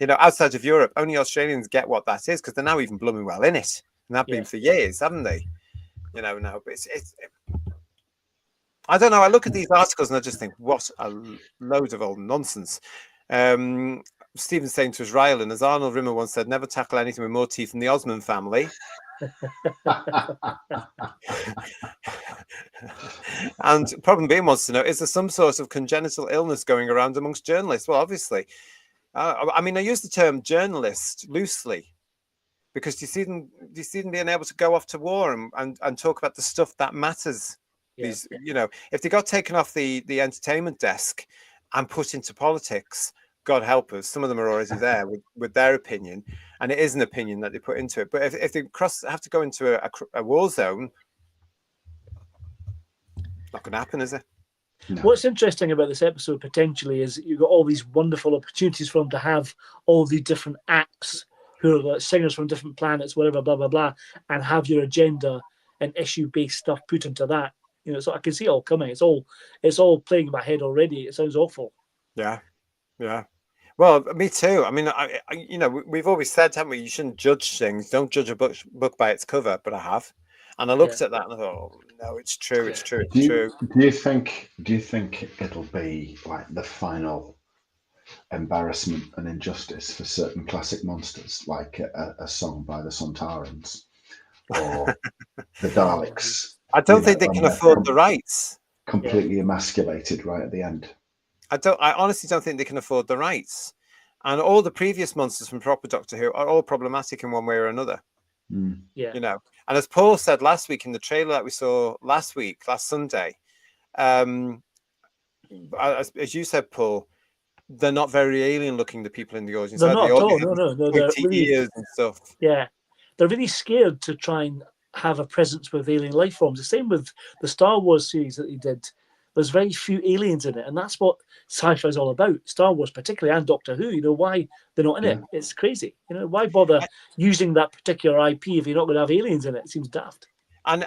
outside of Europe, only Australians get what that is because they're now even blooming well in it. And they've been for years, haven't they? Now, but it's I don't know. I look at these articles and I just think, what a load of old nonsense. Stephen saying to us, Rylan, as Arnold Rimmer once said, never tackle anything with more teeth than the Osmond family. And Problem Being wants to know, is there some sort of congenital illness going around amongst journalists? Well, obviously. I use the term journalist loosely because do you see them being able to go off to war and talk about the stuff that matters? These, if they got taken off the entertainment desk and put into politics, God help us, some of them are already there with their opinion, and it is an opinion that they put into it. But if they have to go into a war zone, not going to happen, is it? No. What's interesting about this episode potentially is you've got all these wonderful opportunities for them to have all the different acts who are like singers from different planets, whatever, blah, blah, blah, and have your agenda and issue-based stuff put into that. So I can see it all coming. It's all playing in my head already. It sounds awful. Yeah. Well, me too. We've always said, haven't we? You shouldn't judge things. Don't judge a book by its cover. But I have, and I looked at that and I thought, oh, no, it's true. It's true. It's true. Do you think it'll be like the final embarrassment and injustice for certain classic monsters, like a song by the Sontarans or the Daleks? I don't think they can afford the rights. Completely emasculated right at the end. I honestly don't think they can afford the rights. And all the previous monsters from proper Doctor Who are all problematic in one way or another. Yeah. And as Paul said last week in the trailer that we saw last Sunday, as you said, Paul, they're not very alien looking, the people in the audience. They're not at all. No. They're really, ears and stuff. Yeah. They're really scared to try and have a presence with alien life forms. The same with the Star Wars series that he did. There's very few aliens in it, and that's what sci-fi is all about. Star Wars, particularly, and Doctor Who. Why they're not in it? It's crazy. Why bother using that particular IP if you're not going to have aliens in it? It seems daft. And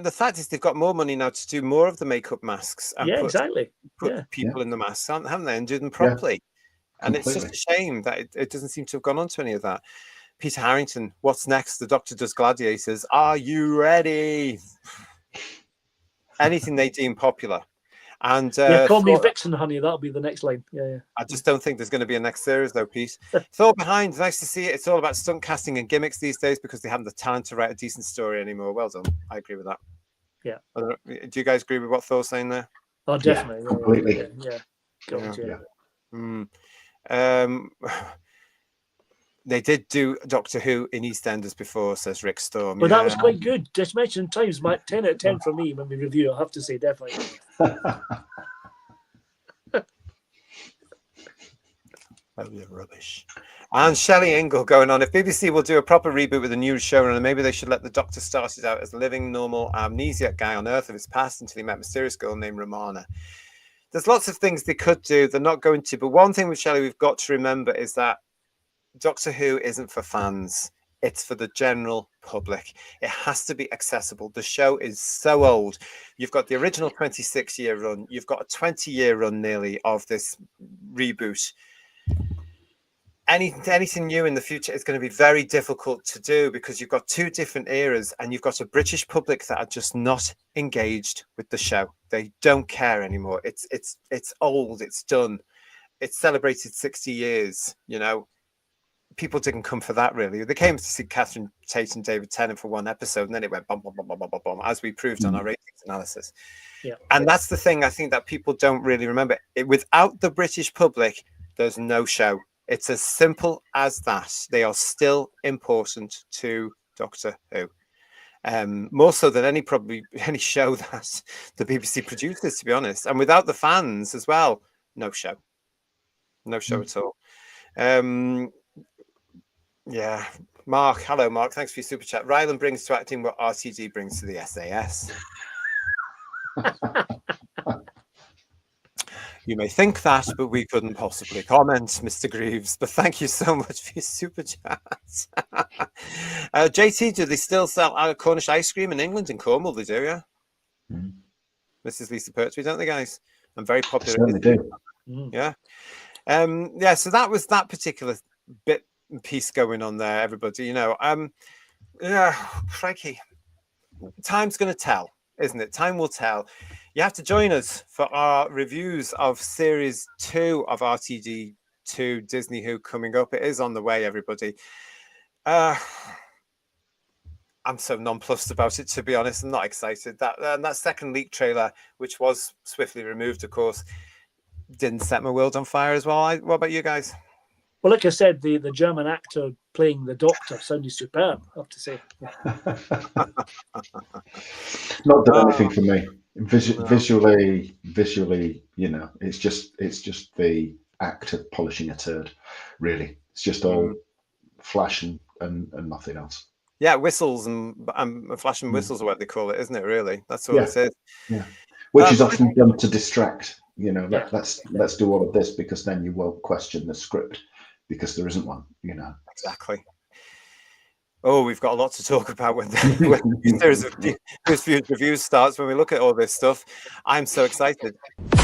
the fact is, they've got more money now to do more of the makeup masks and put people in the masks, haven't they, and do them properly. And it's just a shame that it doesn't seem to have gone on to any of that. Peter Harrington, what's next? The Doctor does Gladiators. Are you ready? Anything they deem popular. And call me Vixen, honey. That'll be the next line. Yeah. I just don't think there's going to be a next series, though, Pete. Thor Behind, nice to see it. It's all about stunt casting and gimmicks these days because they haven't the talent to write a decent story anymore. Well done. I agree with that. Yeah. Do you guys agree with what Thor's saying there? Oh, definitely. Yeah, completely. They did do Doctor Who in EastEnders before, says Rick Storm. But that was quite good. Just mentioned times, 10 out of 10 for me when we review. I'll have to say, definitely. Oh, you're rubbish. And Shelley Ingle going on, if BBC will do a proper reboot with a new showrunner, maybe they should let the Doctor start it out as a living, normal, amnesiac guy on Earth of his past until he met a mysterious girl named Romana. There's lots of things they could do. They're not going to. But one thing with Shelley we've got to remember is that Doctor Who isn't for fans. It's for the general public. It has to be accessible. The show is so old. You've got the original 26-year run. You've got a 20-year run nearly of this reboot. Anything new in the future is going to be very difficult to do because you've got two different eras and you've got a British public that are just not engaged with the show. They don't care anymore. It's old. It's done. It's celebrated 60 years, you know. People didn't come for that, really. They came to see Catherine Tate and David Tennant for one episode, and then it went bum, bum, bum, bum, bum, bum, bum, as we proved on our ratings analysis. Yeah. And that's the thing I think that people don't really remember. Without the British public, there's no show. It's as simple as that. They are still important to Doctor Who. More so than any show that the BBC produces, to be honest. And without the fans as well, no show. No show at all. Yeah, Mark. Hello, Mark. Thanks for your super chat. Ryland brings to acting what RTD brings to the SAS. You may think that, but we couldn't possibly comment, Mr. Greaves. But thank you so much for your super chat. JT, do they still sell Cornish ice cream in England, in Cornwall? They do, yeah. Mrs. Lisa Pertwee, don't they, guys? I'm very popular. Certainly do. Yeah. Yeah. So that was that particular bit. Piece going on there, everybody, you know. Yeah, Frankie, time's going to tell, isn't it? Time will tell. You have to join us for our reviews of series 2 of RTD2 Disney Who coming up. It is on the way, everybody. I'm so nonplussed about it, to be honest. I'm not excited. That second leak trailer, which was swiftly removed, of course, didn't set my world on fire as well. What about you guys? Well, like I said, the German actor playing the Doctor sounded superb, I have to say. Not done anything for me. Visually, you know, it's just the actor polishing a turd, really. It's just all flash and nothing else. Yeah, whistles and flash and whistles are what they call it, isn't it, really? That's what it is. Yeah. Which is often done to distract, you know, let's do all of this because then you won't question the script. Because there isn't one, you know. Exactly. Oh, we've got a lot to talk about when the series of reviews starts. When we look at all this stuff, I'm so excited. I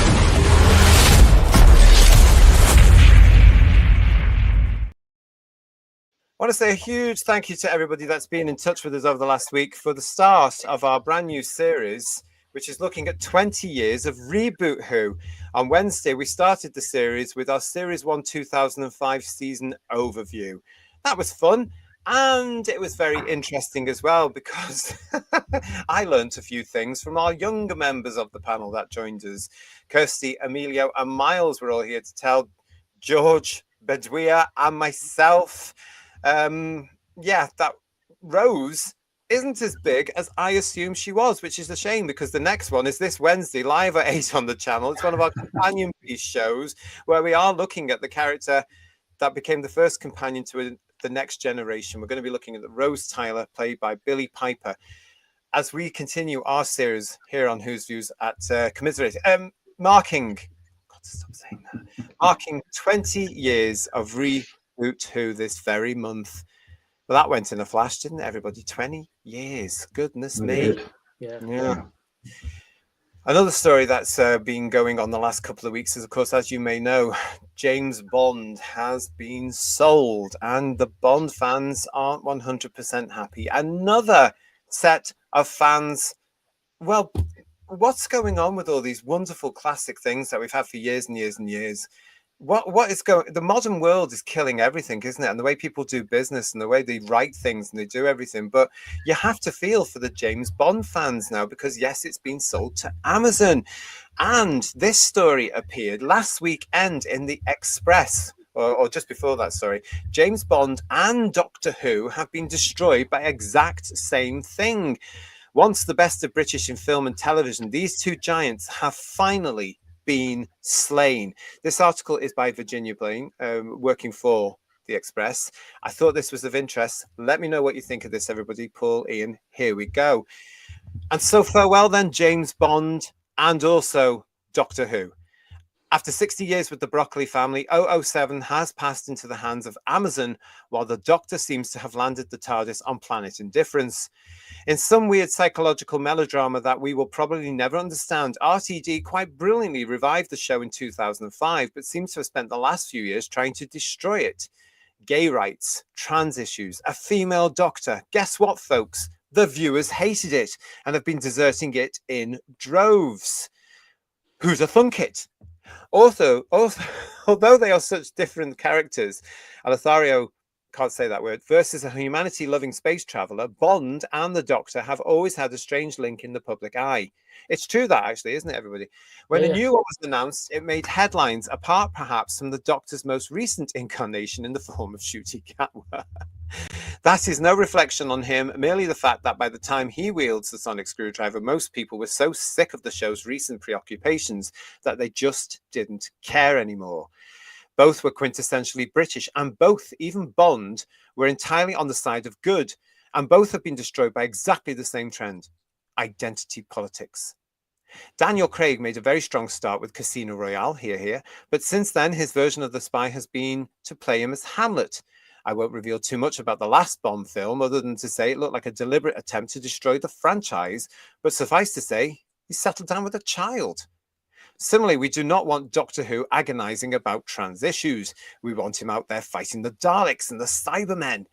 want to say a huge thank you to everybody that's been in touch with us over the last week for the start of our brand new series, which is looking at 20 years of Reboot Who. On Wednesday, we started the series with our Series 1 2005 season overview. That was fun, and it was very interesting as well, because I learnt a few things from our younger members of the panel that joined us. Kirsty, Emilio, and Miles were all here to tell George, Bedouia, and myself, that Rose isn't as big as I assumed she was, which is a shame because the next one is this Wednesday, live at 8 on the channel. It's one of our companion piece shows where we are looking at the character that became the first companion to the next generation. We're going to be looking at the Rose Tyler, played by Billie Piper, as we continue our series here on Who's Views at Commiserate. Marking 20 years of Reboot Who this very month. Well, that went in a flash, didn't it, everybody? 20 years. Goodness me. Yeah. Another story that's been going on the last couple of weeks is, of course, as you may know, James Bond has been sold and the Bond fans aren't 100% happy. Another set of fans, well, what's going on with all these wonderful classic things that we've had for years and years and years? What is going? The modern world is killing everything, isn't it? And the way people do business and the way they write things and they do everything. But you have to feel for the James Bond fans now because, yes, it's been sold to Amazon. And this story appeared last weekend in the Express, or just before that, sorry. James Bond and Doctor Who have been destroyed by exact same thing. Once the best of British in film and television, these two giants have finally been slain. This article is by Virginia Blaine, working for the Express. I thought this was of interest. Let me know what you think of this, everybody. Paul, Ian, here we go. And so farewell then, James Bond, and also Doctor Who. After 60 years with the Broccoli family, 007 has passed into the hands of Amazon, while the Doctor seems to have landed the TARDIS on planet Indifference. In some weird psychological melodrama that we will probably never understand, RTD quite brilliantly revived the show in 2005, but seems to have spent the last few years trying to destroy it. Gay rights, trans issues, a female Doctor. Guess what, folks? The viewers hated it and have been deserting it in droves. Who's a thunk it? Also, although they are such different characters, Lothario, can't say that word, versus a humanity-loving space traveller, Bond and the Doctor have always had a strange link in the public eye. It's true that, actually, isn't it, everybody? When a new one was announced, it made headlines, apart perhaps from the Doctor's most recent incarnation in the form of Ncuti Gatwa. That is no reflection on him, merely the fact that by the time he wields the sonic screwdriver, most people were so sick of the show's recent preoccupations that they just didn't care anymore. Both were quintessentially British, and both, even Bond, were entirely on the side of good, and both have been destroyed by exactly the same trend: identity politics. Daniel Craig made a very strong start with Casino Royale, here, but since then his version of The Spy has been to play him as Hamlet. I won't reveal too much about the last Bond film, other than to say it looked like a deliberate attempt to destroy the franchise, but suffice to say, he settled down with a child. Similarly, we do not want Doctor Who agonizing about trans issues. We want him out there fighting the Daleks and the Cybermen.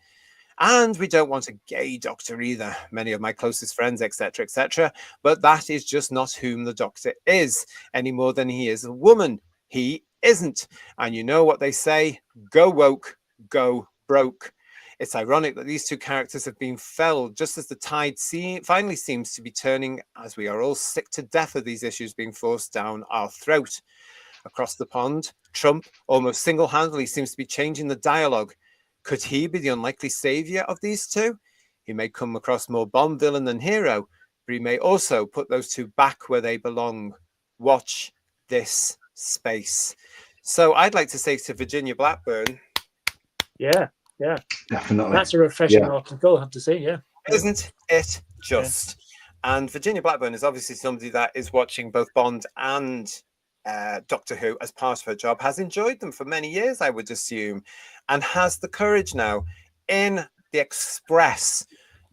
And we don't want a gay Doctor either. Many of my closest friends, etc., etc. But that is just not whom the Doctor is, any more than he is a woman. He isn't. And you know what they say, go woke, go broke. It's ironic that these two characters have been felled just as the tide finally seems to be turning, as we are all sick to death of these issues being forced down our throat. Across the pond, Trump almost single-handedly seems to be changing the dialogue. Could he be the unlikely savior of these two? He may come across more Bond villain than hero, but he may also put those two back where they belong. Watch this space. So I'd like to say to Virginia Blackburn, yeah, Definitely. that's a refreshing article, I have to say. Isn't it just? And Virginia Blackburn is obviously somebody that is watching both Bond and Doctor Who as part of her job, has enjoyed them for many years, I would assume, and has the courage now in the Express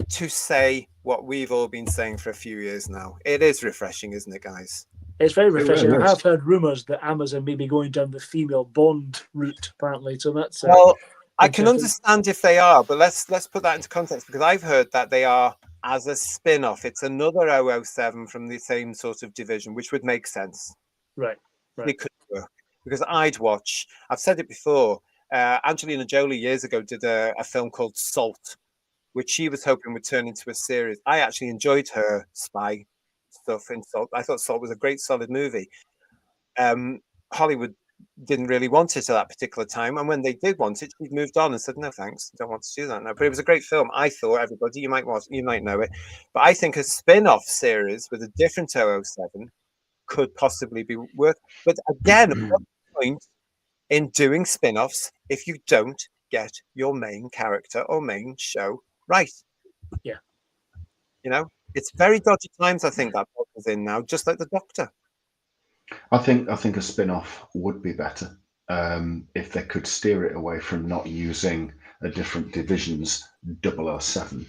to say what we've all been saying for a few years now. It is refreshing, isn't it, guys? It's very refreshing. really I is. have heard rumours that Amazon may be going down the female Bond route, apparently. So that's Well, I can interesting. understand if they are, but let's put that into context, because I've heard that they are as a spin-off. It's another 007 from the same sort of division, which would make sense. Right. It could work, because I've said it before, Angelina Jolie years ago did a film called Salt, which she was hoping would turn into a series. I actually enjoyed her spy stuff in Salt. I thought Salt was a great, solid movie. Hollywood didn't really want it at that particular time, and when they did want it, she moved on and said, no thanks, don't want to do that now. But it was a great film. I thought, everybody, you might know it, but I think a spin-off series with a different 007 could possibly be worth. But again, what's the point in doing spin-offs if you don't get your main character or main show right? Yeah. You know, it's very dodgy times, I think, that is in now, just like the Doctor. I think a spin-off would be better if they could steer it away from not using a different division's 007,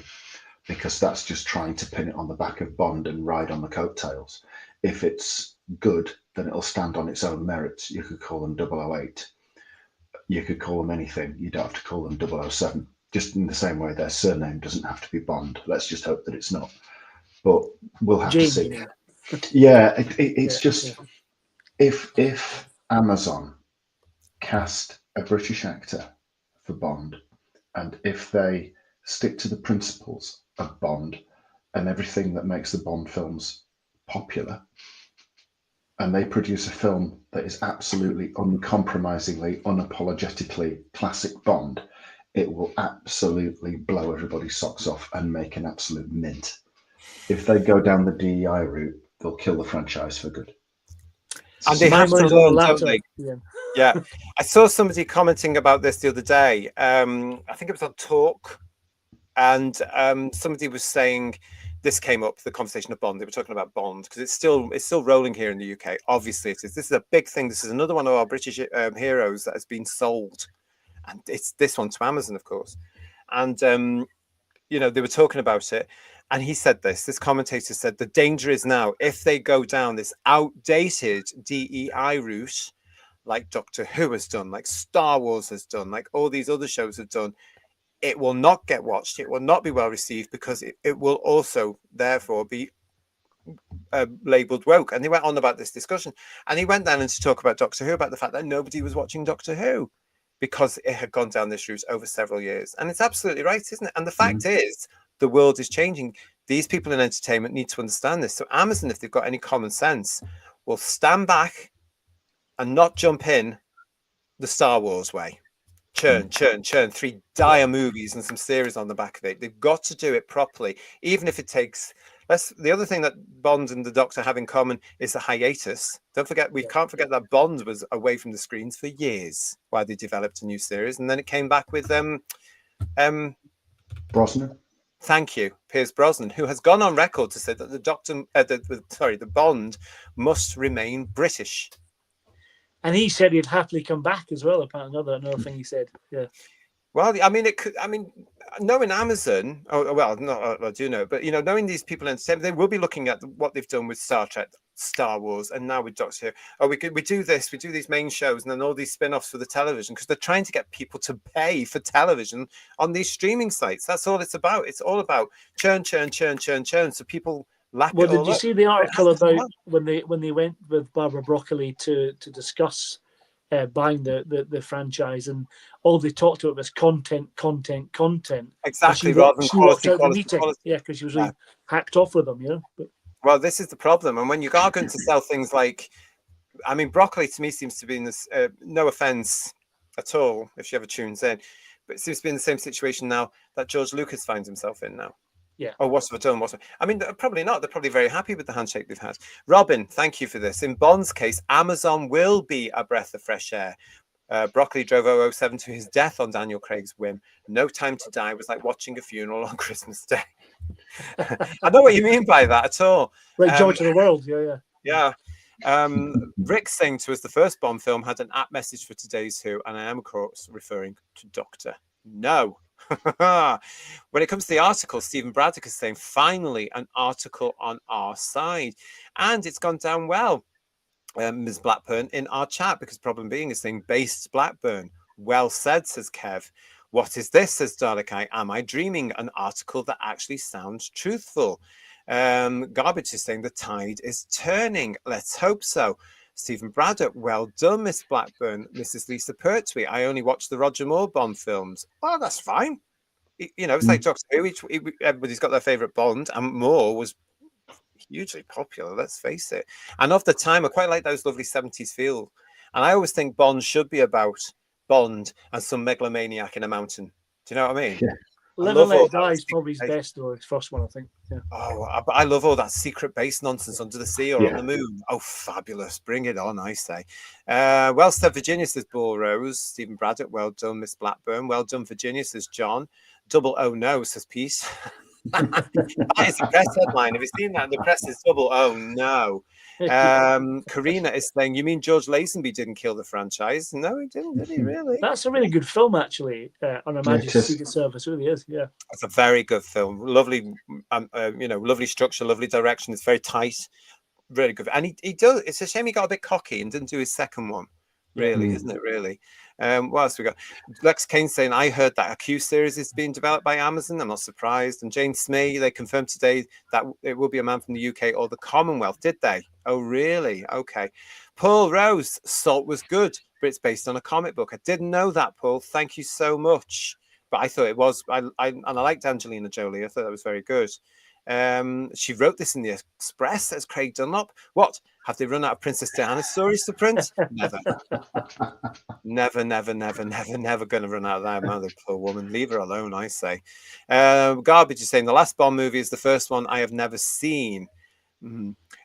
because that's just trying to pin it on the back of Bond and ride on the coattails. If it's good, then it'll stand on its own merits. You could call them 008. You could call them anything. You don't have to call them 007. Just in the same way their surname doesn't have to be Bond. Let's just hope that it's not. But we'll have to see. Yeah, it's just... If Amazon cast a British actor for Bond, and if they stick to the principles of Bond and everything that makes the Bond films popular, and they produce a film that is absolutely uncompromisingly, unapologetically classic Bond, it will absolutely blow everybody's socks off and make an absolute mint. If they go down the DEI route, they'll kill the franchise for good. And they have to learn, don't they? Yeah. Yeah, I saw somebody commenting about this the other day. I think it was on Talk, and somebody was saying this came up, the conversation of Bond. They were talking about Bond because it's still rolling here in the UK. Obviously, it is. This is a big thing. This is another one of our British heroes that has been sold, and it's this one to Amazon, of course. And you know, they were talking about it, and he said this commentator said the danger is now if they go down this outdated DEI route, like Doctor Who has done, like Star Wars has done, like all these other shows have done, it will not get watched. It will not be well received because it will also therefore be labeled woke. And they went on about this discussion, and he went down into talk about Doctor Who, about the fact that nobody was watching Doctor Who because it had gone down this route over several years. And it's absolutely right, isn't it? And the fact is, the world is changing. These people in entertainment need to understand this. So Amazon, if they've got any common sense, will stand back and not jump in the Star Wars way. Churn, 3 dire movies and some series on the back of it. They've got to do it properly, even if it takes. The other thing that Bond and the Doctor have in common is the hiatus. Don't forget, we can't forget that Bond was away from the screens for years while they developed a new series, and then it came back with Brosnan. Thank you, Pierce Brosnan, who has gone on record to say that the Bond must remain British. And he said he'd happily come back as well. Apparently, another thing he said. Yeah. Well, I mean, knowing Amazon, I do know, but knowing these people in entertainment, they will be looking at what they've done with Star Trek, Star Wars, and now with Doctor Who. Oh, we do these main shows, and then all these spin-offs for the television, because they're trying to get people to pay for television on these streaming sites. That's all it's about. It's all about churn. So people lap Well, it all did you up. see the article about when they went with Barbara Broccoli to discuss buying the franchise, and all they talked about was content. Exactly, rather than quality. Yeah, because she was really hacked off with them, But, well, this is the problem, and when you are going to sell things like, I mean, Broccoli to me seems to be in this. No offense at all, if she ever tunes in, but it seems to be in the same situation now that George Lucas finds himself in now. Yeah. Oh, what's done? I mean, probably not. They're probably very happy with the handshake they've had. Robin, thank you for this. In Bond's case, Amazon will be a breath of fresh air. Broccoli drove 007 to his death on Daniel Craig's whim. No Time to Die was like watching a funeral on Christmas Day. I know what you mean by that at all. Like George of the World, Yeah. Rick's saying to us, the first Bond film had an app message for today's Who, and I am, of course, referring to Doctor No. When it comes to the article, Stephen Braddock is saying, finally, an article on our side. And it's gone down well, Ms. Blackburn, in our chat, because problem being is saying, based Blackburn. Well said, says Kev. What is this, says Dalek? Am I dreaming? An article that actually sounds truthful. Garbage is saying the tide is turning. Let's hope so. Stephen Braddock, well done, Miss Blackburn. Mrs. Lisa Pertwee, I only watched the Roger Moore Bond films. Oh, that's fine. It's like Doctor Who. Everybody's got their favourite Bond, and Moore was hugely popular, let's face it. And of the time, I quite like those lovely 70s feel. And I always think Bond should be about Bond and some megalomaniac in a mountain. Do you know what I mean? Yeah. Live and Let Die is probably his best, though, his first one, I think. Yeah. Oh, I love all that secret base nonsense under the sea or on the moon. Oh, fabulous. Bring it on, I say. Well said, Virginia, says Bull Rose. Stephen Braddock, well done, Miss Blackburn. Well done, Virginia, says John. Double oh no, says Peace. That is the press headline. Have you seen that? The press is double oh no. Karina is saying, you mean George Lazenby didn't kill the franchise? No, he didn't, did he really? That's a really good film, actually, on Her Majesty's Secret Service. It really is, yeah. It's a very good film. Lovely, lovely structure, lovely direction. It's very tight, really good. And he does. It's a shame he got a bit cocky and didn't do his second one. Really, isn't it? Really. What else we got? Lex Kane saying, I heard that a Q series is being developed by Amazon. I'm not surprised. And Jane Smee, they confirmed today that it will be a man from the UK or the Commonwealth. Did they? Oh, really? Okay. Paul Rose, Salt was good, but it's based on a comic book. I didn't know that, Paul. Thank you so much. But I thought it was. I liked Angelina Jolie. I thought that was very good. She wrote this in the Express, says Craig Dunlop. What? Have they run out of Princess Diana stories to print? Never. Never going to run out of that, mother, poor woman. Leave her alone, I say. Garbage is saying the last Bond movie is the first one I have never seen.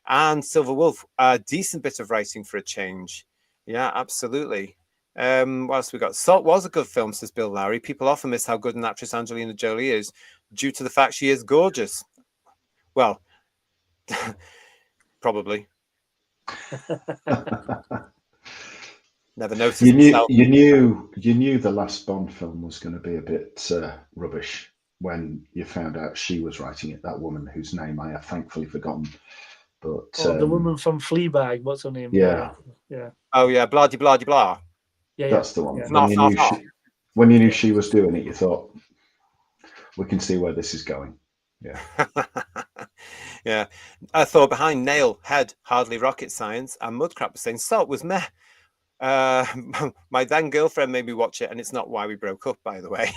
And Silver Wolf, a decent bit of writing for a change. Yeah, absolutely. What else we got? Salt was a good film, says Bill Lowry. People often miss how good an actress Angelina Jolie is due to the fact she is gorgeous. Well, probably. Never noticed myself. You knew the last Bond film was going to be a bit rubbish when you found out she was writing it. That woman whose name I have thankfully forgotten. But the woman from Fleabag, what's her name? Yeah. Oh yeah, blah de blah de blah. Yeah, that's the one. Yeah. When you knew she was doing it, you thought, we can see where this is going. Yeah. Yeah. I thought behind nail, head, hardly rocket science, and Mudcrap was saying Salt was meh. My then girlfriend made me watch it, and it's not why we broke up, by the way.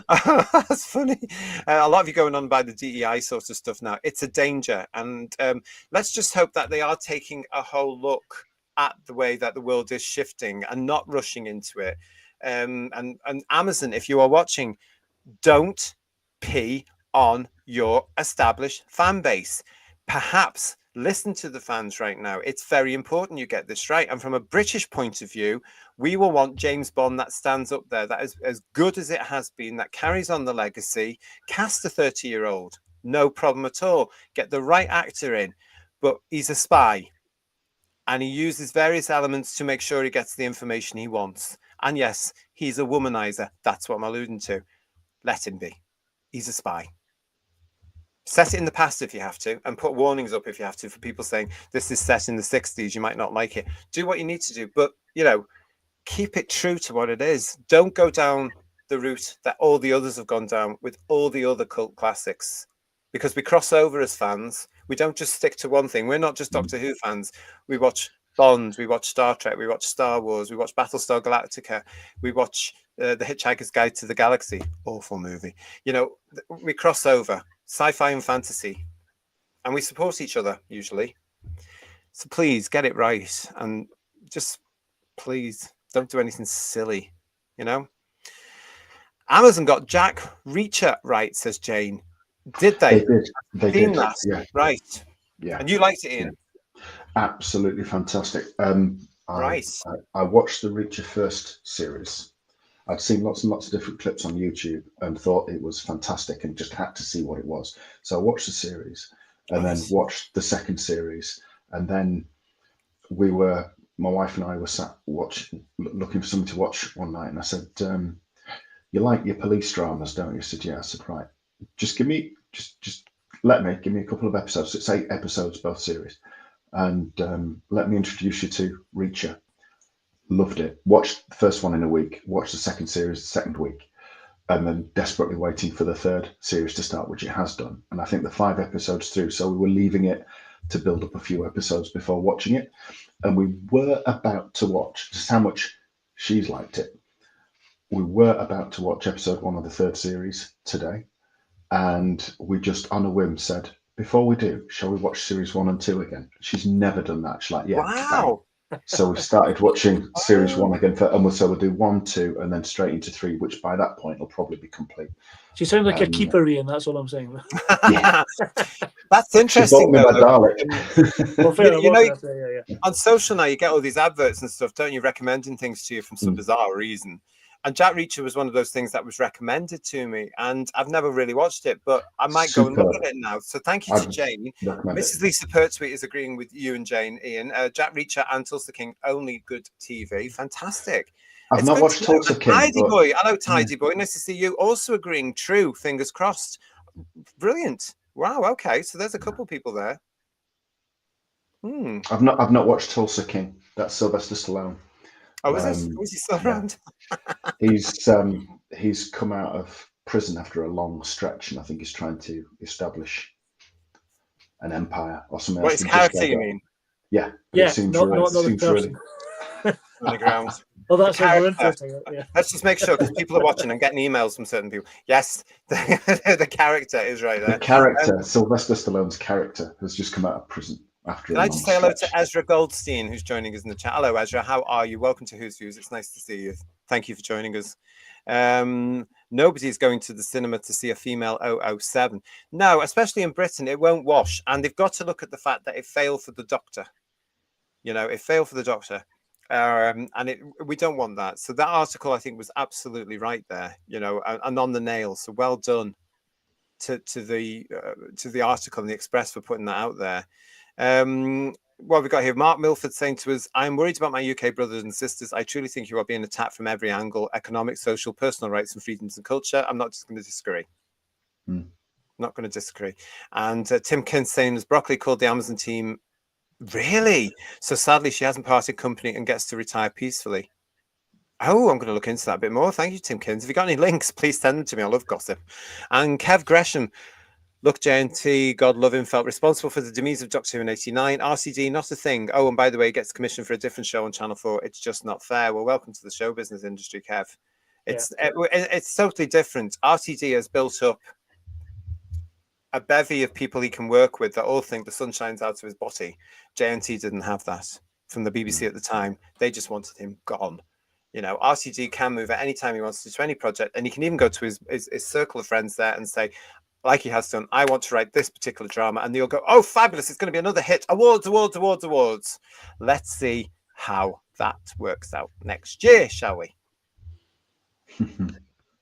That's funny. A lot of you going on by the DEI sort of stuff now. It's a danger, and let's just hope that they are taking a whole look at the way that the world is shifting and not rushing into it. And Amazon, if you are watching, don't pee on your established fan base. Perhaps listen to the fans right now. It's very important you get this right. And from a British point of view, we will want James Bond that stands up there, that is as good as it has been, that carries on the legacy. Cast a 30-year-old, no problem at all. Get the right actor in, but he's a spy. And he uses various elements to make sure he gets the information he wants. And yes, he's a womanizer. That's what I'm alluding to. Let him be. He's a spy. Set it in the past if you have to, and put warnings up if you have to for people saying this is set in the 60s. You might not like it. Do what you need to do, but keep it true to what it is. Don't go down the route that all the others have gone down with all the other cult classics, because we cross over as fans. We don't just stick to one thing. We're not just Doctor Who fans. We watch Bond, we watch Star Trek, we watch Star Wars, we watch Battlestar Galactica, we watch The Hitchhiker's Guide to the Galaxy. Awful movie. We cross over sci-fi and fantasy, and we support each other usually. So please get it right, and just please don't do anything silly. Amazon got Jack Reacher right, says Jane. Did they? They did. That? Yeah. Right. Yeah. And you liked it, Ian? Yeah. Absolutely fantastic. Right. I watched the Reacher first series. I'd seen lots and lots of different clips on YouTube and thought it was fantastic and just had to see what it was. So I watched the series and then watched the second series. And then my wife and I were sat looking for something to watch one night. And I said, you like your police dramas, don't you? She said, yeah. I said, right, just give me a couple of episodes. It's 8 episodes, both series. And let me introduce you to Reacher. Loved it. Watched the first one in a week, watched the second series the second week, and then desperately waiting for the third series to start, which it has done. And I think the 5 episodes through, so we were leaving it to build up a few episodes before watching it. And we were about to watch, just how much she's liked it, we were about to watch episode 1 of the third series today. And we just on a whim said, before we do, shall we watch series 1 and 2 again? She's never done that. She's like, yeah. Wow. So we started watching series 1 again, so we'll do 1, 2, and then straight into 3, which by that point will probably be complete. She sounds like a keeper, Ian. That's all I'm saying. Yeah. That's interesting. Though. On social now, you get all these adverts and stuff, don't you? Recommending things to you from some bizarre reason. And Jack Reacher was one of those things that was recommended to me, and I've never really watched it, but I might go and look at it now. So thank you to Jane. Mrs. Lisa Pertwee is agreeing with you and Jane, Ian. Jack Reacher and Tulsa King, only good TV. Fantastic. I've not watched Tulsa King. Tidy Boy. Hello, Tidy Boy. Nice to see you. Also agreeing, true. Fingers crossed. Brilliant. Wow. Okay. So there's a couple people there. I've not watched Tulsa King. That's Sylvester Stallone. Oh, is he still around? He's come out of prison after a long stretch, and I think he's trying to establish an empire or something. What, his character, you mean? Yeah. Yeah. It seems not really, the person. On the ground. Well, that's more interesting. Yeah. Let's just make sure, because people are watching and getting emails from certain people. Yes, the character is right there. The character, Sylvester Stallone's character, has just come out of prison. Can I just say hello to Ezra Goldstein, who's joining us in the chat? Hello, Ezra. How are you? Welcome to Who's Views. It's nice to see you. Thank you for joining us. Nobody's going to the cinema to see a female 007. No, especially in Britain, it won't wash. And they've got to look at the fact that it failed for the Doctor. It failed for the Doctor. And we don't want that. So that article, I think, was absolutely right there, and on the nail. So well done to the article in the Express for putting that out there. What have we got here? Mark Milford saying to us, I'm worried about my UK brothers and sisters. I truly think you are being attacked from every angle: economic, social, personal rights and freedoms and culture. I'm not just going to disagree. Not going to disagree. And Tim Kent saying, as Broccoli called the Amazon team, really? So sadly, she hasn't parted company and gets to retire peacefully. Oh, I'm going to look into that a bit more. Thank you, Tim Kins. If you've got any links, please send them to me. I love gossip. And Kev Gresham, look, JNT, God love him, felt responsible for the demise of Doctor Who in 89. RCD, not a thing. Oh, and by the way, he gets commissioned for a different show on Channel 4. It's just not fair. Well, welcome to the show business industry, Kev. It's totally different. RTD has built up a bevy of people he can work with that all think the sun shines out of his body. JNT didn't have that from the BBC at the time. They just wanted him gone. RCD can move at any time he wants to any project, and he can even go to his circle of friends there and say, like he has done, I want to write this particular drama, and they'll go, oh, fabulous, it's going to be another hit. Awards. Let's see how that works out next year, shall we?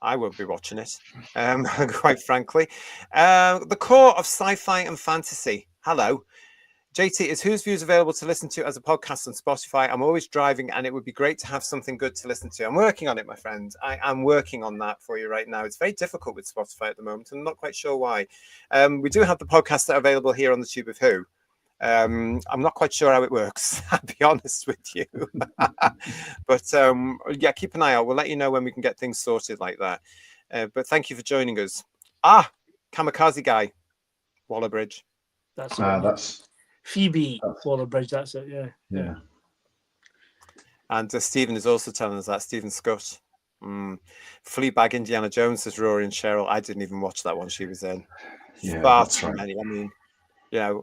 I won't be watching it, quite frankly. The core of sci-fi and fantasy. Hello. JT, is Whose Views available to listen to as a podcast on Spotify? I'm always driving, and it would be great to have something good to listen to. I'm working on it, my friend. I'm working on that for you right now. It's very difficult with Spotify at the moment, and I'm not quite sure why. We do have the podcasts that are available here on the Tube of Who. I'm not quite sure how it works, I'll be honest with you. But yeah, keep an eye out. We'll let you know when we can get things sorted like that. But thank you for joining us. Kamikaze Guy, Wallerbridge. That's Phoebe Waller-Bridge. That's it. Yeah. And Stephen is also telling us that, Stephen Scott. Fleabag Indiana Jones, says Rory and Cheryl. I didn't even watch that one she was in. Far too many. I mean,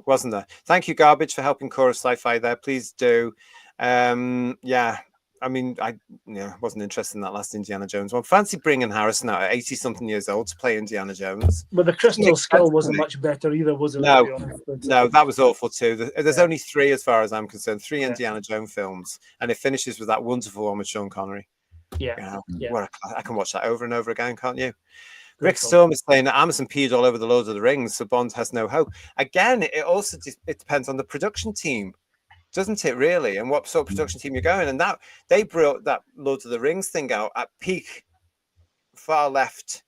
wasn't there? Thank you, Garbage, for helping Chorus Sci-Fi there. Please do. I mean, I wasn't interested in that last Indiana Jones one. Fancy bringing Harrison out at 80-something years old to play Indiana Jones. But the Crystal Skull wasn't much better either, was it? No, that was awful too. There's only 3, as far as I'm concerned, 3 Indiana Jones films, and it finishes with that wonderful one with Sean Connery. I can watch that over and over again, can't you? Rick Storm is saying that Amazon peed all over the Lord of the Rings, so Bond has no hope. Again, it also depends on the production team, doesn't it, really? And what sort of production team you're going. And that they brought that Lord of the Rings thing out at peak far left,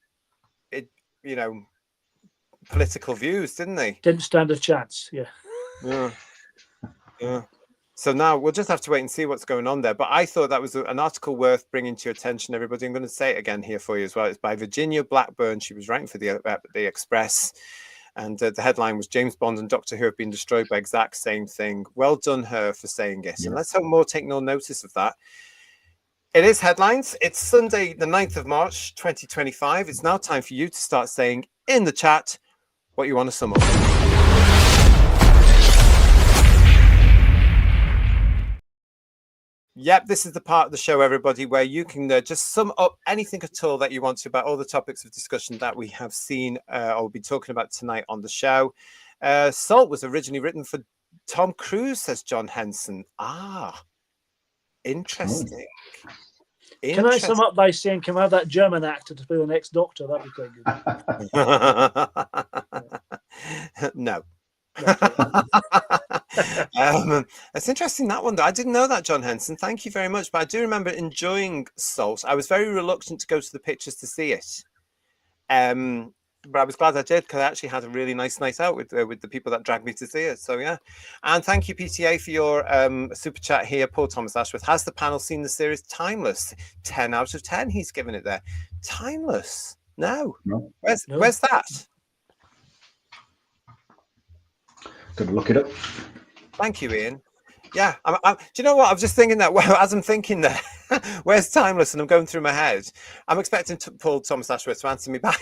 political views, didn't they? Didn't stand a chance. Yeah. So now we'll just have to wait and see what's going on there. But I thought that was an article worth bringing to your attention, everybody. I'm going to say it again here for you as well. It's by Virginia Blackburn. She was writing for the Express. And the headline was James Bond and Doctor Who have been destroyed by exact same thing. Well done her for saying it. And let's hope more take no notice of that. It is headlines. It's Sunday, the 9th of March, 2025. It's now time for you to start saying in the chat what you want to sum up. Yep, this is the part of the show, everybody, where you can just sum up anything at all that you want to about all the topics of discussion that we have seen or we'll be talking about tonight on the show. Salt was originally written for Tom Cruise, says John Henson. Interesting. Can I sum up by saying, can we have that German actor to play the next Doctor? That'd be quite good. No. It's interesting, that one though. I didn't know that, John Henson. Thank you very much. But I do remember enjoying Salt. I was very reluctant to go to the pictures to see it, but I was glad I did, because I actually had a really nice night out with the people that dragged me to see it. So yeah, and thank you, PTA, for your super chat here. Paul Thomas Ashworth, has the panel seen the series Timeless? 10 out of 10 he's given it there. Timeless? No. Where's that? Gonna look it up. Thank you, Ian. Yeah, do you know what? I was just thinking that as I'm thinking that, where's Timeless? And I'm going through my head. I'm expecting Paul Thomas Ashworth to answer me back.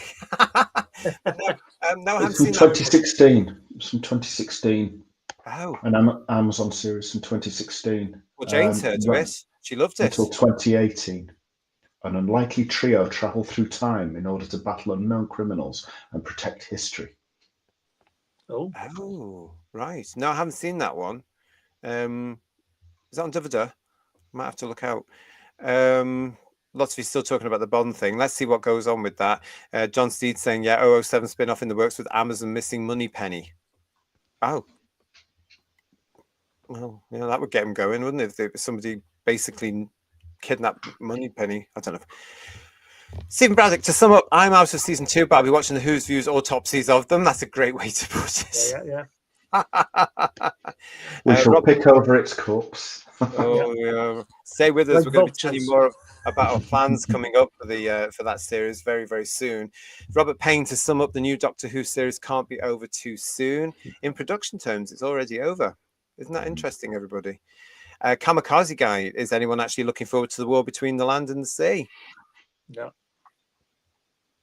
No, I haven't seen 2016. That. It's from 2016. Oh. An Amazon series from 2016. Well, Jane's heard of it. She loved it. Until 2018. An unlikely trio travel through time in order to battle unknown criminals and protect history. Oh, Oh, right. No, I haven't seen that one. Is that on DVD? Might have to look out. Lots of you still talking about the Bond thing. Let's see what goes on with that. John Steed saying, yeah, 007 spin-off in the works with Amazon missing Moneypenny. Oh. Well, yeah, that would get him going, wouldn't it? If somebody basically kidnapped Moneypenny. I don't know. Stephen Braddock, to sum up, I'm out of season 2, but I'll be watching the Who's Views autopsies of them. That's a great way to put it. yeah. We shall Rob, pick over its corpse. oh, yeah. Stay with us. Like We're going to be telling vultures. you more about our plans coming up for that series very, very soon. Robert Payne, to sum up, the new Doctor Who series can't be over too soon. In production terms, it's already over. Isn't that interesting, everybody? Kamikaze Guy, is anyone actually looking forward to the war between the land and the sea?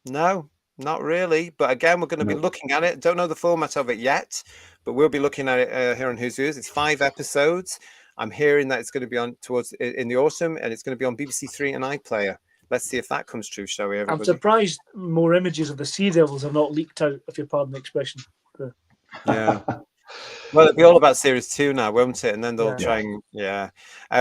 No, not really. But again, we're going to be looking at it. Don't know the format of it yet, but we'll be looking at it here on Who's Views. It's 5 episodes. I'm hearing that it's going to be on in the autumn, and it's going to be on BBC Three and iPlayer. Let's see if that comes true, shall we, everybody? I'm surprised more images of the Sea Devils are not leaked out, if you pardon the expression. Yeah. Well, it'll be all about series 2 now, won't it? And then they'll try and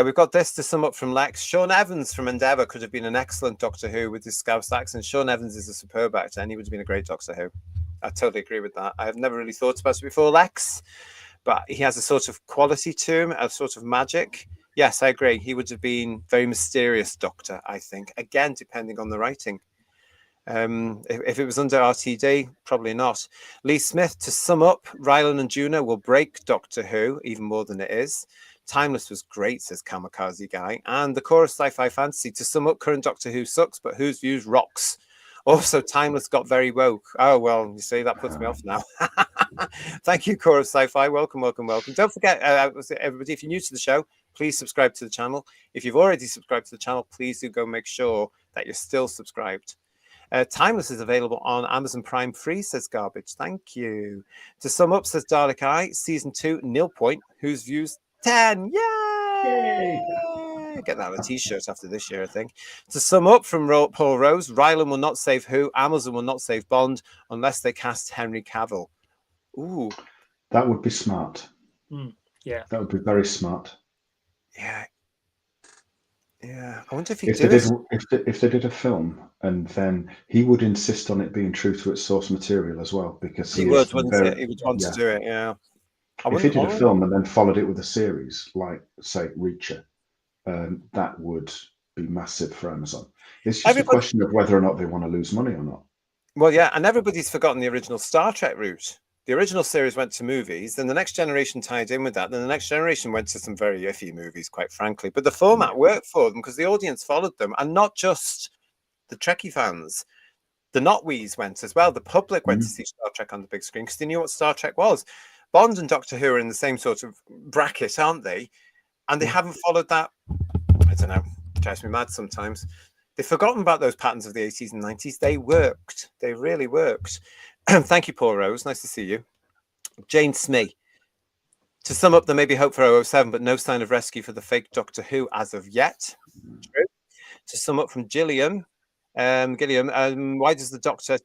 we've got this to sum up from Lex. Sean Evans from Endeavour could have been an excellent Doctor Who with his Scouse accent. Sean Evans is a superb actor, and he would have been a great Doctor Who. I totally agree with that. I have never really thought about it before, Lex, but he has a sort of quality to him, a sort of magic. Yes, I agree. He would have been very mysterious Doctor, I think. Again, depending on the writing. If it was under RTD, probably not. Lee Smith, to sum up, Rylan and Juno will break Doctor Who even more than it is. Timeless was great, says Kamikaze Guy. And the chorus sci-fi fantasy, to sum up, current Doctor Who sucks, but Who's Views rocks. Also, Timeless got very woke. Oh, well, you see, that puts me off now. Thank you, Chorus Sci-Fi. Welcome. Don't forget, everybody, if you're new to the show, please subscribe to the channel. If you've already subscribed to the channel, please do go make sure that you're still subscribed. Timeless is available on Amazon Prime free, says Garbage. Thank you. To sum up, says Dalek Eye, season 2, nil point. Who's Views 10? Yay! Get that on a t-shirt after this year, I think. To sum up from Paul Rose, Rylan will not save Who, Amazon will not save Bond unless they cast Henry Cavill. Ooh. That would be smart. Yeah. That would be very smart. Yeah. Yeah. I wonder if if they did a film, and then he would insist on it being true to its source material as well, because he would, wouldn't it? He would want to do it, yeah. If he did a film and then followed it with a series, like, say, Reacher, that would be massive for Amazon. It's just a question of whether or not they want to lose money or not. Well, yeah, and everybody's forgotten the original Star Trek route. The original series went to movies, then the Next Generation tied in with that, then the Next Generation went to some very iffy movies, quite frankly. But the format worked for them because the audience followed them, and not just the Trekkie fans. The not-wees went as well. The public went to see Star Trek on the big screen because they knew what Star Trek was. Bond and Doctor Who are in the same sort of bracket, aren't they? And they haven't followed that. I don't know. It drives me mad sometimes. They've forgotten about those patterns of the 80s and 90s. They worked. They really worked. Thank you, Paul Rose. Nice to see you. Jane Smee. To sum up, there may be hope for 007, but no sign of rescue for the fake Doctor Who as of yet. True. To sum up from Gilliam, why does the Doctor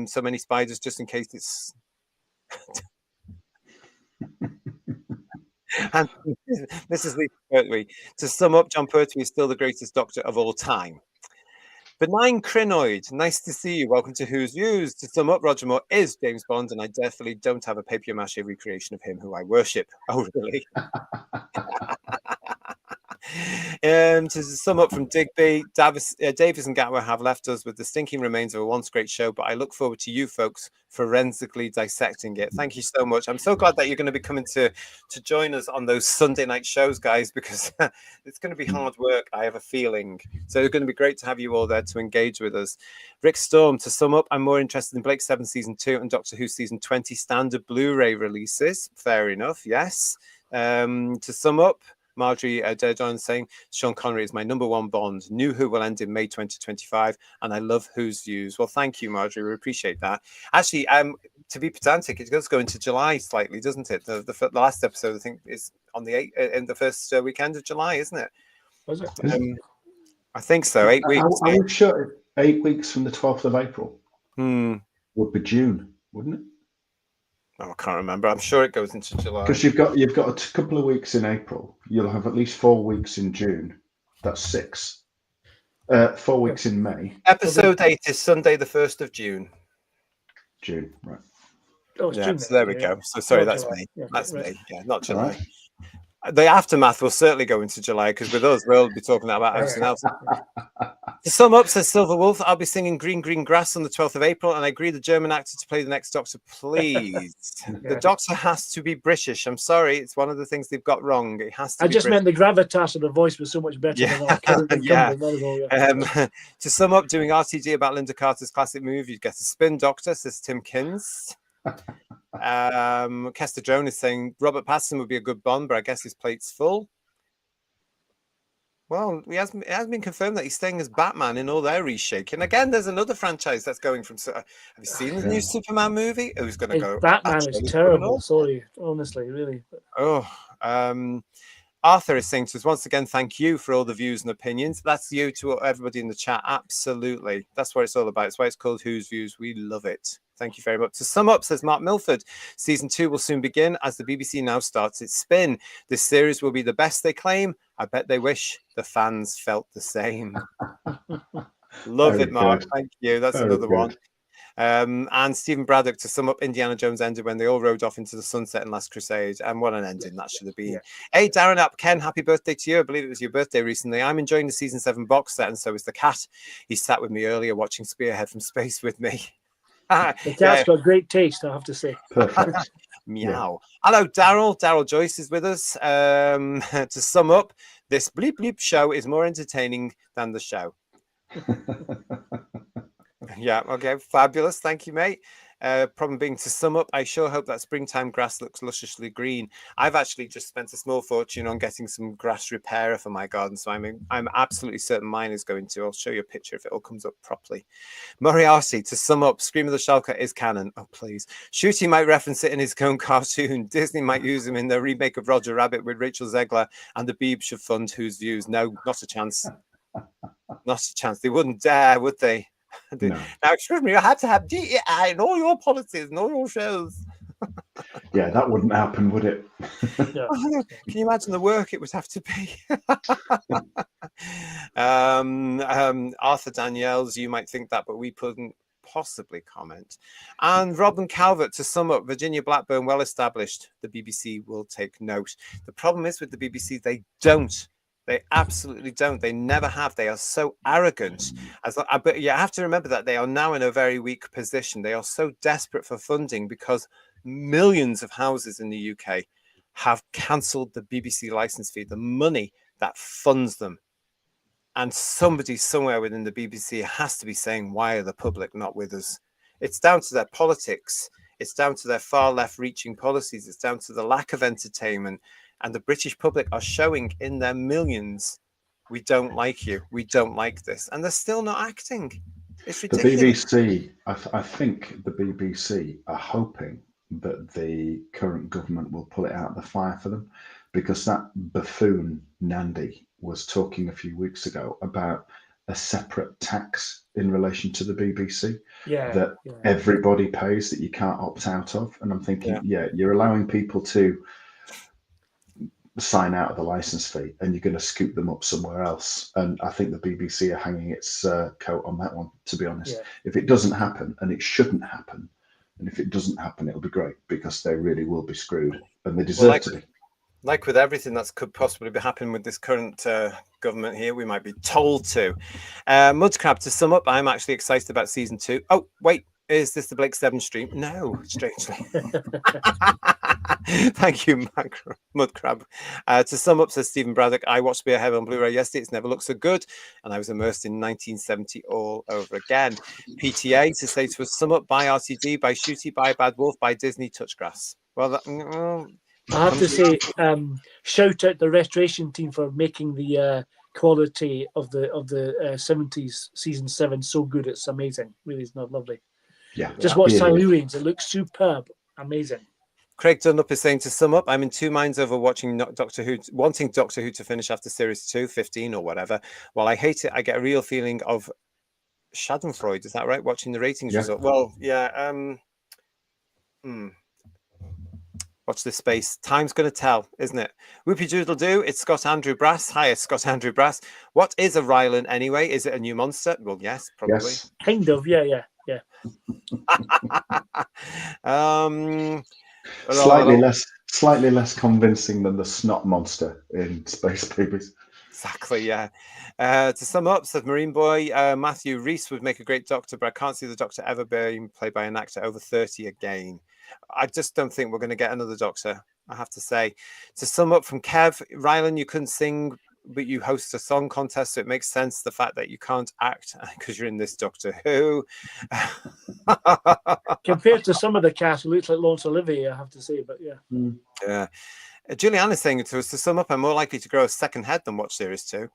so many spiders just in case it's and this is Lisa Pertwee. To sum up, John Pertwee is still the greatest Doctor of all time. Benign Crinoid, nice to see you. Welcome to Who's Views. To sum up, Roger Moore is James Bond, and I definitely don't have a papier-mâché recreation of him who I worship. Oh, really? To sum up from Digby, Davis and Gatwa have left us with the stinking remains of a once great show, but I look forward to you folks forensically dissecting it. Thank you so much. I'm so glad that you're going to be coming to join us on those Sunday night shows, guys, because it's going to be hard work, I have a feeling. So it's going to be great to have you all there to engage with us. Rick Storm, to sum up, I'm more interested in Blake 7 Season 2 and Doctor Who Season 20 standard Blu-ray releases. Fair enough, yes. To sum up, Marjorie Durjon saying Sean Connery is my number one Bond. New Who will end in May 2025, and I love Who's Views. Well, thank you, Marjorie. We appreciate that. Actually, to be pedantic, it does go into July slightly, doesn't it? The last episode, I think, is on the 8th, in the first weekend of July, isn't it? Was it? I think so. 8 weeks. I'm sure 8 weeks from the 12th of April would be June, wouldn't it? Oh, I can't remember. I'm sure it goes into July. Because you've got a couple of weeks in April. You'll have at least 4 weeks in June. That's 6. 4 weeks in May. Episode 8 is Sunday, the 1st of June. June, right. Oh, it's June. So there we go. So sorry, that's July. me. Yeah, That's right. me. Yeah, not July. Right. The aftermath will certainly go into July because with us, we'll be talking about everything else. To sum up, says Silver Wolf, I'll be singing Green Green Grass on the 12th of April, and I agree the German actor to play the next Doctor, please. The Doctor has to be British. I'm sorry, it's one of the things they've got wrong. It has to I be just British. meant the gravitas of the voice was so much better than our current incumbent. That was all, To sum up, doing RTD about Linda Carter's classic movie, you get a spin Doctor, says Tim Kins. Kester Drone is saying Robert Pattinson would be a good Bond, but I guess his plate's full. Well, it has been confirmed that he's staying as Batman in all their reshaking. Again, there's another franchise that's going from. Have you seen the new Superman movie? Who's going to go? Batman is terrible. Sorry, honestly, really. Oh, Arthur is saying to us once again, thank you for all the views and opinions. That's you to everybody in the chat. Absolutely. That's what it's all about. It's why it's called Who's Views. We love it. Thank you very much. To sum up, says Mark Milford, season 2 will soon begin as the BBC now starts its spin. This series will be the best they claim. I bet they wish the fans felt the same. Love it, Mark. Good. Thank you. That's another one. And Stephen Braddock, to sum up, Indiana Jones ended when they all rode off into the sunset in Last Crusade, and what an ending that should have been. Hey, Darren Up, Ken, happy birthday to you. I believe it was your birthday recently. I'm enjoying the season 7 box set, and so is the cat. He sat with me earlier watching Spearhead from space with me. The cat's got great taste, I have to say. Perfect. Meow. Hello, Daryl. Daryl Joyce is with us. To sum up, this bleep bleep show is more entertaining than the show. Yeah, okay, fabulous. Thank you, mate. Problem being, to sum up, I sure hope that springtime grass looks lusciously green. I've actually just spent a small fortune on getting some grass repairer for my garden, so I'm absolutely certain mine is going to. I'll show you a picture if it all comes up properly. Moriarty, to sum up, Scream of the Shulker is canon. Oh, please. Shooty might reference it in his own cartoon. Disney might use him in the remake of Roger Rabbit with Rachel Zegler, and the Beeb should fund Who's Views. No, not a chance. Not a chance. They wouldn't dare, would they? No. Now, excuse me, you have to have DEI in all your policies and all your shows. Yeah, that wouldn't happen, would it? Yeah. Can you imagine the work it would have to be? Arthur Daniels, you might think that, but we couldn't possibly comment. And Robin Calvert, to sum up, Virginia Blackburn, well established. The BBC will take note. The problem is with the BBC, they don't. They absolutely don't. They never have. They are so arrogant. But you have to remember that they are now in a very weak position. They are so desperate for funding because millions of houses in the UK have cancelled the BBC license fee, the money that funds them. And somebody somewhere within the BBC has to be saying, why are the public not with us? It's down to their politics. It's down to their far left reaching policies. It's down to the lack of entertainment. And the British public are showing in their millions, we don't like you. We don't like this. And they're still not acting. It's ridiculous. The BBC, I think the BBC are hoping that the current government will pull it out of the fire for them, because that buffoon Nandi was talking a few weeks ago about a separate tax in relation to the BBC that everybody pays, that you can't opt out of. And I'm thinking, you're allowing people to sign out of the license fee and you're going to scoop them up somewhere else. And I think the BBC are hanging its coat on that one, to be honest. If it doesn't happen, and it shouldn't happen, and if it doesn't happen, it'll be great, because they really will be screwed, and they deserve to be. Like with everything that could possibly be happening with this current government here, we might be told to. Mudcrab, to sum up, I'm actually excited about season 2. Oh, wait. Is this the Blake Seven stream? No, strangely. Thank you, Mudcrab. To sum up, says Stephen Braddock, I watched Spearhead on Blu-ray yesterday. It's never looked so good. And I was immersed in 1970 all over again. PTA, to say to us, sum up, buy RTD, buy Shooty, buy Bad Wolf, buy Disney, Touchgrass. Well, I have to say, shout out the restoration team for making the quality of the 70s season 7 so good. It's amazing. Really, it's not lovely. Yeah. Just watch Silurians. It looks superb. Amazing. Craig Dunlop is saying, to sum up, I'm in two minds over wanting Doctor Who to finish after series 2, 15 or whatever. While I hate it, I get a real feeling of Schadenfreude. Is that right? Watching the ratings result. Well, yeah. Watch this space. Time's going to tell, isn't it? Whoopie doodle do. It's Scott Andrew Brass. Hiya, Scott Andrew Brass. What is a Rylan anyway? Is it a new monster? Well, yes, probably. Yes. Kind of, yeah. Slightly less convincing than the snot monster in Space Babies. Exactly, yeah. To sum up, says Marine Boy, Matthew Reese would make a great Doctor, but I can't see the Doctor ever being played by an actor over 30 again. I just don't think we're going to get another Doctor, I have to say. To sum up from Kev, Rylan, you couldn't sing, but you host a song contest, so it makes sense the fact that you can't act because you're in this Doctor Who. Compared to some of the cast, who looks like Laurence Olivier, I have to say, but yeah. Yeah. Julianne is saying to us, to sum up, I'm more likely to grow a second head than watch series 2.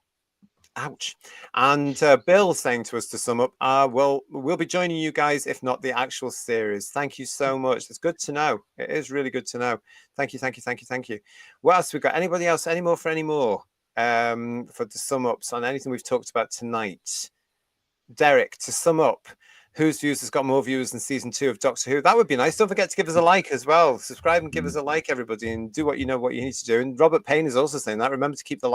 Ouch. And Bill saying to us, to sum up, well, we'll be joining you guys, if not the actual series. Thank you so much. It's good to know. It is really good to know. Thank you. What else we got? Anybody else? Any more for the sum ups on anything we've talked about tonight? Derek, to sum up, whose views has got more views than season 2 of Doctor Who? That would be nice. Don't forget to give us a like as well. Subscribe and give us a like, everybody, and do what you need to do. And Robert Payne is also saying that. Remember to keep the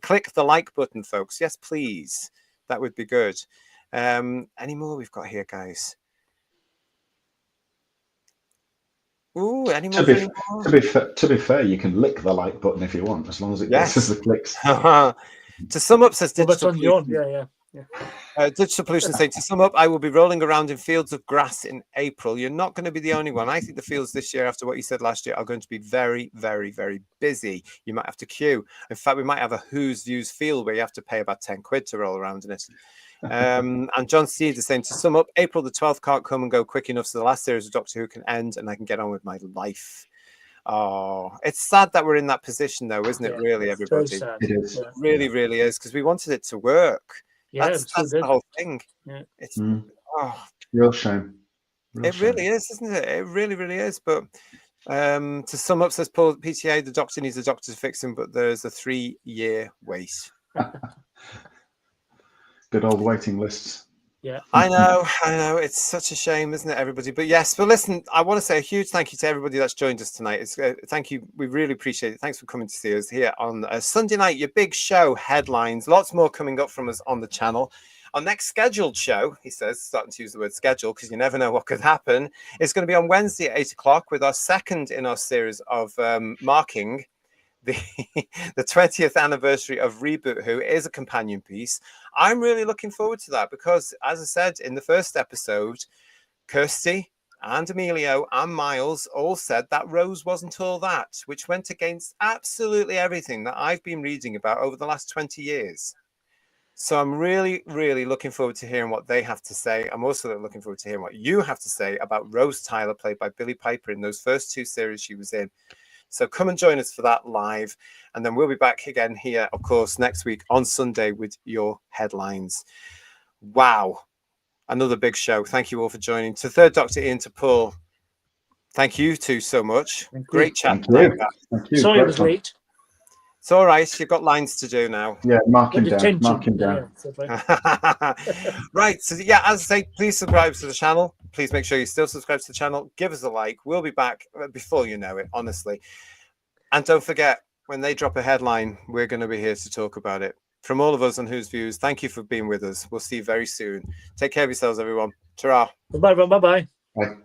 click the like button, folks. Yes, please. That would be good. Any more we've got here, guys? Ooh, any more? To be fair, you can lick the like button if you want, as long as it gets us the clicks. To sum up, says Digital Pollution. Yeah. Digital Pollution saying, to sum up, I will be rolling around in fields of grass in April. You're not going to be the only one. I think the fields this year, after what you said last year, are going to be very, very, very busy. You might have to queue. In fact, we might have a Who's Views field where you have to pay about 10 quid to roll around in it. And John Steed is saying, to sum up, April the 12th can't come and go quick enough so the last series of Doctor Who can end and I can get on with my life. Oh, it's sad that we're in that position, though, isn't it? Really, everybody? It is. It really, really is, because we wanted it to work. Yeah, that's the whole thing. Yeah. It's real shame. Really is, isn't it? It really, really is. But to sum up, says Paul PTA, the Doctor needs a doctor to fix him, but there's a 3-year wait. Good old waiting lists. Yeah, I know. It's such a shame, isn't it, everybody? But yes, but listen, I want to say a huge thank you to everybody that's joined us tonight. It's thank you. We really appreciate it. Thanks for coming to see us here on Sunday night, your big show headlines. Lots more coming up from us on the channel. Our next scheduled show, he says, starting to use the word schedule because you never know what could happen, is going to be on Wednesday at 8 o'clock with our second in our series of marking the 20th anniversary of Reboot Who. Is a companion piece. I'm really looking forward to that because, as I said in the first episode, Kirsty and Emilio and Miles all said that Rose wasn't all that, which went against absolutely everything that I've been reading about over the last 20 years. So I'm really, really looking forward to hearing what they have to say. I'm also looking forward to hearing what you have to say about Rose Tyler, played by Billie Piper in those first 2 series she was in. So come and join us for that live. And then we'll be back again here, of course, next week on Sunday with your headlines. Wow. Another big show. Thank you all for joining. To Third Doctor, Ian, to Paul, thank you two so much. Great chat. Thank you. Sorry it was late. It's all right. You've got lines to do now. Yeah, mark him down. Yeah, right. So, yeah, as I say, please subscribe to the channel. Please make sure you still subscribe to the channel. Give us a like. We'll be back before you know it, honestly. And don't forget, when they drop a headline, we're going to be here to talk about it. From all of us on Who's Views, thank you for being with us. We'll see you very soon. Take care of yourselves, everyone. Ta-ra. Bye-bye. Bye.